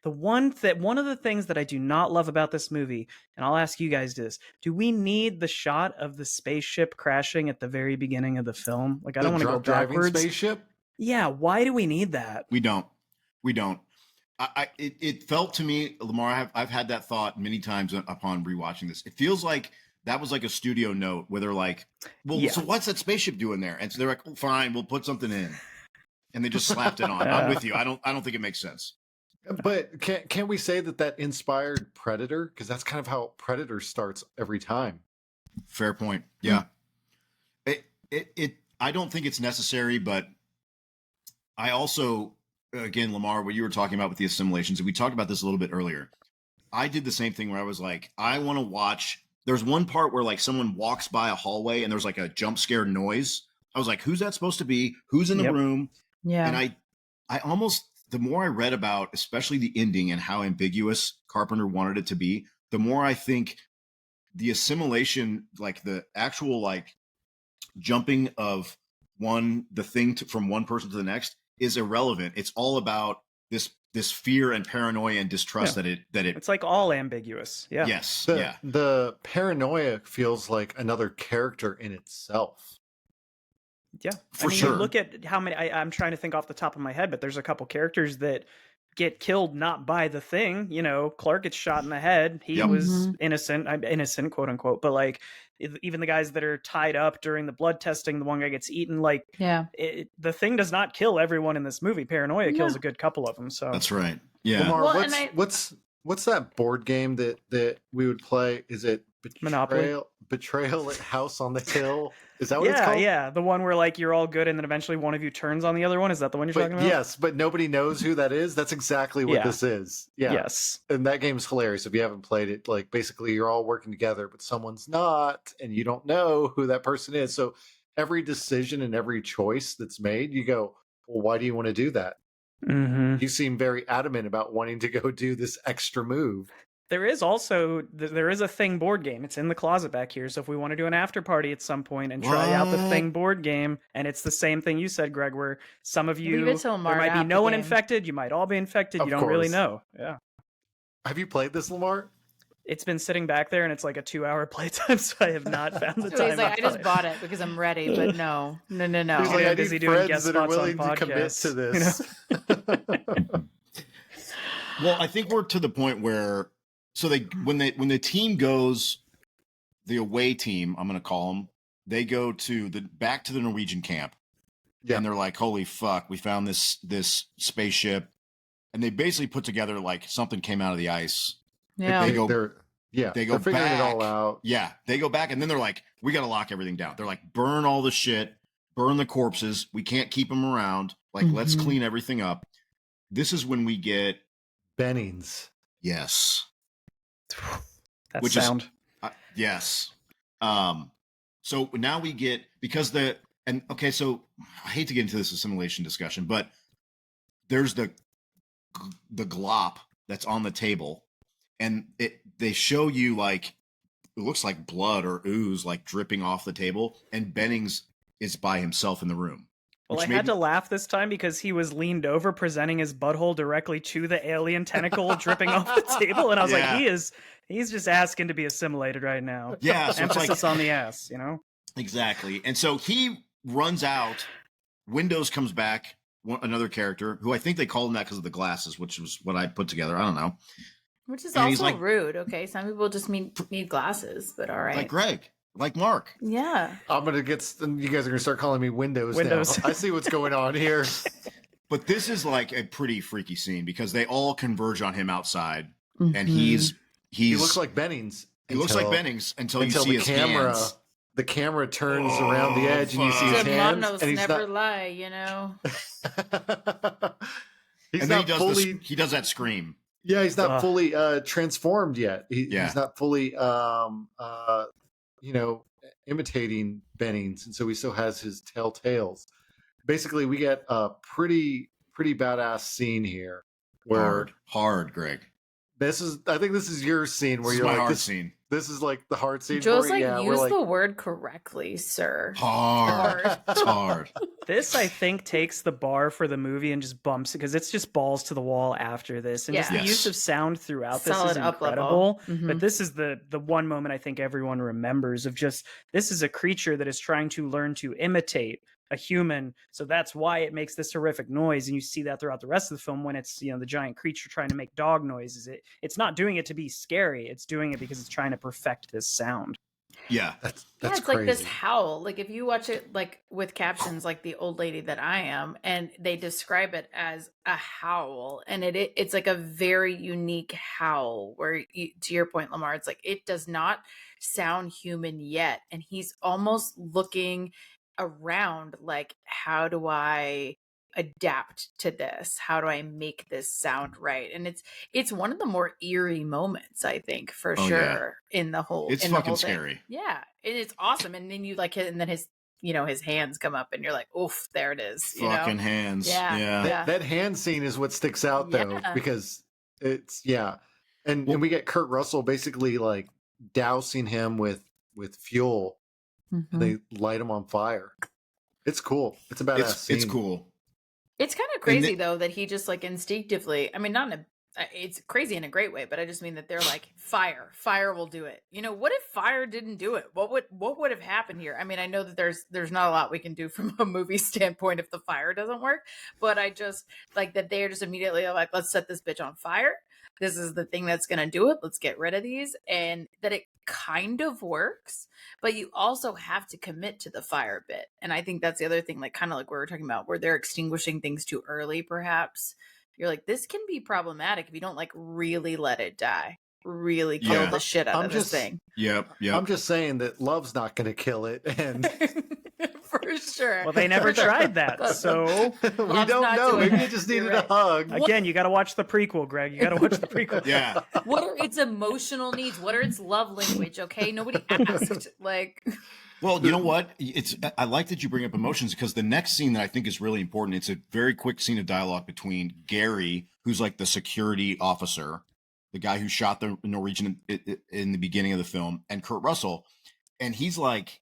one of the things that I do not love about this movie, and I'll ask you guys this: do we need the shot of the spaceship crashing at the very beginning of the film? Like, I don't want to go driving backwards. spaceship. Yeah, why do we need that? We don't. It felt to me, Lemar, I've had that thought many times upon rewatching this. It feels like that was like a studio note where they're like, well, so what's that spaceship doing there? And so they're like, oh, fine, we'll put something in. And they just slapped it on. I'm with you. I don't think it makes sense. But can we say that inspired Predator? Because that's kind of how Predator starts every time. Fair point. Yeah. I don't think it's necessary, but I also, again, Lemar, what you were talking about with the assimilations, and we talked about this a little bit earlier. I did the same thing where I was like, I want to watch. There's one part where like someone walks by a hallway and there's like a jump scare noise. I was like, who's that supposed to be? Who's in the room? Yeah. And I almost, the more I read about, especially the ending and how ambiguous Carpenter wanted it to be, the more I think the assimilation, like the actual like jumping of the thing from one person to the next is irrelevant. It's all about this fear and paranoia and distrust that it's like all ambiguous. Yeah. Yes. The paranoia feels like another character in itself. Yeah, for sure. You look at how many. I'm trying to think off the top of my head, but there's a couple characters that get killed not by the thing. You know, Clark gets shot in the head. He was innocent, quote unquote. But like, even the guys that are tied up during the blood testing, the one guy gets eaten. Like, the thing does not kill everyone in this movie. Paranoia kills a good couple of them. So that's right. Yeah. Lemar, what's that board game that we would play? Is it Monopoly? Betrayal at House on the Hill? Is that what it's called? Yeah, the one where like you're all good and then eventually one of you turns on the other one. Is that the one you're talking about? Yes, but nobody knows who that is. That's exactly what this is. Yeah. Yes. And that game's hilarious. If you haven't played it, like basically you're all working together, but someone's not, and you don't know who that person is. So every decision and every choice that's made, you go, well, why do you want to do that? Mm-hmm. You seem very adamant about wanting to go do this extra move. There is a Thing board game. It's in the closet back here. So if we want to do an after party at some point and try out the Thing board game, and it's the same thing you said, Greg, where some of you, there might be no one infected. You might all be infected. You don't really know. Yeah. Have you played this, Lemar? It's been sitting back there and it's like a 2-hour playtime. So I have not found the time. He's like, I just bought it because I'm ready, but no. He's like, I need friends that are willing to commit to this. You know? Well, I think we're to the point where, so when the team goes, the away team, I'm going to call them, they go back to the Norwegian camp, and they're like, "Holy fuck, we found this spaceship," and they basically put together like something came out of the ice. Yeah, they go they're figuring back, it all out. Yeah, they go back, and then they're like, "We got to lock everything down." They're like, "Burn all the shit, burn the corpses. We can't keep them around. Like, let's clean everything up." This is when we get Bennings. Yes. That sound. Yes. So now we get, because so I hate to get into this assimilation discussion, but there's the glop that's on the table, and they show you like, it looks like blood or ooze like dripping off the table, and Bennings is by himself in the room. Well, I had to laugh this time because he was leaned over presenting his butthole directly to the alien tentacle dripping off the table. And I was like, he's just asking to be assimilated right now. Yeah. So emphasis on the ass, you know? Exactly. And so he runs out. Windows comes back, another character who I think they called him that because of the glasses, which was what I put together. I don't know. Which is also rude. Okay. Some people just need glasses, but all right. Like Greg. Like Mark. Yeah. I'm going to you guys are going to start calling me Windows. Now. I see what's going on here. But this is like a pretty freaky scene because they all converge on him outside, and he looks like Bennings. He looks like Bennings until you see his hands. The camera turns around the edge and you see his hands. And he's never lie, you know. He does that scream. Yeah, he's not fully transformed yet. He's not fully imitating Bennings, and so he still has his telltales. Basically, we get a pretty badass scene here where hard, Greg. I think this is your scene where you're like, scene. This is like the hard scene Joe's for you. like, Yeah, we're use like, the word correctly, sir. Hard. It's hard. This, I think, takes the bar for the movie and just bumps it because it's just balls to the wall after this. And just the Yeah. use Yes. of sound throughout this Solid is up level. incredible. Mhm. But this is the one moment I think everyone remembers of just this is a creature that is trying to learn to imitate a human. So that's why it makes this horrific noise. And you see that throughout the rest of the film when it's, you know, the giant creature trying to make dog noises. It's not doing it to be scary. It's doing it because it's trying to perfect this sound. Yeah. that's Yeah, it's crazy. like this howl. Like if you watch it like with captions, like the old lady that I am, and they describe it as a howl, and it's like a very unique howl. Where to your point, Lemar, it's like it does not sound human yet, and he's almost looking around like, how do I adapt to this? How do I make this sound right? And it's one of the more eerie moments, I think, for Oh, yeah. sure, in the whole It's in the fucking whole thing. scary. Yeah, it's awesome. And then you like hit, and then his his hands come up, and you're like, oof, there it is. Fucking hands. Yeah. Yeah. Yeah. That hand scene is what sticks out though, Yeah. because it's and Well- we get Kurt Russell basically like dousing him with fuel, and they light him on fire. It's cool. It's a badass scene. It's cool. It's kind of crazy though that he just like instinctively. I mean, not in it's crazy in a great way, but I just mean that they're like, fire will do it. You know, what if fire didn't do it? What would have happened here? I mean, I know that there's not a lot we can do from a movie standpoint if the fire doesn't work, but I just like that they're just immediately like, let's set this bitch on fire. This is the thing that's going to do it. Let's get rid of these. And that it kind of works, but you also have to commit to the fire bit. And I think that's the other thing, like kind of like we were talking about, where they're extinguishing things too early, perhaps. You're like, this can be problematic if you don't like really let it die, really kill Yeah. the shit out I'm of this just- thing. Yep. I'm just saying that love's not going to kill it, and For sure. Well, they never tried that. So we Love's don't not know. doing Maybe it. it just You're needed right. a hug. again, you got to watch the prequel, Greg. You got to watch the prequel. Yeah. What are its emotional needs? What are its love language? Okay, nobody asked. Like, Well, you know what? I like that you bring up emotions because the next scene that I think is really important, it's a very quick scene of dialogue between Gary, who's like the security officer, the guy who shot the Norwegian in the beginning of the film, and Kurt Russell. And he's like,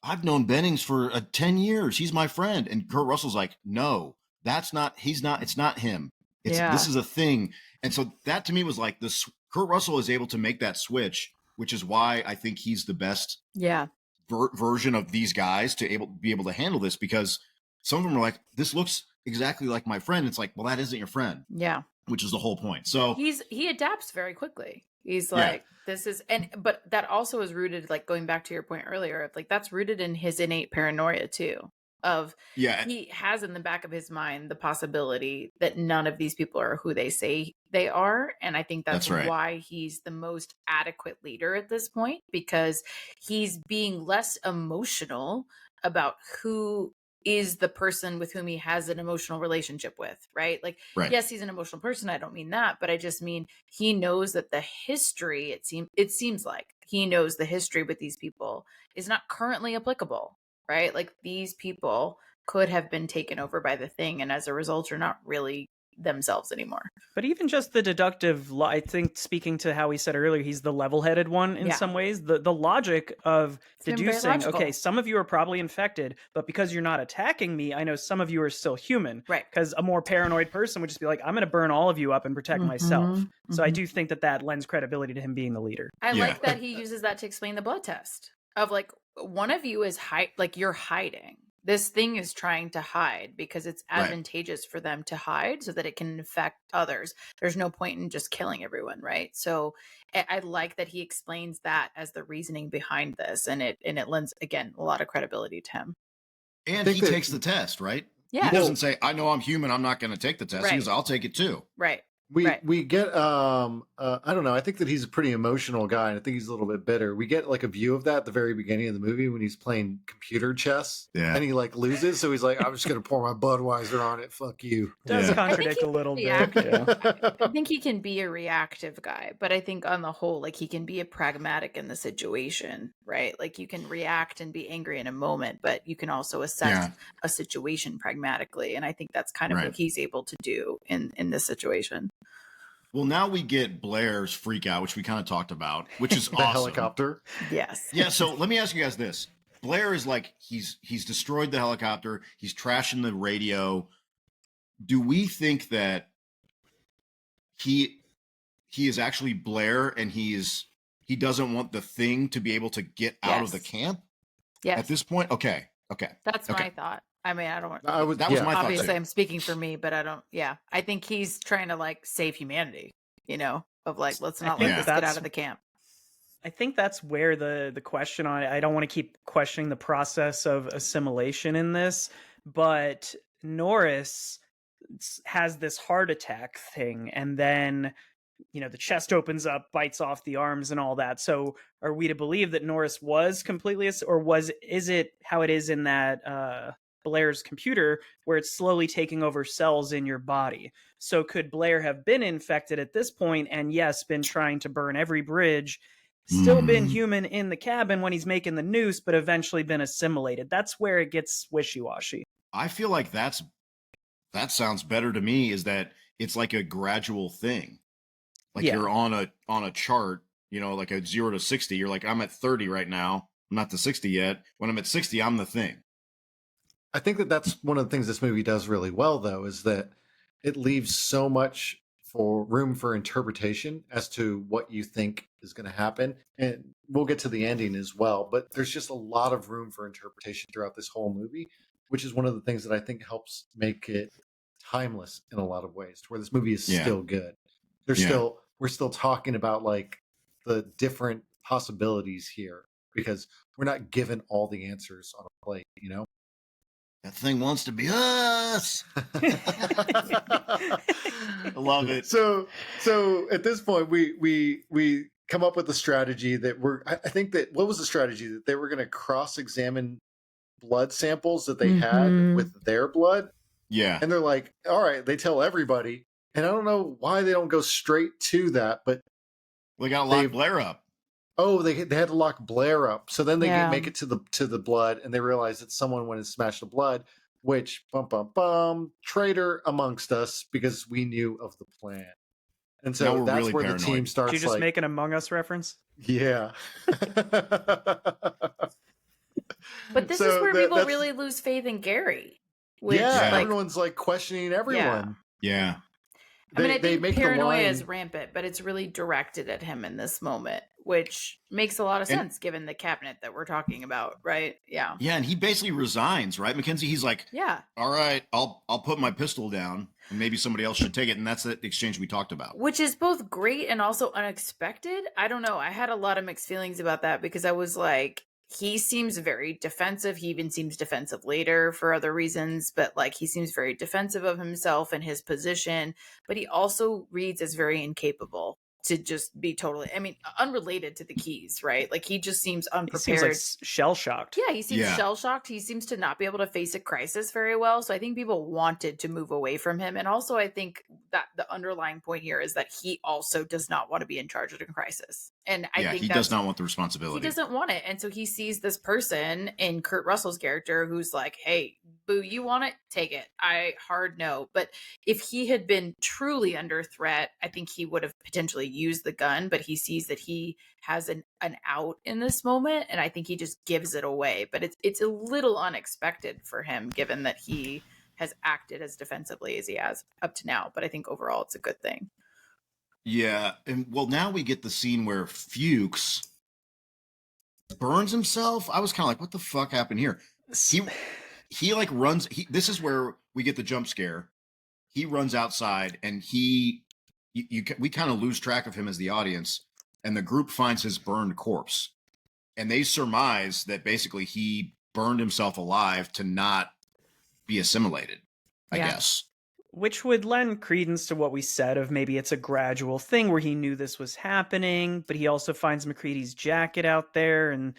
I've known Bennings for 10 years. He's my friend. And Kurt Russell's like, no, it's not him. This is a thing. And so that to me was like this. Kurt Russell is able to make that switch, which is why I think he's the best yeah, version of these guys to be able to handle this, because some of them are like, this looks exactly like my friend. It's like, well, that isn't your friend, yeah. which is the whole point. So He adapts very quickly. He's Yeah. like, this is, but that also is rooted, like going back to your point earlier, of like that's rooted in his innate paranoia too. Of yeah, he has in the back of his mind the possibility that none of these people are who they say they are, and I think that's right. why he's the most adequate leader at this point, because he's being less emotional about who is the person with whom he has an emotional relationship with, right? Like, Right. yes, he's an emotional person. I don't mean that, but I just mean he knows that the history, it seems like he knows the history with these people is not currently applicable, right? Like these people could have been taken over by the thing, and as a result are not really themselves anymore. But even just the deductive, I think, speaking to how we said earlier, he's the level-headed one in Yeah. some ways. The logic of It's very deducing, logical. okay, some of you are probably infected, but because you're not attacking me, I know some of you are still human. Right. Because a more paranoid person would just be like, I'm going to burn all of you up and protect myself. Mhm, So I mhm. do think that lends credibility to him being the leader. I Yeah. like that he uses that to explain the blood test of like, one of you is like you're hiding. This thing is trying to hide because it's Right. advantageous for them to hide so that it can infect others. There's no point in just killing everyone, right? So I like that he explains that as the reasoning behind this, and it lends, again, a lot of credibility to him. and think he that- takes the test, right? Yeah. He doesn't say, I know I'm human, I'm not going to take the test. Right. He goes, I'll take it too. Right. We Right. we get I don't know. I think that he's a pretty emotional guy, and I think he's a little bit bitter. We get like a view of that at the very beginning of the movie when he's playing computer chess, Yeah. and he like loses, so he's like, "I'm just gonna pour my Budweiser on it. Fuck you." Does Yeah. contradict I a think little he's bit. reactive. Yeah. I think he can be a reactive guy, but I think on the whole, like he can be a pragmatic in the situation, right? Like you can react and be angry in a moment, but you can also assess Yeah. a situation pragmatically. And I think that's kind of Right. what he's able to do in this situation. Well, now we get Blair's freak out, which we kind of talked about, which is The awesome. helicopter. Yes. Yeah, so let me ask you guys this. Blair is like, he's destroyed the helicopter. He's trashing the radio. Do we think that he is actually Blair and he doesn't want the thing to be able to get out of the camp Yes. at this point? Okay. That's my thought. I mean, I don't want that was my thought obviously too. I'm speaking for me, but I think he's trying to like save humanity, of like, let's not let this get out of the camp. I think that's where the question on it, I don't want to keep questioning the process of assimilation in this, but Norris has this heart attack thing, and then the chest opens up, bites off the arms and all that. So are we to believe that Norris was completely, or is it how it is in that Blair's computer where it's slowly taking over cells in your body? So could Blair have been infected at this point and yes, been trying to burn every bridge, still been human in the cabin when he's making the noose, but eventually been assimilated? That's where it gets wishy-washy. I feel like that sounds better to me, is that it's like a gradual thing. Like you're on a chart, like a 0 to 60. You're like, I'm at 30 right now. I'm not to 60 yet. When I'm at 60, I'm the thing. I think that's one of the things this movie does really well, though, is that it leaves so much room for interpretation as to what you think is going to happen. And we'll get to the ending as well, but there's just a lot of room for interpretation throughout this whole movie, which is one of the things that I think helps make it timeless in a lot of ways, to where this movie is still good. We're still talking about like the different possibilities here because we're not given all the answers on a plate, That thing wants to be us. I love it. So at this point, we come up with a strategy that I think that, what was the strategy? That they were going to cross-examine blood samples that they had with their blood. Yeah. And they're like, all right, they tell everybody. And I don't know why they don't go straight to that, but we got to lock Blair up. Oh, they had to lock Blair up. So then they make it to the blood, and they realize that someone went and smashed the blood, which traitor amongst us, because we knew of the plan. And so that's really where paranoid. The team starts. Did you just make an Among Us reference? Yeah. But this is where people really lose faith in Gary. Which, everyone's like questioning everyone. Yeah. I think paranoia is rampant, but it's really directed at him in this moment, which makes a lot of sense given the cabinet that we're talking about, right? Yeah. Yeah, and he basically resigns, right? Mackenzie, he's like, all right, I'll put my pistol down, and maybe somebody else should take it, and that's the exchange we talked about. Which is both great and also unexpected. I don't know. I had a lot of mixed feelings about that because I was like, he seems very defensive. He even seems defensive later for other reasons, but like he seems very defensive of himself and his position, but he also reads as very incapable to just be totally, unrelated to the keys, right? Like he just seems unprepared. He seems like shell-shocked. Yeah, he seems shell-shocked. He seems to not be able to face a crisis very well. So I think people wanted to move away from him. And also I think that the underlying point here is that he also does not want to be in charge of a crisis. And I think he does not want the responsibility. He doesn't want it. And so he sees this person in Kurt Russell's character who's like, hey, boo, you want it? Take it. I hard no. But if he had been truly under threat, I think he would have potentially used the gun, but he sees that he has an out in this moment. And I think he just gives it away. But it's a little unexpected for him, given that he has acted as defensively as he has up to now. But I think overall it's a good thing. Yeah. And well, now we get the scene where Fuchs burns himself. I was kind of like, what the fuck happened here? He like runs. This is where we get the jump scare. He runs outside and we kind of lose track of him as the audience, and the group finds his burned corpse, and they surmise that basically he burned himself alive to not be assimilated, I guess. Which would lend credence to what we said of maybe it's a gradual thing where he knew this was happening, but he also finds McCready's jacket out there. And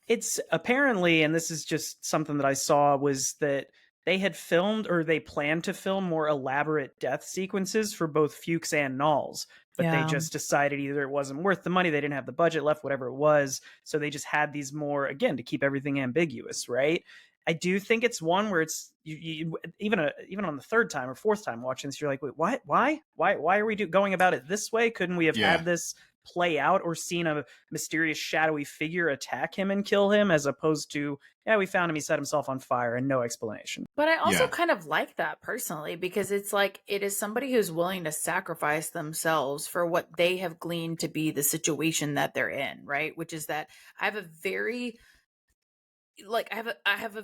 it's apparently, and this is just something that I saw, was that they had filmed, or they planned to film, more elaborate death sequences for both Fuchs and Knowles. But they just decided either it wasn't worth the money, they didn't have the budget left, whatever it was. So they just had these more, again, to keep everything ambiguous, right? I do think it's one where it's you even on the third time or fourth time watching this, you're like, wait, what? Why are we going about it this way? Couldn't we have had this play out or seen a mysterious shadowy figure attack him and kill him, as opposed to, yeah, we found him, he set himself on fire and no explanation. But I also kind of like that personally, because it's like it is somebody who's willing to sacrifice themselves for what they have gleaned to be the situation that they're in, right? Which is that I have a very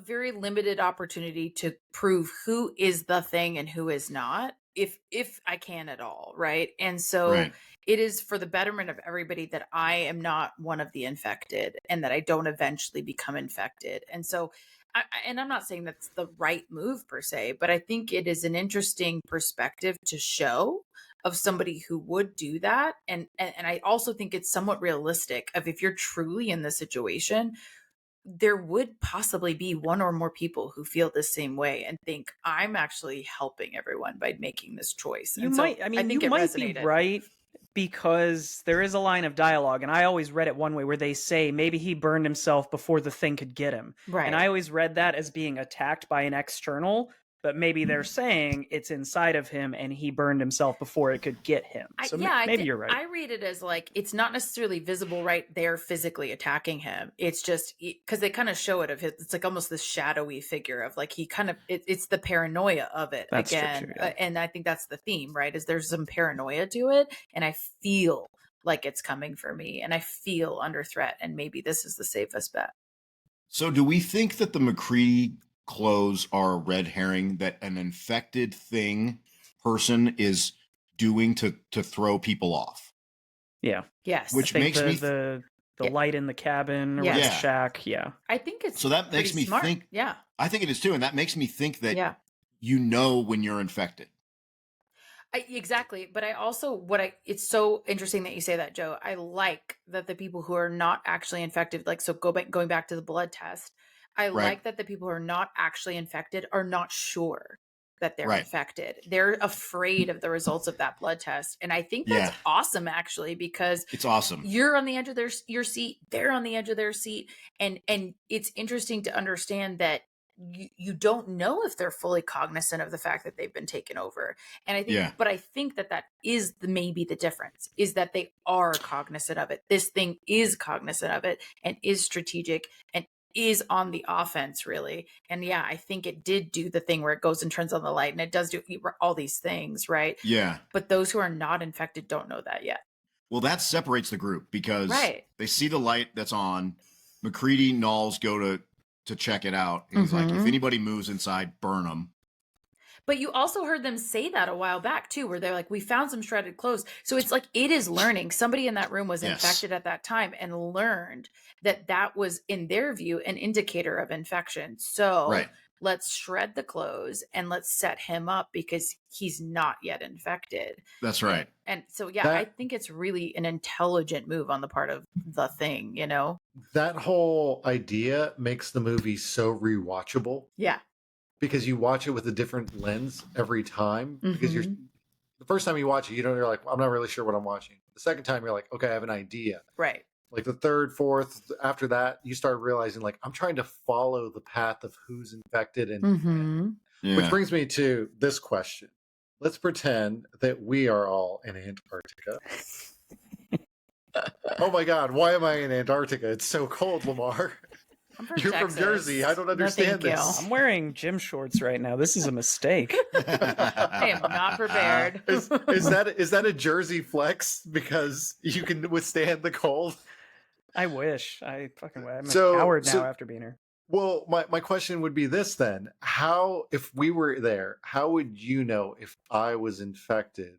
very limited opportunity to prove who is the thing and who is not, if I can at all, right? And so it is for the betterment of everybody that I am not one of the infected and that I don't eventually become infected. And so and I'm not saying that's the right move per se, but I think it is an interesting perspective to show of somebody who would do that. And I also think it's somewhat realistic of, if you're truly in the situation, there would possibly be one or more people who feel the same way and think, I'm actually helping everyone by making this choice. You might be right, because there is a line of dialogue, and I always read it one way, where they say maybe he burned himself before the thing could get him. Right. And I always read that as being attacked by an external, but maybe they're saying it's inside of him and he burned himself before it could get him. So maybe you're right. I read it as like, it's not necessarily visible right there physically attacking him. It's just because they kind of show it of his, it's like almost this shadowy figure of like, he kind of, it's the paranoia of it. That's again. True, and I think that's the theme, right? Is there's some paranoia to it. And I feel like it's coming for me and I feel under threat. And maybe this is the safest bet. So do we think that the McCready clothes are a red herring, that an infected person is doing to throw people off? Yeah. Yes. Which makes me the light in the cabin or the shack. Yeah. I think it's so that makes me smart. think. Yeah. I think it is too, and that makes me think that you know when you're infected. Exactly. But I also, it's so interesting that you say that, Joe. I like that the people who are not actually infected, like, so going back to the blood test, I like that the people who are not actually infected are not sure that they're infected. They're afraid of the results of that blood test. And I think that's awesome, actually, because it's awesome. You're on the edge of your seat. They're on the edge of their seat. And it's interesting to understand that you don't know if they're fully cognizant of the fact that they've been taken over. And I think, but I think that is maybe the difference, is that they are cognizant of it. This thing is cognizant of it and is strategic and is on the offense, really. And I think it did do the thing where it goes and turns on the light, and it does do all these things, right? Yeah. But those who are not infected don't know that yet. Well, that separates the group, because they see the light that's on. McCready, Knowles go to check it out. And he's like, if anybody moves inside, burn them. But you also heard them say that a while back too, where they're like, we found some shredded clothes. So it's like, it is learning. Somebody in that room was infected at that time and learned that was, in their view, an indicator of infection. So let's shred the clothes and let's set him up because he's not yet infected. That's right. And so, I think it's really an intelligent move on the part of the thing, you know? That whole idea makes the movie so rewatchable. Yeah. Because you watch it with a different lens every time. Because the first time you watch it, you're like, I'm not really sure what I'm watching. The second time, you're like, okay, I have an idea. Right. Like the third, fourth, after that, you start realizing, like, I'm trying to follow the path of who's infected. And which brings me to this question. Let's pretend that we are all in Antarctica. Oh my God, why am I in Antarctica? It's so cold, Lemar. You're Texas. From Jersey. I don't understand this. I'm wearing gym shorts right now. This is a mistake. I am not prepared. Is that a Jersey flex because you can withstand the cold? I wish. I'm a coward now after being here. Well, my question would be this then. How, if we were there, how would you know if I was infected?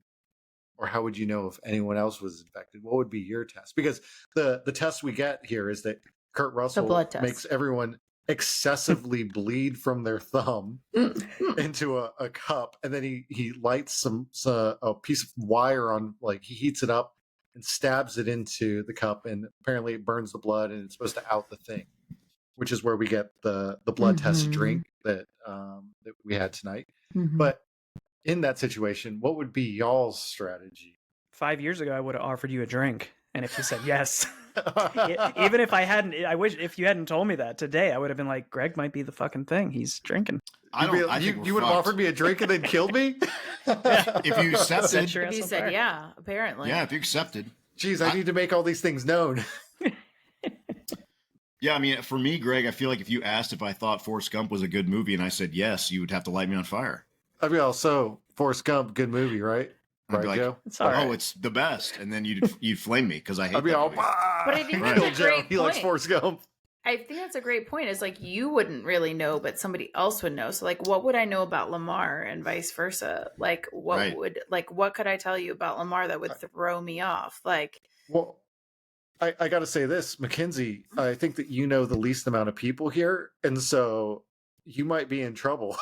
Or how would you know if anyone else was infected? What would be your test? Because the test we get here is that Kurt Russell makes everyone excessively bleed from their thumb into a cup, and then he lights a piece of wire on, like, he heats it up and stabs it into the cup, and apparently it burns the blood, and it's supposed to out the thing, which is where we get the blood test drink that we had tonight. But in that situation, what would be y'all's strategy? 5 years ago, I would have offered you a drink. And if you said yes, even if I hadn't, I wish if you hadn't told me that today, I would have been like, Greg might be the fucking thing. He's drinking. I think you would have offered me a drink and then killed me? if you accepted. If you said yeah, apparently. Yeah, if you accepted. Jeez, I need to make all these things known. Yeah, I mean, for me, Greg, I feel like if you asked if I thought Forrest Gump was a good movie and I said yes, you would have to light me on fire. I'd be all, so Forrest Gump, good movie, right? I'd be like, Joe? It's all right. Oh, it's the best. And then you'd flame me because I hate I'd be that all, movie. But I think Right. that's a great He likes point. Forrest Gump. I think that's a great point. It's like you wouldn't really know, but somebody else would know. So like, what would I know about Lemar and vice versa? Like, what could I tell you about Lemar that would throw me off? Like, Well, I got to say this, Mackenzie, I think that you know the least amount of people here, and so you might be in trouble.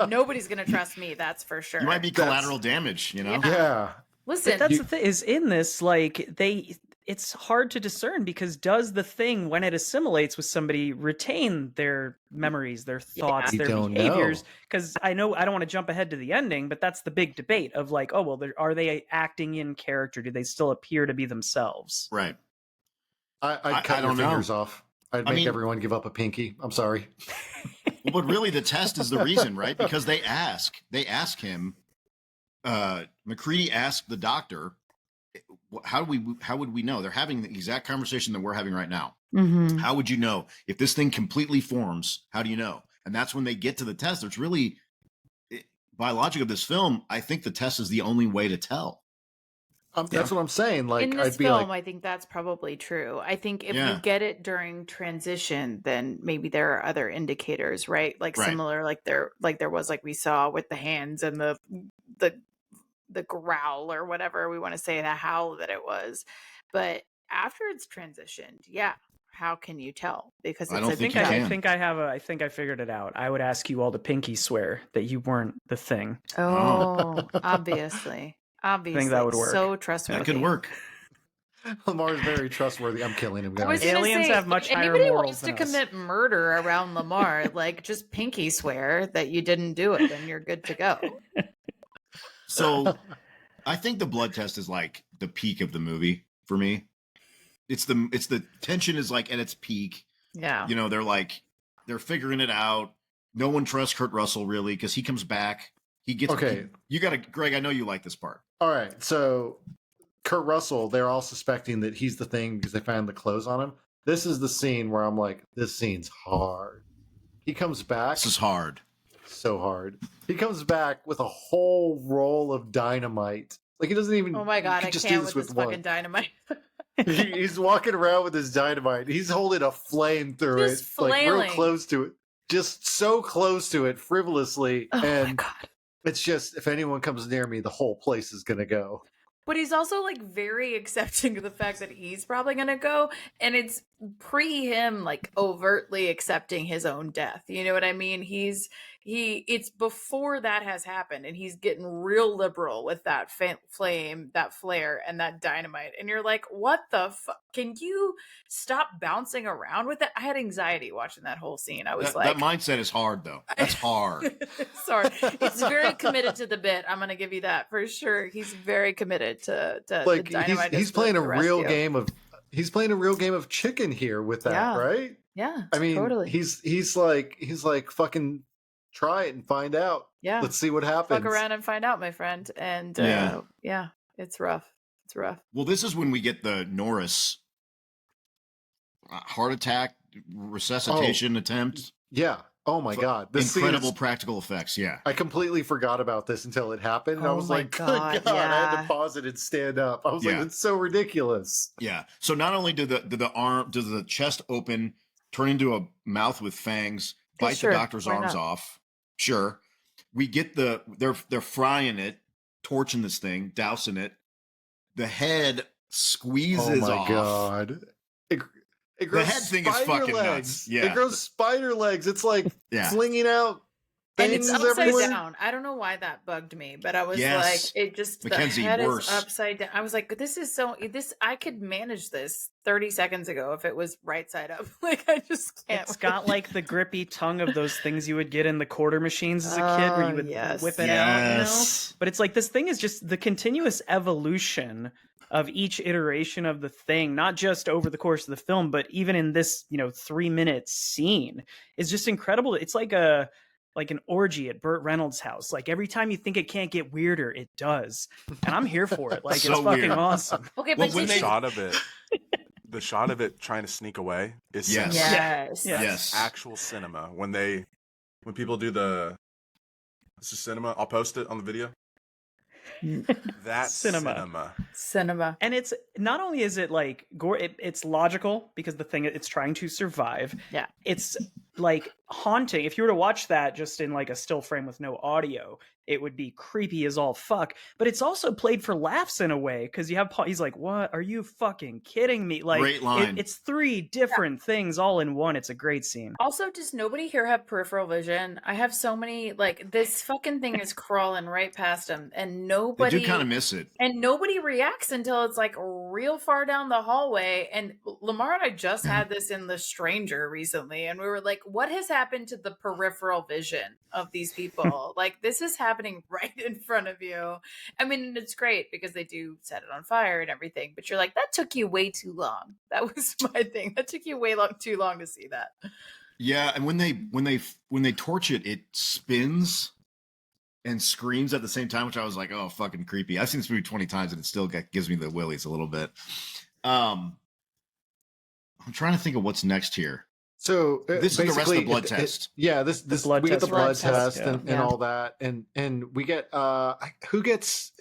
nobody's gonna trust me. That's for sure. You might be collateral damage, you know? Yeah. Yeah. Listen, But that's the thing is in this, like it's hard to discern because does the thing when it assimilates with somebody retain their memories, their thoughts, You their don't behaviors? know. Because I know I don't want to jump ahead to the ending, but that's the big debate of like, oh well, are they acting in character? Do they still appear to be themselves? Right. I'd cut I your don't know. fingers off. I'd make mean- everyone give up a pinky. I'm sorry. Well, but really the test is the reason, right? Because they ask him, McCready asked the doctor, how would we know? They're having the exact conversation that we're having right now. Mhm. How would you know if this thing completely forms? How do you know? And that's when they get to the test. It's really, by logic of this film, I think the test is the only way to tell. That's what I'm saying. Like, in this I'd be film, like, I think that's probably true. I think if Yeah. you get it during transition, then maybe there are other indicators, right? Like Right. similar, like there was, like we saw with the hands and the growl or whatever we want to say, the howl that it was. But after it's transitioned, yeah, how can you tell? Because I it's don't a think big you deal. can. I think I figured it out. I would ask you all to pinky swear that you weren't the thing. Oh, obviously. Obviously. that would work. So trustworthy. That could work. Lamar's very trustworthy. I'm killing him, I was guys. gonna Aliens say, have much if higher anybody morals wants to than us. commit murder around Lemar, like just pinky swear that you didn't do it, and you're good to go. So I think the blood test is like the peak of the movie for me. It's the tension is like at its peak. Yeah. You know, they're figuring it out. No one trusts Kurt Russell really because he comes back. He gets Okay. You got to, Greg. I know you like this part. All right. So Kurt Russell, they're all suspecting that he's the thing because they found the clothes on him. This is the scene where I'm like, this scene's hard. He comes back. This is hard. So hard. He comes back with a whole roll of dynamite. Like he doesn't even. Oh my god, he I could can't with this one. fucking dynamite. He's walking around with his dynamite. He's holding a flame through Just it, like real flailing. close to it, just so close to it, frivolously. Oh my And god. it's just, if anyone comes near me, the whole place is gonna go. But he's also like very accepting of the fact that he's probably gonna go, and it's pre him like overtly accepting his own death. You know what I mean? It's before that has happened, and he's getting real liberal with that flame, that flare, and that dynamite. And you're like, what the fuck? Can you stop bouncing around with it? I had anxiety watching that whole scene. I was That like, mindset is hard though. That's hard. sorry, it's very committed to the bit. I'm gonna give you that for sure. He's very committed to Like the dynamite. he's playing a real game of. He's playing a real game of chicken here with that, Yeah. right? Yeah, I mean, totally. he's like fucking try it and find out. Yeah, Let's see what happens. fuck around and find out, my friend. And Yeah. yeah, it's rough. It's rough. Well, this is when we get the Norris heart attack resuscitation attempt. Yeah. Oh my god. This scene Incredible is- practical effects. Yeah. I completely forgot about this until it happened. And I Oh was my like, good God, God, I had yeah. to pause it and stand up. I was Yeah. like, it's so ridiculous. Yeah. So not only does the chest open, turn into a mouth with fangs, bite sure, the doctor's why arms not? off. Sure. We get they're frying it, torching this thing, dousing it. The head squeezes Oh my off. god. It grows head thing is spider fucking nuts. legs. Yeah. It grows spider legs. It's like Yeah. flinging out And things it's upside everywhere. down. I don't know why that bugged me, but I was Yes. like, it just Mackenzie, the head worse. is upside down. I was like, I could manage this 30 seconds ago if it was right side up. Like I just can't. It's got like the grippy tongue of those things you would get in the quarter machines as a kid, where you would yes. whip it out. You know? Yes. But it's like this thing is just the continuous evolution of each iteration of the thing, not just over the course of the film, but even in this, 3-minute scene, is just incredible. It's like an orgy at Burt Reynolds' house. Like every time you think it can't get weirder, it does. And I'm here for it. Like So it's fucking weird. awesome. Okay, Well, but when did they- you... Shot of it. The shot of it trying to sneak away is Yes. cinema. Yes. Yeah. Yes. Actual cinema. When people do this is cinema. I'll post it on the video. That's Cinema. Cinema. And it's not only is it like it's logical because the thing it's trying to survive. Yeah. It's like haunting. If you were to watch that just in like a still frame with no audio, it would be creepy as all fuck. But it's also played for laughs in a way because you have he's like, "What? Are you fucking kidding me?" Like Great line. it's three different things all in one. It's a great scene. Also, does nobody here have peripheral vision? I have so many, like, this fucking thing is crawling right past them, and They nobody do kind of miss it. and nobody reacts until it's like real far down the hallway. And Lemar and I just had this in The Stranger recently, and we were like, what has happened to the peripheral vision of these people? Like, this is happening right in front of you. I mean, it's great because they do set it on fire and everything, but you're like, that took you way too long. That was my thing. That took you way too long to see that. Yeah, and when they torch it, it spins and screams at the same time, which I was like, oh, fucking creepy. I've seen this movie 20 times and it still gives me the willies a little bit. I'm trying to think of what's next here. So This is the rest of the basically, blood test. Yeah, this blood we get the test. blood Blood test, test and yeah. all that, and we get who gets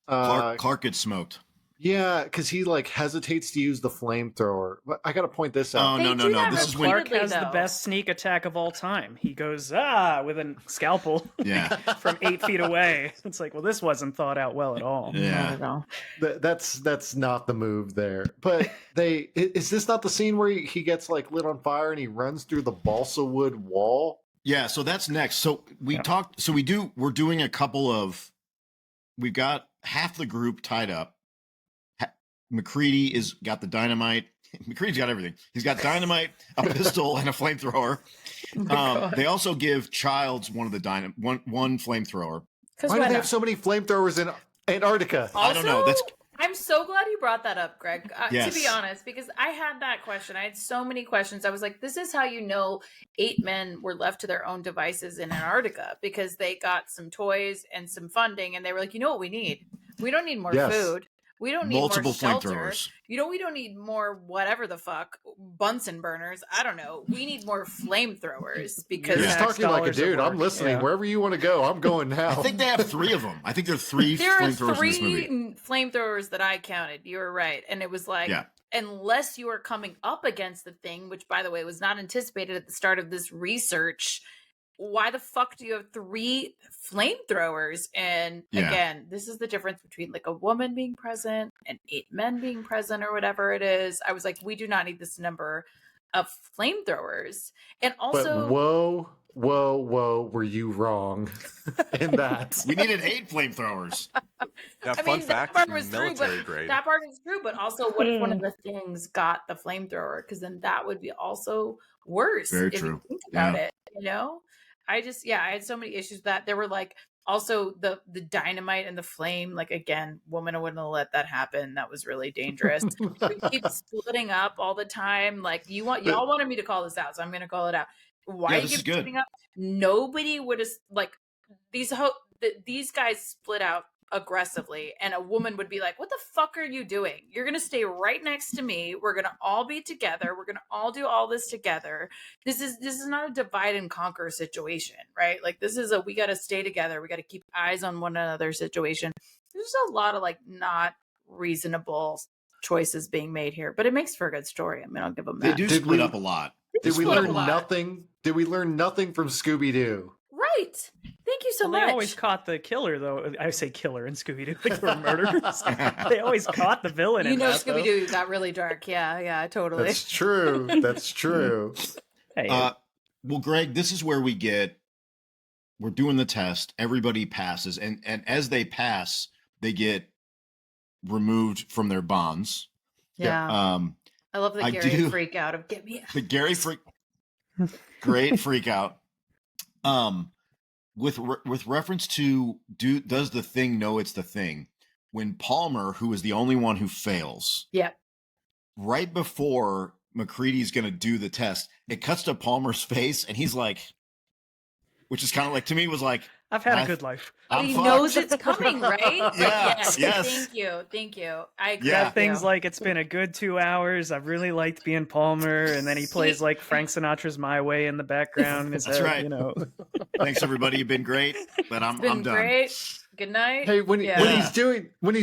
Clark gets smoked. yeah, because he like hesitates to use the flamethrower. But I got to point this out. Oh, no, They no, do no. that This is when Clark repeatedly, has the though. best sneak attack of all time. He goes with a scalpel Yeah. from 8 feet away. It's like, well, this wasn't thought out well at all. Yeah. That's not the move there. But is this not the scene where he gets like lit on fire and he runs through the balsa wood wall? Yeah, so that's next. So we're doing a couple of, we've got half the group tied up. McCready got the dynamite. McCready's got everything. He's got dynamite, a pistol, and a flamethrower. They also give Childs one of the one flamethrower. Why do they have so many flamethrowers in Antarctica? I don't know. I'm so glad you brought that up, Greg. Yes. To be honest, because I had that question. I had so many questions. I was like, this is how you know 8 men were left to their own devices in Antarctica because they got some toys and some funding, and they were like, you know what we need? We don't need more Yes. food. We don't need Multiple more shelter. flamethrowers. We don't need more whatever the fuck Bunsen burners. I don't know. We need more flamethrowers because You're Yeah. just talking like a Tax dollars at dude. I'm work. listening. Yeah. Wherever you want to go, I'm going now. I think they have 3 of them. I think there are 3 there are flamethrowers in this movie. 3 flamethrowers that I counted. You were right, and it was like, Yeah. unless you are coming up against the thing, which by the way was not anticipated at the start of this research. Why the fuck do you have 3 flamethrowers? And Yeah. again, this is the difference between like a woman being present and 8 men being present or whatever it is. I was like, we do not need this number of flamethrowers. And also, But whoa, were you wrong in that? We needed 8 flamethrowers. Yeah, I fun mean, fact, that part was true, military but grade. that part is true. But also, what if one of the things got the flamethrower? Because then that would be also worse. Very if true. You think about Yeah. it, you know. I had so many issues with that there were like also the dynamite and the flame. Like again, woman, I wouldn't have let that happen. That was really dangerous. We keep splitting up all the time. Like y'all wanted me to call this out, so I'm going to call it out. Why Yeah, you this is keep good. splitting up? Nobody would have like these guys split out aggressively, and a woman would be like, what the fuck are you doing? You're gonna stay right next to me. We're gonna all be together. We're gonna all do all this together. This is not a divide and conquer situation, right? Like this is we gotta stay together. We gotta keep eyes on one another situation. There's a lot of like not reasonable choices being made here, but it makes for a good story. I mean, I'll give them They that. do Did split we- up a lot. Did we split up a learn lot. nothing? Did we learn nothing from Scooby Doo? Right. Thank you so Well, much. they always caught the killer, though. I say killer in Scooby-Doo, like they were murderers. They always caught the villain. You in know, that, though. Scooby Doo got really dark. Yeah, totally. That's true. That's true. Hey, Well, Greg, this is where we're doing the test. Everybody passes, and as they pass, they get removed from their bonds. Yeah. I love the I Gary do- freak out of get me out. The Gary freak, great freak out. With reference to does the thing know it's the thing? when Palmer, who is the only one who fails, Yep. right before McCready's going to do the test, it cuts to Palmer's face, and he's like, which is kind of like, to me, was like, I've had a good life. I'm he fucked. knows it's coming, right? Yes, yes. Thank you. I agree. Yeah. with Things you. like, it's been a good 2 hours. I've really liked being Palmer, and then he plays like Frank Sinatra's "My Way" in the background. In his That's head, right. You know. Thanks, everybody. You've been great, but I'm Been done. great. Good night. Hey, when Yeah. he's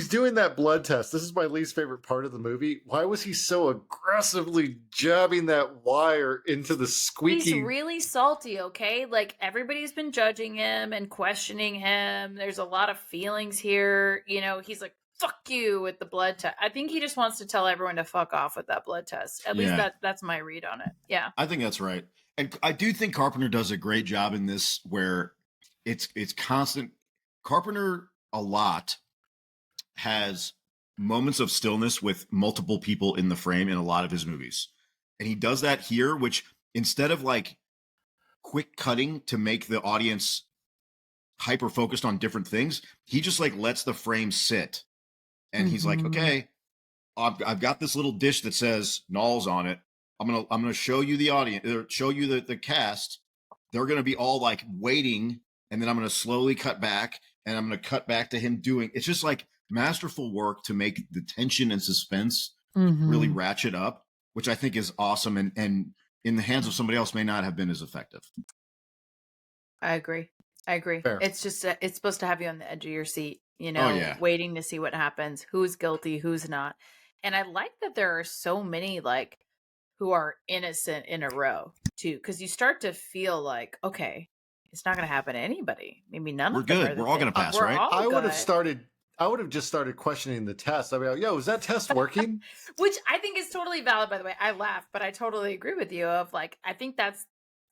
doing that blood test, this is my least favorite part of the movie. Why was he so aggressively jabbing that wire into the squeaky? He's really salty, okay? Like, everybody's been judging him and questioning him. There's a lot of feelings here. You know, he's like, fuck you with the blood test. I think he just wants to tell everyone to fuck off with that blood test. At least that's my read on it. Yeah. I think that's right. And I do think Carpenter does a great job in this, where it's constant. Carpenter a lot has moments of stillness with multiple people in the frame in a lot of his movies. And he does that here, which instead of like quick cutting to make the audience hyper focused on different things, he just like lets the frame sit. And he's like, okay, I've got this little dish that says Knowles on it. I'm gonna show you the audience, or show you the cast. They're gonna be all like waiting, and then I'm gonna slowly cut back, and I'm gonna cut back to him doing. It's just like masterful work to make the tension and suspense really ratchet up, which I think is awesome, and in the hands of somebody else may not have been as effective. I agree. Fair. It's just it's supposed to have you on the edge of your seat, you know, waiting to see what happens, who's guilty, who's not. And I like that there are so many like who are innocent in a row too, because you start to feel like, okay, it's not going to happen to anybody. Maybe none We're of them good. are the We're all thing. going to pass, We're right? all I would good. have just started questioning the test. I'd be like, yo, is that test working? Which I think is totally valid, by the way. I laugh, but I totally agree with you of like, I think that's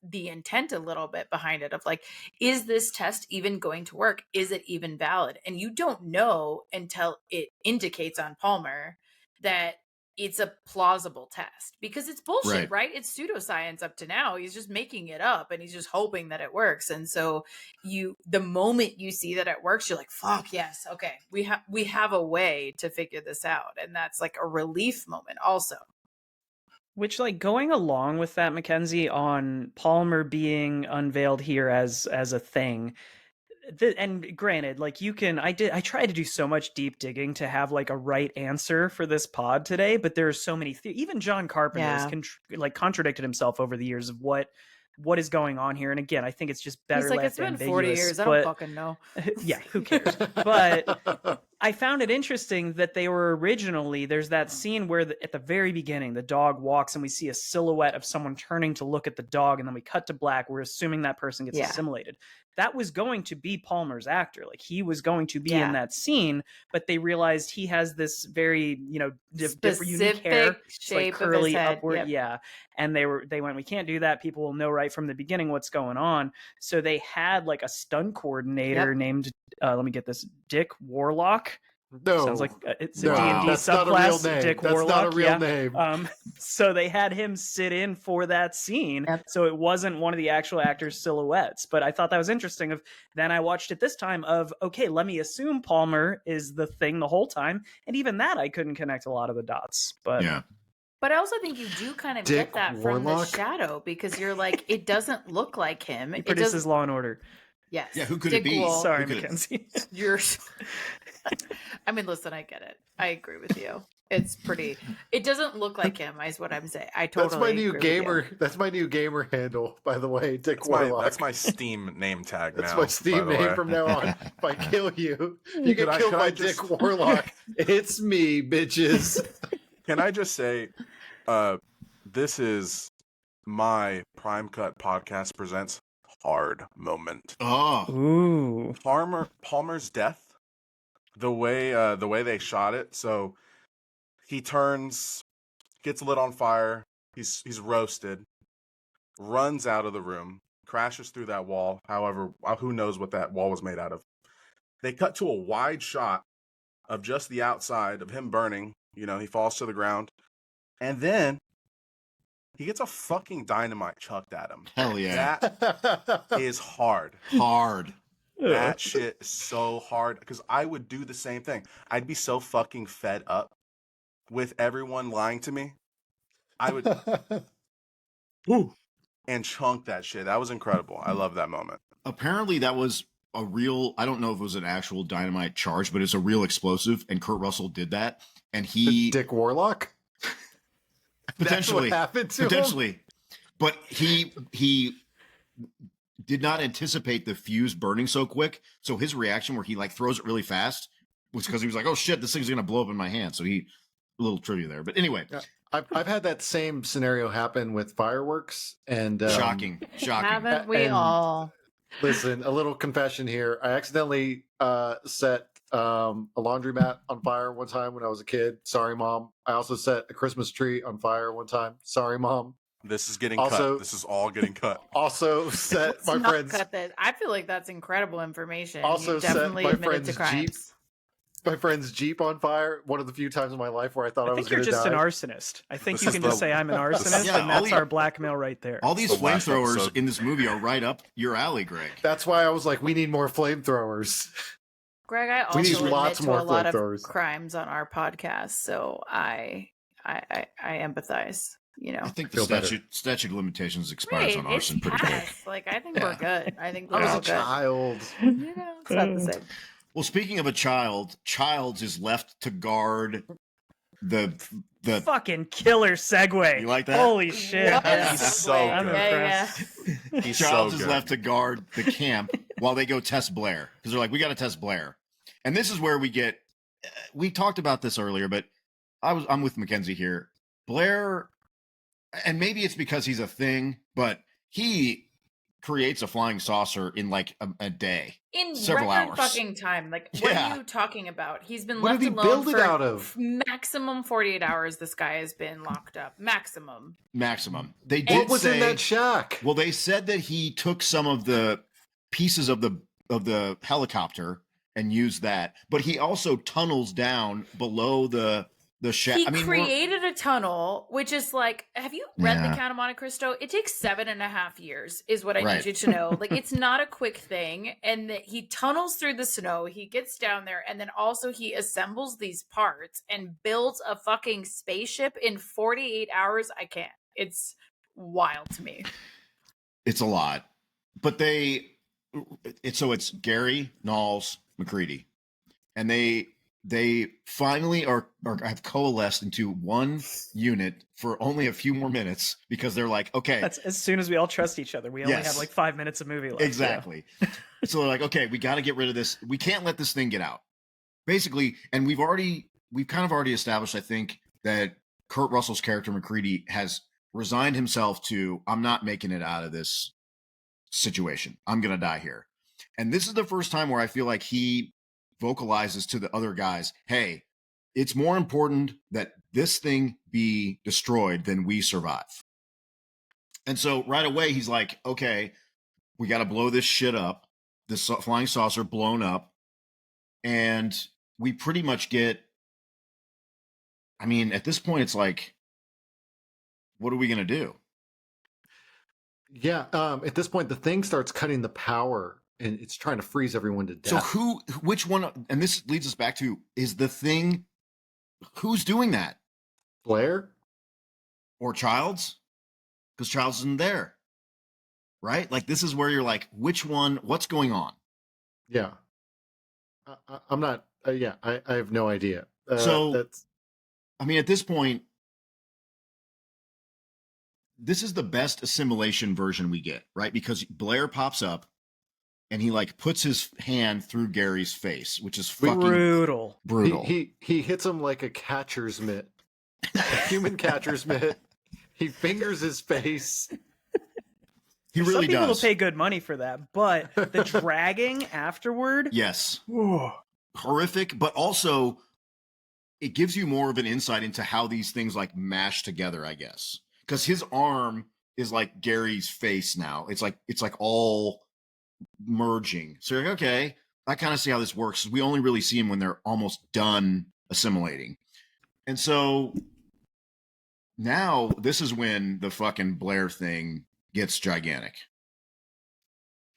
the intent a little bit behind it of like, is this test even going to work? Is it even valid? And you don't know until it indicates on Palmer that it's a plausible test, because it's bullshit, right? It's pseudoscience up to now. He's just making it up and he's just hoping that it works. And so the moment you see that it works, you're like, fuck yes. Okay. We have a way to figure this out. And that's like a relief moment also. Which, like, going along with that, Mackenzie, on Palmer being unveiled here as a thing, and granted, like, I tried to do so much deep digging to have like a right answer for this pod today, but there are so many even John Carpenter has contradicted himself over the years of what is going on here. And again, I think it's just better He's like, left it's been ambiguous, 40 years. I don't fucking know. Yeah, who cares? But I found it interesting that they were originally, there's that scene where at the very beginning, the dog walks and we see a silhouette of someone turning to look at the dog, and then we cut to black. We're assuming that person gets assimilated. That was going to be Palmer's actor. Like, he was going to be in that scene, but they realized he has this very, different unique hair, shape, like curly of his head. upward. Yep. Yeah. And they went, we can't do that. People will know right from the beginning what's going on. So they had like a stunt coordinator named, let me get this, Dick Warlock. No, sounds like it's a no, D&D that's not a real subclass. name. Dick That's Warlock, not a real name. So they had him sit in for that scene, so it wasn't one of the actual actors' silhouettes. But I thought that was interesting. Then I watched it this time of, okay, let me assume Palmer is the thing the whole time, and even that I couldn't connect a lot of the dots. But yeah. But I also think you do kind of Dick get that Warlock? from the shadow, because you're like, it doesn't look like him. he It produces doesn't. Law and Order. Yes. Yeah, who could Dick it be? Wool. Sorry, Who could it- Mackenzie. You're. I mean, listen, I get it. I agree with you. It's pretty. It doesn't look like him, is what I'm saying. I totally. That's my new agree with gamer. you. That's my new gamer handle, by the way. Dick Warlock. That's my Steam name tag now. That's my Steam by the name way. from now on. If I kill you, you get Could killed I by just- Dick Warlock. It's me, bitches. Can I just say, this is my Prime Cut podcast presents hard moment. Oh, Ooh. Palmer's death, the way they shot it. So he turns, gets lit on fire. He's roasted, runs out of the room, crashes through that wall. However, who knows what that wall was made out of. They cut to a wide shot of just the outside of him burning. He falls to the ground, and then he gets a fucking dynamite chucked at him. hell yeah. That is hard. Hard. That shit is so hard because I would do the same thing. I'd be so fucking fed up with everyone lying to me. I would and chunk that shit. That was incredible. I love that moment. Apparently that was a real, I don't know if it was an actual dynamite charge, but it's a real explosive, and Kurt Russell did that, and he Dick Warlock. potentially That's what happened to him? But he did not anticipate the fuse burning so quick, so his reaction where he like throws it really fast was because he was like, oh shit, this thing's gonna blow up in my hand. So a little trivia there, but anyway. I've had that same scenario happen with fireworks, and Shocking. Haven't we And- all? Listen, a little confession here. I accidentally set a laundromat on fire one time when I was a kid. Sorry, Mom. I also set a Christmas tree on fire one time. Sorry, Mom. This is getting Also- cut. This is all getting cut. Also set Let's my not friend's cut that. I feel like that's incredible information. Also you set definitely my admitted to friend's Jeep crimes. Jeep on fire. One of the few times in my life where I thought I, I was think you're going to just die. an arsonist. I think This you is can the- just say I'm an arsonist, Yeah, and that's all our blackmail right there. All these The last flamethrowers episode. in this movie are right up your alley, Greg. That's why I was like, we need more flamethrowers. Greg, I We need also admit lots to more a lot of flamethrowers. crimes on our podcast, so I empathize. You know, I think the Feel better. statute of limitations expires Right, on arson it's pretty quick. passed. Like I think we're good. I think we're I was all a good. child. You know, it's not the same. Well, speaking of a child, Childs is left to guard the Fucking killer segue. You like that? Holy shit. What a He's segue. so I'm good. Yeah, yeah. He's Childs so is good. left to guard the camp while they go test Blair because they're like, we got to test Blair, and this is where we get. We talked about this earlier, but I'm with Mackenzie here. Blair, and maybe it's because he's a thing, but he creates a flying saucer in like a day. In Several record hours. fucking time. Like, what Yeah. are you talking about? He's been What left did he alone build it for out of? maximum 48 hours. This guy has been locked up. Maximum. They did What was say, in that shack? Well, they said that he took some of the pieces of the helicopter and used that, but he also tunnels down below the shack. He I mean, created a tunnel, which is like, have you read Yeah. The Count of Monte Cristo? It takes 7.5 years, is what I Right. need you to know. Like, it's not a quick thing. And that he tunnels through the snow, he gets down there, and then also he assembles these parts and builds a fucking spaceship in 48 hours. I can't. It's wild to me. it's a lot, but it's Gary, Knowles, McCready, and they finally are have coalesced into one unit for only a few more minutes because they're like, okay, That's as soon as we all trust each other. We only Yes. have like 5 minutes of movie left. exactly. So they're like, okay, we got to get rid of this. We can't let this thing get out. Basically, and we've kind of already established, I think, that Kurt Russell's character McCready has resigned himself to, I'm not making it out of this situation. I'm going to die here. And this is the first time where I feel like he vocalizes to the other guys, hey, it's more important that this thing be destroyed than we survive. And so right away, he's like, okay, we got to blow this shit up, this flying saucer blown up. And we pretty much get, I mean, at this point, it's like, what are we going to do? Yeah. At this point, the thing starts cutting the power, and it's trying to freeze everyone to death. So which one, and this leads us back to, is the thing, who's doing that? Blair? Or Childs? Because Childs isn't there, right? Like, this is where you're like, which one, what's going on? Yeah. I'm not. Yeah, I have no idea. So- that's I mean, at this point, this is the best assimilation version we get, right? Because Blair pops up and he like puts his hand through Gary's face, which is fucking Brutal. brutal. he hits him like a catcher's mitt, a human catcher's mitt. He fingers his face. He really Some people does. will pay good money for that, but the dragging afterward. Yes. Whew. Horrific, but also it gives you more of an insight into how these things like mash together, I guess. Because his arm is like Gary's face now. It's like all merging. So you're like, okay, I kind of see how this works. We only really see him when they're almost done assimilating. And so now this is when the fucking Blair thing gets gigantic.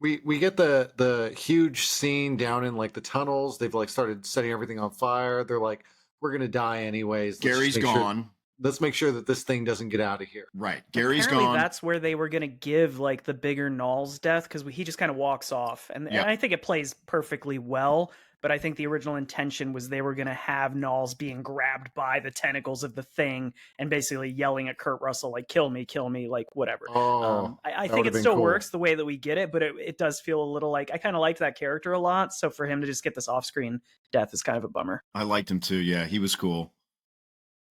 We get the huge scene down in like the tunnels. They've like started setting everything on fire. They're like, we're gonna die anyways. Gary's gone. Let's make sure that this thing doesn't get out of here. Right. Gary's Apparently gone. that's where they were going to give like the bigger Null's death, because he just kind of walks off. And I think it plays perfectly well. But I think the original intention was they were going to have Knowles being grabbed by the tentacles of the thing and basically yelling at Kurt Russell, like, kill me, like, whatever. I think it still works the way that we get it, but it does feel a little like, I kind of liked that character a lot. So for him to just get this off-screen death is kind of a bummer. I liked him too. Yeah, he was cool.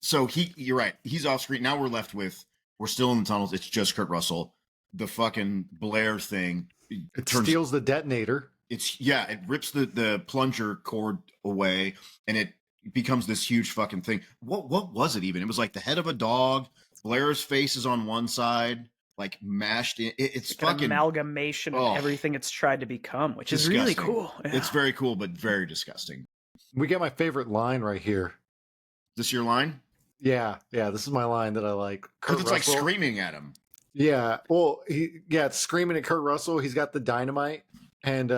So you're right. He's off screen. Now we're still in the tunnels. It's just Kurt Russell. The fucking Blair thing. It steals the detonator. It rips the plunger cord away, and it becomes this huge fucking thing. What was it even? It was like the head of a dog. Blair's face is on one side, like mashed in. It's fucking amalgamation of everything it's tried to become, which is really cool. Yeah. It's very cool, but very disgusting. We get my favorite line right here. Is this your line? Yeah. This is my line that I like. Because it's Russell, like screaming at him. Yeah. Well, it's screaming at Kurt Russell. He's got the dynamite. And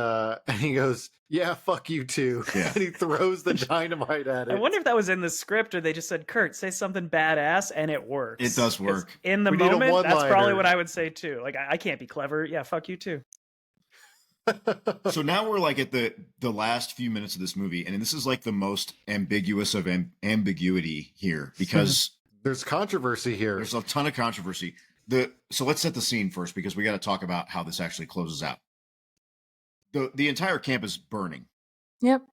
he goes, yeah, fuck you too. Yeah. And he throws the dynamite at it. I wonder if that was in the script or they just said, Kurt, say something badass, and it works. It does work. In the moment, that's probably what I would say too. Like, I can't be clever. Yeah, fuck you too. So now we're like at the last few minutes of this movie, and this is like the most ambiguous of ambiguity here, because there's controversy here. There's a ton of controversy. So let's set the scene first, because we got to talk about how this actually closes out. The entire camp is burning. Yep.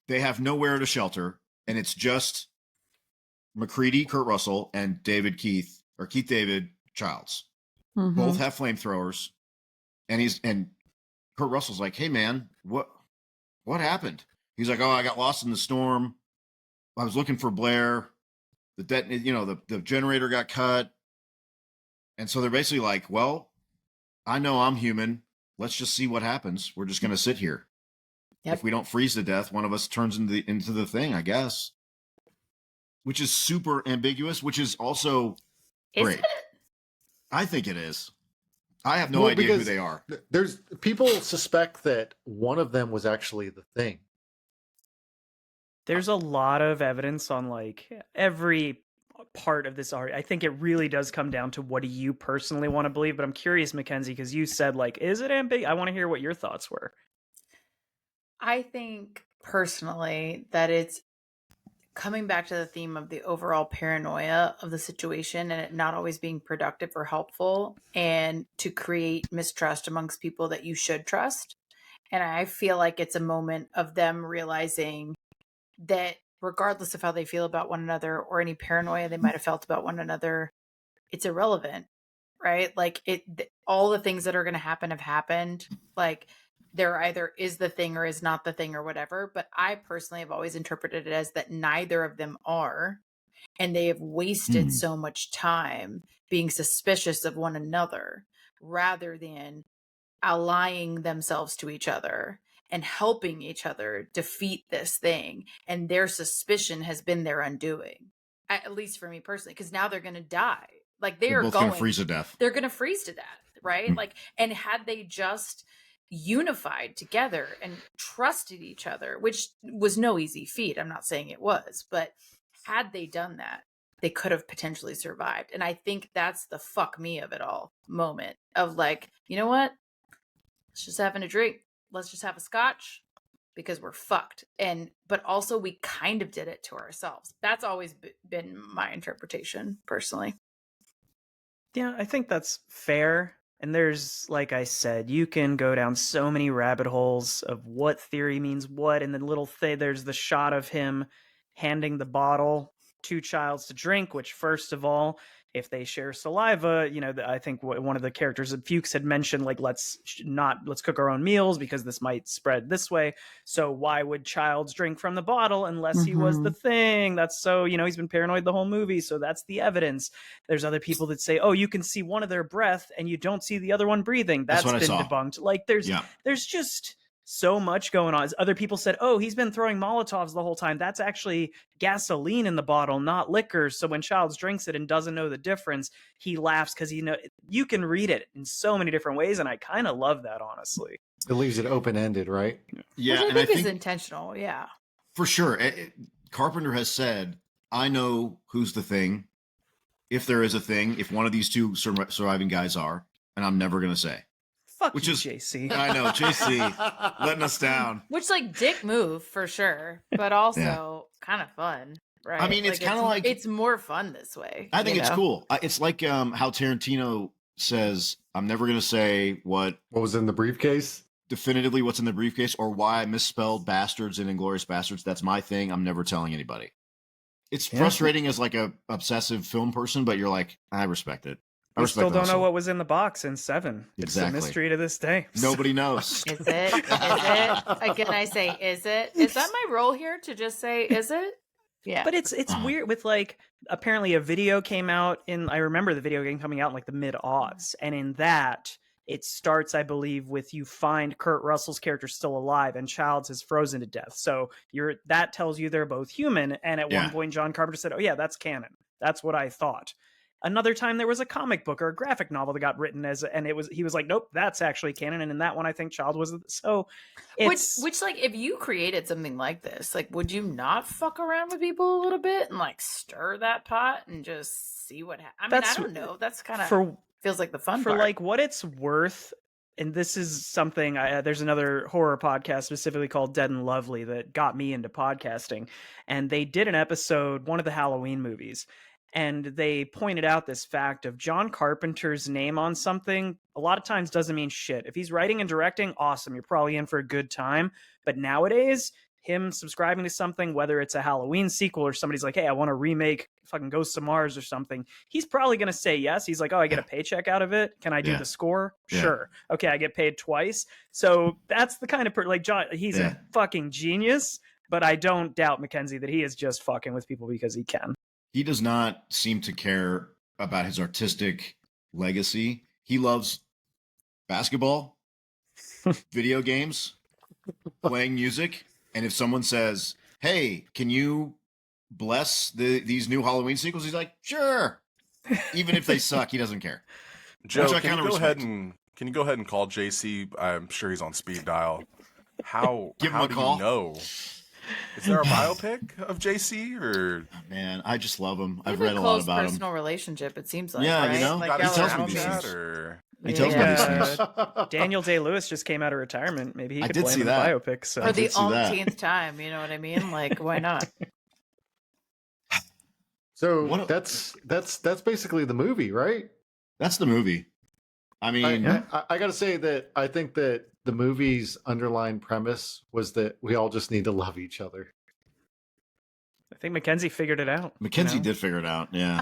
They have nowhere to shelter, and it's just McCready, Kurt Russell, and Keith David Childs. Mm-hmm. Both have flamethrowers, and Kurt Russell's like, "Hey man, what happened?" He's like, "Oh, I got lost in the storm. I was looking for Blair. The generator got cut." And so they're basically like, "Well, I know I'm human. Let's just see what happens. We're just going to sit here. Yep. If we don't freeze to death, one of us turns into the thing, I guess." Which is super ambiguous, which is also great. It? I think it is. I have no idea who they are. There's people suspect that one of them was actually the thing. There's a lot of evidence on like every part of this art. I think it really does come down to what do you personally want to believe, but I'm curious, Mackenzie, because you said like, is it ambiguous? I want to hear what your thoughts were. I think personally that it's coming back to the theme of the overall paranoia of the situation and it not always being productive or helpful, and to create mistrust amongst people that you should trust. And I feel like it's a moment of them realizing that regardless of how they feel about one another or any paranoia they might have felt about one another, it's irrelevant, right? Like all the things that are going to happen have happened. Like there either is the thing or is not the thing or whatever. But I personally have always interpreted it as that neither of them are, and they have wasted so much time being suspicious of one another rather than allying themselves to each other and helping each other defeat this thing. And their suspicion has been their undoing, at least for me personally, because now they're going to die. Like they're both going to freeze to death. They're going to freeze to death, right? Like, and had they just unified together and trusted each other, which was no easy feat, I'm not saying it was, but had they done that, they could have potentially survived. And I think that's the fuck me of it all moment of like, you know what? Let's just having a drink. Let's just have a scotch because we're fucked. But also we kind of did it to ourselves. That's always been my interpretation personally. Yeah, I think that's fair. And there's, like I said, you can go down so many rabbit holes of what theory means what. And then there's the shot of him handing the bottle to Childs to drink, which first of all, if they share saliva, I think one of the characters of Fuchs had mentioned, like, let's cook our own meals because this might spread this way. So why would Childs drink from the bottle unless he was the thing? That's so, he's been paranoid the whole movie. So that's the evidence. There's other people that say, oh, you can see one of their breath and you don't see the other one breathing. That's been debunked. Like there's just so much going on. Other people said, oh, he's been throwing Molotovs the whole time. That's actually gasoline in the bottle, not liquor. So when Childs drinks it and doesn't know the difference, he laughs because you can read it in so many different ways. And I kind of love that, honestly. It leaves it open-ended, right? Yeah, Which I think is intentional. Yeah. For sure. Carpenter has said, I know who's the thing, if there is a thing, if one of these two surviving guys are, and I'm never going to say. Fuck Which you, is JC. I know, JC letting us down. Which, like, dick move for sure, but also kind of fun, right? I mean, it's kind of like it's more fun this way. I think it's cool. It's like how Tarantino says, I'm never going to say what was in the briefcase, definitively what's in the briefcase, or why I misspelled bastards in Inglourious Bastards. That's my thing. I'm never telling anybody. It's frustrating as like a obsessive film person, but you're like, I respect it. We still don't know what was in the box in 7. It's a mystery to this day. Nobody knows. Is it? Again, I say, is it? Is that my role here to just say, is it? Yeah. But it's weird with, like, apparently a video came out I remember the video game coming out in like the mid-aughts. And in that, it starts, I believe, with you find Kurt Russell's character still alive and Childs is frozen to death. So that tells you they're both human. And at one point, John Carpenter said, oh yeah, that's canon. That's what I thought. Another time there was a comic book or a graphic novel that got written he was like, nope, that's actually canon. And in that one, I think Child was, so it's... Which like, if you created something like this, like, would you not fuck around with people a little bit and like stir that pot and just see what happens? I mean, I don't know. That's kind of feels like the fun part. For like what it's worth, and this is something, there's another horror podcast specifically called Dead and Lovely that got me into podcasting. And they did an episode, one of the Halloween movies. And they pointed out this fact of John Carpenter's name on something a lot of times doesn't mean shit. If he's writing and directing, awesome. You're probably in for a good time. But nowadays, him subscribing to something, whether it's a Halloween sequel or somebody's like, hey, I want to remake fucking Ghosts of Mars or something, he's probably going to say yes. He's like, oh, I get a paycheck out of it. Can I do the score? Sure. Okay, I get paid twice. So that's the kind of like John, he's a fucking genius. But I don't doubt, Mackenzie, that he is just fucking with people because he can. He does not seem to care about his artistic legacy. He loves basketball, video games, playing music. And if someone says, hey, can you bless these new Halloween sequels? He's like, sure. Even if they suck, he doesn't care. Joe, can you go ahead and call JC? I'm sure he's on speed dial. Give him a call? You know? Is there a biopic of JC or? Man, I just love him. I've read a lot about him. Personal relationship, it seems like. Yeah, right? you know, like he tells me these things. He tells me these things. Daniel Day-Lewis just came out of retirement. Maybe he could play in a biopic. So. For the umpteenth time, you know what I mean? Like, why not? So that's basically the movie, right? That's the movie. I mean, I got to say that I think that the movie's underlying premise was that we all just need to love each other. I think Mackenzie figured it out. Mackenzie did figure it out, yeah.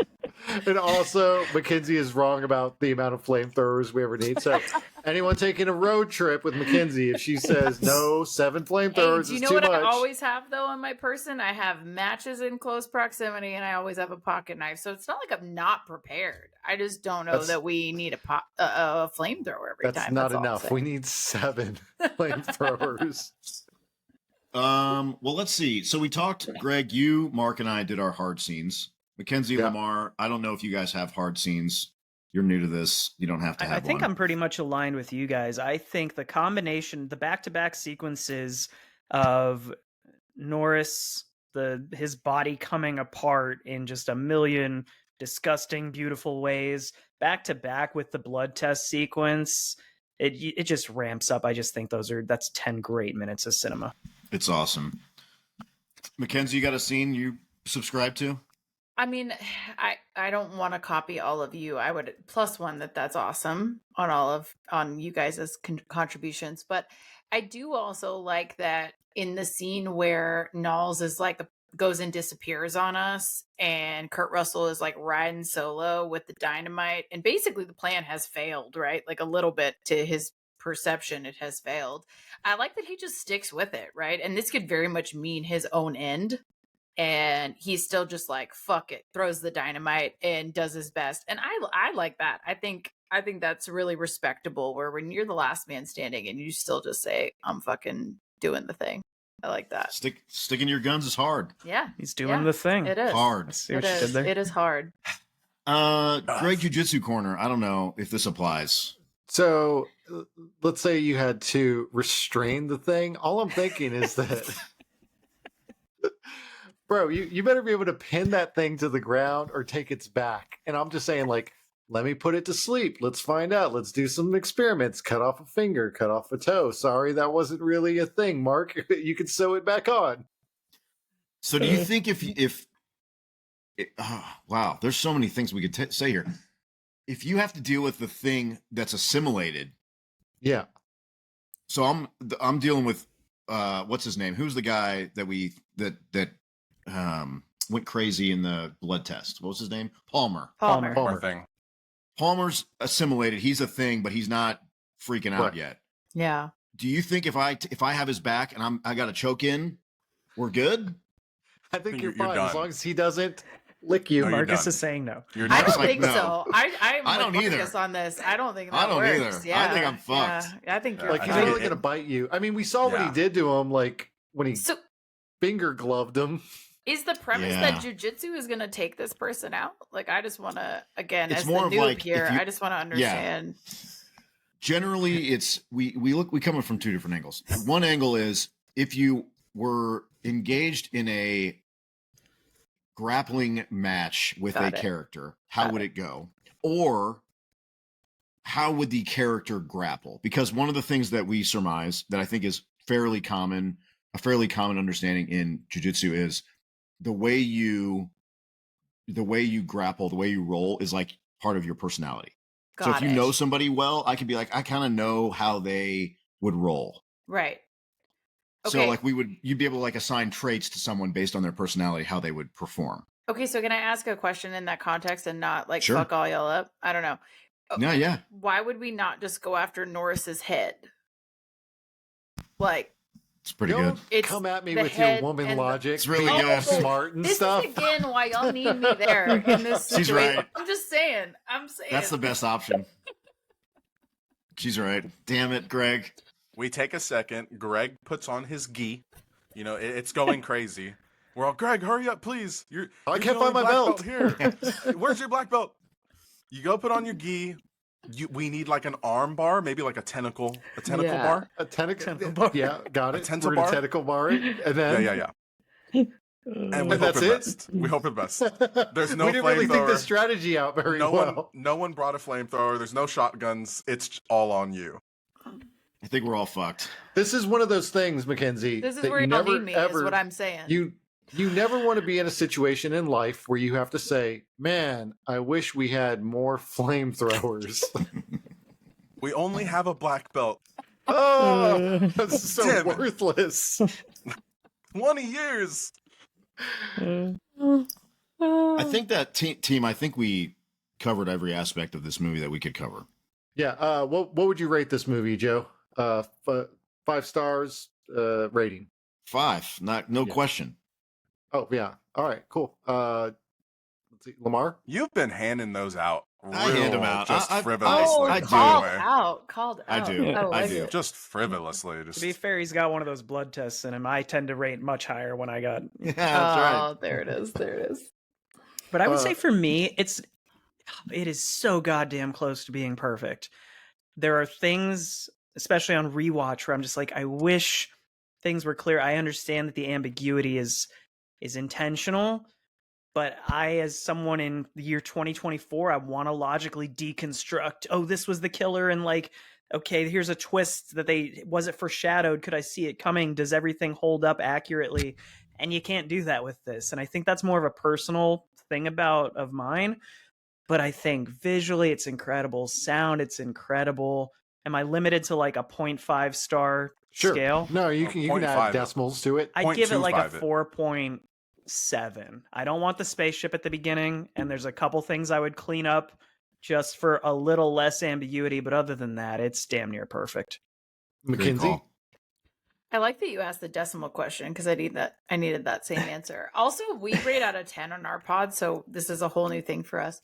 And also, Mackenzie is wrong about the amount of flamethrowers we ever need. So, anyone taking a road trip with Mackenzie, if she says no, 7 flamethrowers is too much. Do you know what I always have though on my person? I have matches in close proximity, and I always have a pocket knife. So it's not like I'm not prepared. I just don't know that we need a flamethrower every time. That's not enough. We need 7 flamethrowers. Well, let's see. So we talked, Greg, you, Mark, and I did our hard scenes. Mackenzie Lemar, I don't know if you guys have hard scenes. You're new to this. You don't have to have I think one. I'm pretty much aligned with you guys. I think the combination, the back-to-back sequences of Norris, his body coming apart in just a million disgusting, beautiful ways, back-to-back with the blood test sequence, it just ramps up. I just think that's 10 great minutes of cinema. It's awesome. Mackenzie, you got a scene you subscribe to? I mean, I don't want to copy all of you. I would +1 that's awesome on you guys' contributions, but I do also like that in the scene where Knowles is like goes and disappears on us, and Kurt Russell is like riding solo with the dynamite, and basically the plan has failed, right? Like a little bit to his perception, it has failed. I like that he just sticks with it, right? And this could very much mean his own end. And he's still just like, fuck it, throws the dynamite and does his best. And I like that. I think I think that's really respectable, where when you're the last man standing and you still just say, I'm fucking doing the thing. I like that. Sticking to your guns is hard. Yeah. He's doing the thing. It is. Hard. See what you did there? It is hard. Greg, Jiu-Jitsu Corner. I don't know if this applies. So let's say you had to restrain the thing. All I'm thinking is that, bro, you better be able to pin that thing to the ground or take its back. And I'm just saying, like, let me put it to sleep. Let's find out. Let's do some experiments. Cut off a finger, cut off a toe. Sorry, that wasn't really a thing, Mark. You can sew it back on. So do you think wow, there's so many things we could say here. If you have to deal with the thing that's assimilated. Yeah. So I'm dealing with what's his name? Who's the guy that went crazy in the blood test? What was his name? Palmer. Thing. Palmer's assimilated. He's a thing, but he's not freaking out yet. Yeah. Do you think if I have his back and I got to choke in, we're good? I think you're You're fine done. as long as he doesn't lick you. No, you're Marcus done. is saying no. You're I not don't like, think no. so. I'm I don't with either. Marcus on this. I don't think that I don't works. either. Yeah. I think I'm fucked. Yeah. I think you're Like, he's fine. really going to bite you. I mean, we saw what he Yeah. did to him, like, when he So finger gloved him. is the premise Yeah. that jujitsu is going to take this person out? Like, I just want to, again, It's as more the of noob like, if here, you- I just want to understand. Generally, it's we come in from two different angles. One angle is if you were engaged in a grappling match with Got a it. character, how Got would it go? Or how would the character grapple? Because one of the things that we surmise that I think is a fairly common understanding in jiu-jitsu is the way you grapple, the way you roll is like part of your personality. So if Got you it. know somebody well, I could be like, I kind of know how they would roll. Right. So Okay. like you'd be able to like assign traits to someone based on their personality, how they would perform. Okay, so can I ask a question in that context and not like Sure. fuck all y'all up? I don't know. No, yeah. Why would we not just go after Norris's head? Like, It's pretty Don't good. It's come at me the with your head woman and the- logic. It's really being good. all smart and this stuff. is again why y'all need me there in this She's situation. right. I'm just saying. I'm saying. That's the best option. She's right. Damn it, Greg. We take a second. Greg puts on his gi. You know, it's going crazy. We're all, Greg, hurry up, please. You're I you're can't the find only my black belt." here. Where's your black belt? You go put on your gi. We need like an arm bar, maybe like a tentacle Yeah. bar. A Tentacle bar. Yeah, got A it. tentacle We're gonna bar? tentacle bar it, and then Yeah. And we hope that's for the it? best. We hope for the best. There's no we didn't really think the flamethrower. strategy out very No well. one brought a flamethrower. There's no shotguns. It's all on you. I think we're all fucked. This is one of those things, Mackenzie. This is that where you y'all never need me, ever is what I'm saying. you never want to be in a situation in life where you have to say, "Man, I wish we had more flamethrowers." We only have a black belt. Oh, that's so Damn it. worthless. 20 years. I think that team, I think we covered every aspect of this movie that we could cover. Yeah. What would you rate this movie, Joe? 5 stars rating. 5, no Yeah. question. Oh yeah. All right. Cool. Let's see. Lemar. You've been handing those out. I hand 'em real out. Just I- frivolously. I do. called anyway. out. Called I out. do. I like do. it. Just frivolously. To be Just fair, he's got one of those blood tests in him. I tend to rate much higher when I got. Yeah, that's right. Oh, there it is. There it is. But I would say Uh, for me, it is so goddamn close to being perfect. There are things, especially on rewatch, where I'm just like, I wish things were clear. I understand that the ambiguity is intentional, but I, as someone in the year 2024, I want to logically deconstruct. Oh, this was the killer, and like, okay, here's a twist that was it foreshadowed? Could I see it coming? Does everything hold up accurately? And you can't do that with this. And I think that's more of a personal thing of mine. But I think visually it's incredible. Sound, it's incredible. Am I limited to like a 0.5 star Sure. scale? No, you can 0.5. add decimals to it. I'd give it like a 0.25 it. 4.7. I don't want the spaceship at the beginning, and there's a couple things I would clean up just for a little less ambiguity, but other than that, it's damn near perfect. Great Mackenzie. call. I like that you asked the decimal question because I needed that same answer. Also, we rate out of 10 on our pod, so this is a whole new thing for us.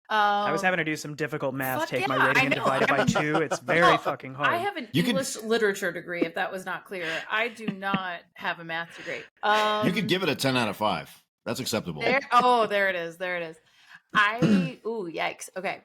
I was having to do some difficult math. fuck Take my yeah, rating I and know. divide it by 2. It's very fucking hard. I have an You could- English literature degree, if that was not clear. I do not have a math degree. You could give it a 10 out of 5. That's acceptable. there it is. There it is. Ooh, yikes. Okay.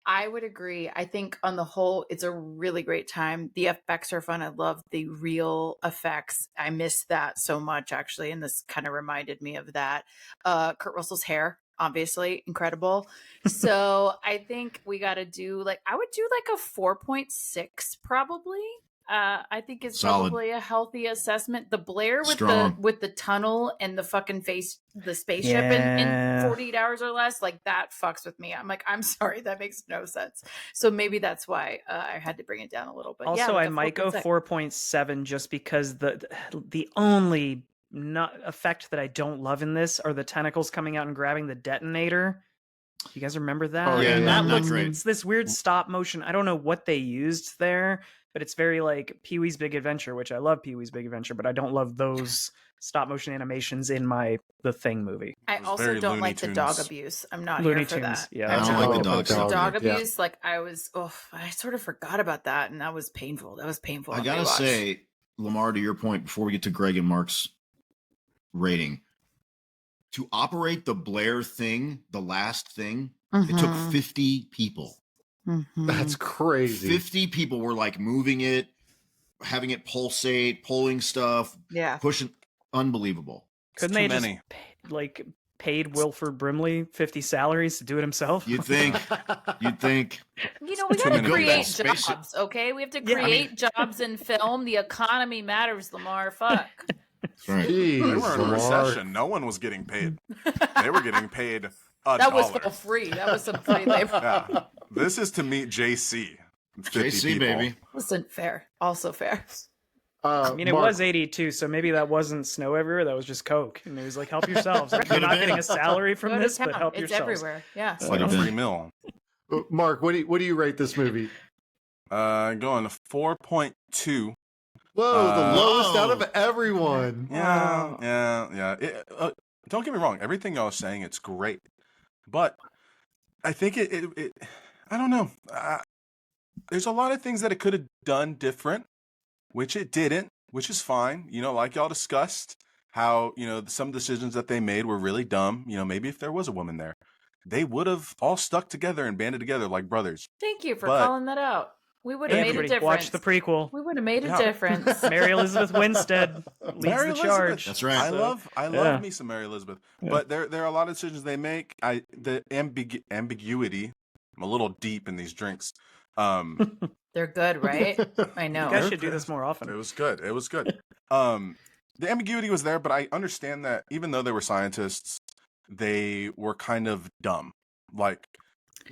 I would agree. I think on the whole, it's a really great time. The effects are fun. I love the real effects. I miss that so much, actually. And this kind of reminded me of that. Kurt Russell's hair, obviously, incredible. So I think we got to do I would do a 4.6 probably. I think it's Solid. probably a healthy assessment. The Blair Strong. with the tunnel and the fucking the spaceship in 48 hours or less, that fucks with me. I'm I'm sorry, that makes no sense. So maybe that's why I had to bring it down a little bit. Also, yeah, I might go 4.7 just because the only effect that I don't love in this are the tentacles coming out and grabbing the detonator. You guys remember that? Oh, yeah, not looks, great. It's this weird stop motion. I don't know what they used there, but it's very like Pee-wee's Big Adventure, which I love Pee-wee's Big Adventure, but I don't love those stop motion animations in The Thing movie. I was also very don't Looney like the dog Tunes. abuse. I'm not Looney here for Tunes. that. Yeah, I that's don't a like good the point. dog Dog Yeah. abuse, I sort of forgot about that, and that was painful. That was painful. I on gotta rewatch. say, Lemar, to your point, before we get to Greg and Mark's rating, to operate the Blair thing, the last thing, it took 50 people. That's crazy. 50 people were moving it, having it pulsate, pulling stuff, Yeah. pushing. Unbelievable. Couldn't too they many. just paid Wilford Brimley 50 salaries to do it himself? You'd think. You'd think. We Too got to many create people. jobs, okay? We have to Yeah, I create jobs in film. The economy matters, Lamar. Fuck. That's right. They Jeez, were in a Lamar. recession. No one was getting paid. They were getting paid $1. That was for free. That was some free labor. Yeah. This is to meet JC. 50 JC, people. baby. Listen, fair. Also fair. I mean, it Mark, was 82, so maybe that wasn't snow everywhere. That was just Coke. And it was like, help yourselves. You're Could've not been. getting a salary from Go to this, but town. help It's yourselves. everywhere. Yeah. It's like a free meal. Mark, what do you rate this movie? Going to 4.2. Whoa, the lowest out Whoa. of everyone. Yeah. Don't get me wrong. Everything I was saying, it's great. But I think it I don't know. There's a lot of things that it could have done different, which it didn't, which is fine. Like y'all discussed, how, some decisions that they made were really dumb. Maybe if there was a woman there, they would have all stuck together and banded together like brothers. Thank you for But- calling that out. We would have Hey, made a everybody, difference. watch the prequel. We would have made a Yeah. difference. Mary Elizabeth Winstead leads Mary the Elizabeth. charge. That's right. I So, love yeah. me some Mary Elizabeth. Yeah. But there are a lot of decisions they make. The ambiguity. I'm a little deep in these drinks. They're good, right? I know. You guys should do this more often. It was good. The ambiguity was there, but I understand that even though they were scientists, they were kind of dumb.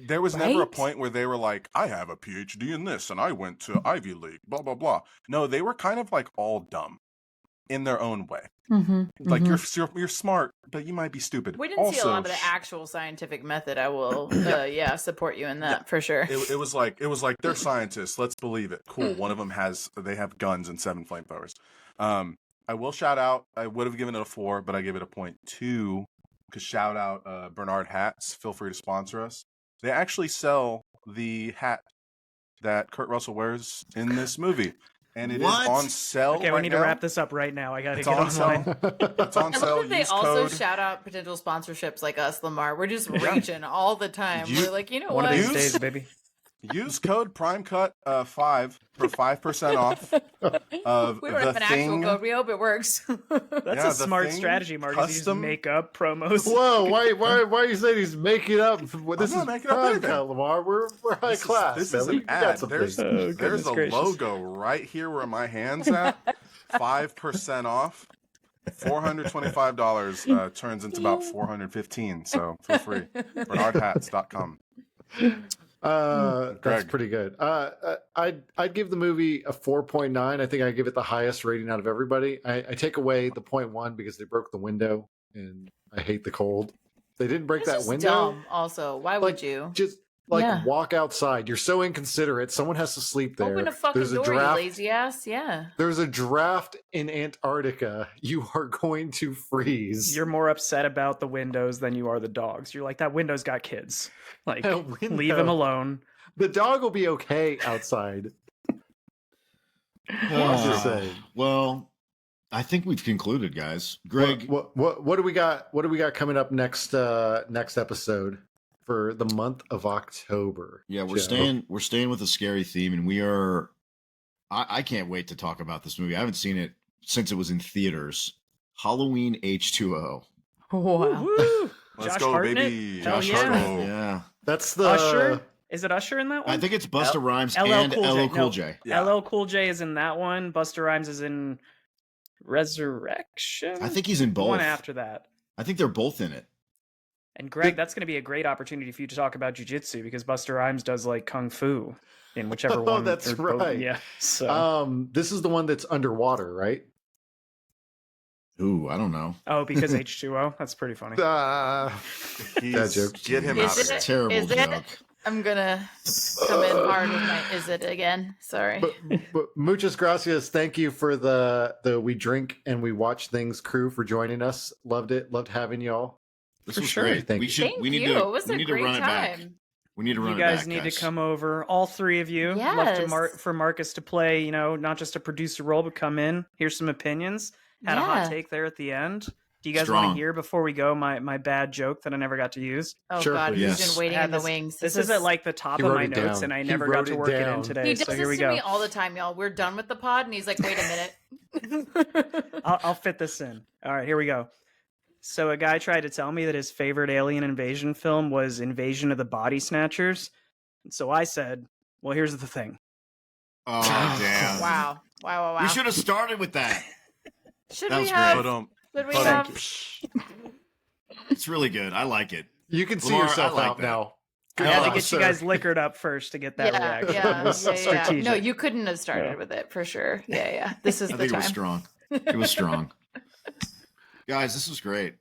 There was never a Right? point where they were like, I have a PhD in this and I went to Ivy League, blah, blah, blah. No, they were kind of all dumb in their own way. You're smart, but you might be stupid. We didn't see a Also, lot of the actual scientific method. I will, support you in that for sure. It was like they're scientists. Let's believe it. Cool. One of them they have guns and 7 flamethrowers. I will shout out. I would have given it a 4, but I give it a 0.2 because shout out Bernard Hats. Feel free to sponsor us. They actually sell the hat that Kurt Russell wears in this movie, and it is What? on sale. Okay, right we need to now. wrap this up right now. I got to It's get on sale. online. It's on I sale. love that they Use also code. shout out potential sponsorships like us, Lamar. We're just Yeah. reaching all the time. You- We're like, you know One what? of these Use- days, baby. Use code PrimeCut5 for 5% off of We don't the have an actual thing. code. We hope it works. That's Yeah, a the smart thing, strategy, Mark. Is you just custom- make up promos. Whoa, why are you saying he's making up? This not is making up prime anything. cut, Lamar. We're high This is- class. This man. is We an got ad. something. There's Oh, there's goodness a gracious. logo right here where my hand's at. 5% off. $425 turns into about $415. So feel free. BernardHats.com. That's Greg. pretty good. I'd give the movie a 4.9. I think I give it the highest rating out of everybody. I take away the 0.1 because they broke the window, and I hate the cold. They didn't break It's that just window. dumb. Also, why would you? Just Like, Yeah. walk outside. You're so inconsiderate. Someone has to sleep there. Open a fucking There's door, draft. you lazy ass. Yeah. There's a draft in Antarctica. You are going to freeze. You're more upset about the windows than you are the dogs. You're like, that window's got kids. Like, A window. leave him alone. The dog will be okay outside. Just saying. Well, I think we've concluded, guys. Greg, what do we got? What do we got coming up next episode for the month of October? yeah, we're Joe? staying with a scary theme, and we are. I can't wait to talk about this movie. I haven't seen it since it was in theaters. Halloween H2O. Wow. Woo! Let's Josh go, Hartnett? baby. Hell Josh yeah. Hartnett. Yeah, That's the Usher? Is it Usher in that one? I think it's Busta Rhymes LL and Cool J. LL No. Cool J. Yeah. LL Cool J is in that one. Busta Rhymes is in Resurrection. I think he's in the both. one after that. I think they're both in it. And Greg, that's going to be a great opportunity for you to talk about jujitsu because Busta Rhymes does like kung fu in whichever Oh, one. that's or both- right. Yeah. So. This is the one that's underwater, right? Ooh, I don't know. Oh, because H2O. That's pretty funny. He's, joke. get him Is out of it- here. Terrible Is it? joke. I'm gonna come in hard with my is it again. Sorry. but muchas gracias. Thank you for the We Drink and We Watch Things crew for joining us. Loved it. Loved having y'all. This For was sure. great. Thank we you. should. Thank we need you. to. It was we a need to great run it back. time. We need to run You it guys back. need guys. to come over, all three of you. Love to Yes. for Marcus to play, not just a producer role, but come in, hear some opinions. Had a Yeah. hot take there at the end. Do you guys want Strong. to hear before we go my bad joke that I never got to use? Oh Sure, God, please. he's Yes. been waiting I had in the this- wings. This is at like the top He of wrote my it notes, down. and I He never wrote got to it work it in down. today. He does So here this we to go. me all the time, y'all. We're done with the pod, and he's like, "Wait a minute." I'll fit this in. All right, here we go. So a guy tried to tell me that his favorite alien invasion film was Invasion of the Body Snatchers. And so I said, well, here's the thing. Oh damn! Wow. Wow. We should have started with that. Should That we was have? great. Should we But, have? It's really good. I like it. You can see Lemar, yourself I like out that. now. I Good had to job, get sir. you guys liquored up first to get that Yeah, reaction. yeah, It was yeah. strategic. No, you couldn't have started Yeah. with it for sure. Yeah. This is I the think it time. was strong. It was strong. Guys, this was great.